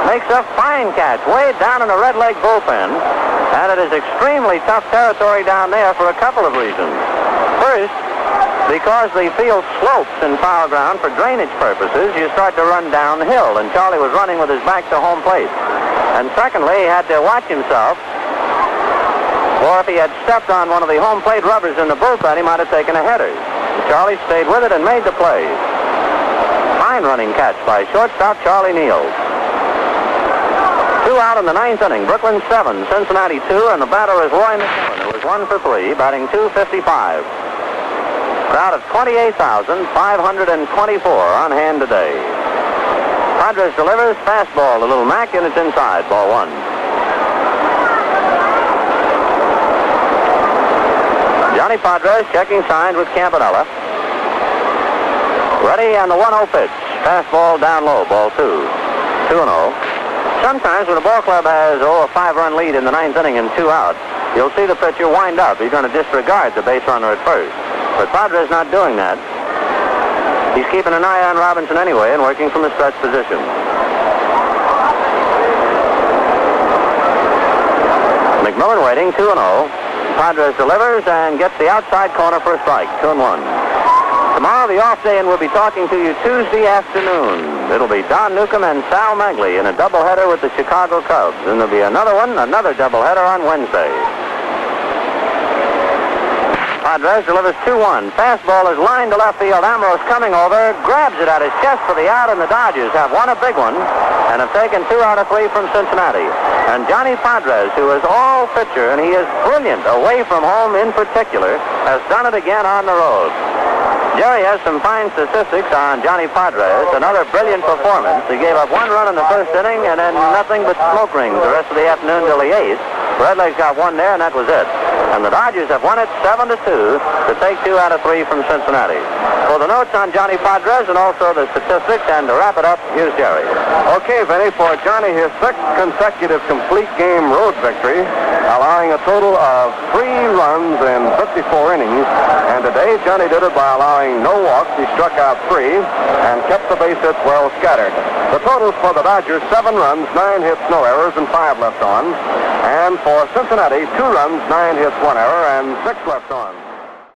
Makes a fine catch way down in the Redleg bullpen. And it is extremely tough territory down there for a couple of reasons. First, because the field slopes in foul ground for drainage purposes, you start to run downhill, and Charlie was running with his back to home plate. And secondly, he had to watch himself, or if he had stepped on one of the home plate rubbers in the bullpen, he might have taken a header. Charlie stayed with it and made the play. Fine running catch by shortstop Charlie Neal. 2 out in the ninth inning. Brooklyn 7, Cincinnati 2, and the batter is Roy McMillan, who is 1 for 3, batting .255. Crowd of 28,524 on hand today. Padres delivers, fastball to Little Mac, and it's inside, ball 1. Johnny Padres checking signs with Campanella. Ready on the 1-0 pitch. Fastball down low, ball 2. 2-0. Sometimes when a ball club has a 5-run lead in the ninth inning and 2 outs, you'll see the pitcher wind up. He's going to disregard the base runner at first. But Padres not doing that. He's keeping an eye on Robinson anyway and working from a stretch position. McMillan waiting, 2-0. Padres delivers and gets the outside corner for a strike, 2-1. Tomorrow, the off day, and we'll be talking to you Tuesday afternoon. It'll be Don Newcomb and Sal Megley in a doubleheader with the Chicago Cubs. And there'll be another doubleheader on Wednesday. Padres delivers 2-1. Fastball is lined to left field. Ambrose coming over, grabs it at his chest for the out, and the Dodgers have won a big one and have taken 2 out of 3 from Cincinnati. And Johnny Padres, who is all pitcher, and he is brilliant away from home in particular, has done it again on the road. Jerry has some fine statistics on Johnny Padres. Another brilliant performance. He gave up 1 run in the first inning and then nothing but smoke rings the rest of the afternoon till the 8th. Redlegs got 1 there, and that was it. And the Dodgers have won it 7-2 to take 2 out of 3 from Cincinnati. For the notes on Johnny Padres and also the statistics, and to wrap it up, here's Jerry. Okay, Vinny, for Johnny, his 6th consecutive complete game road victory, allowing a total of 3 runs in 54 innings. And today, Johnny did it by allowing no walks. He struck out 3 and kept the base hits well scattered. The totals for the Dodgers, 7 runs, 9 hits, no errors, and 5 left on. And for Cincinnati, 2 runs, 9 hits, 1 error, and 6 left on.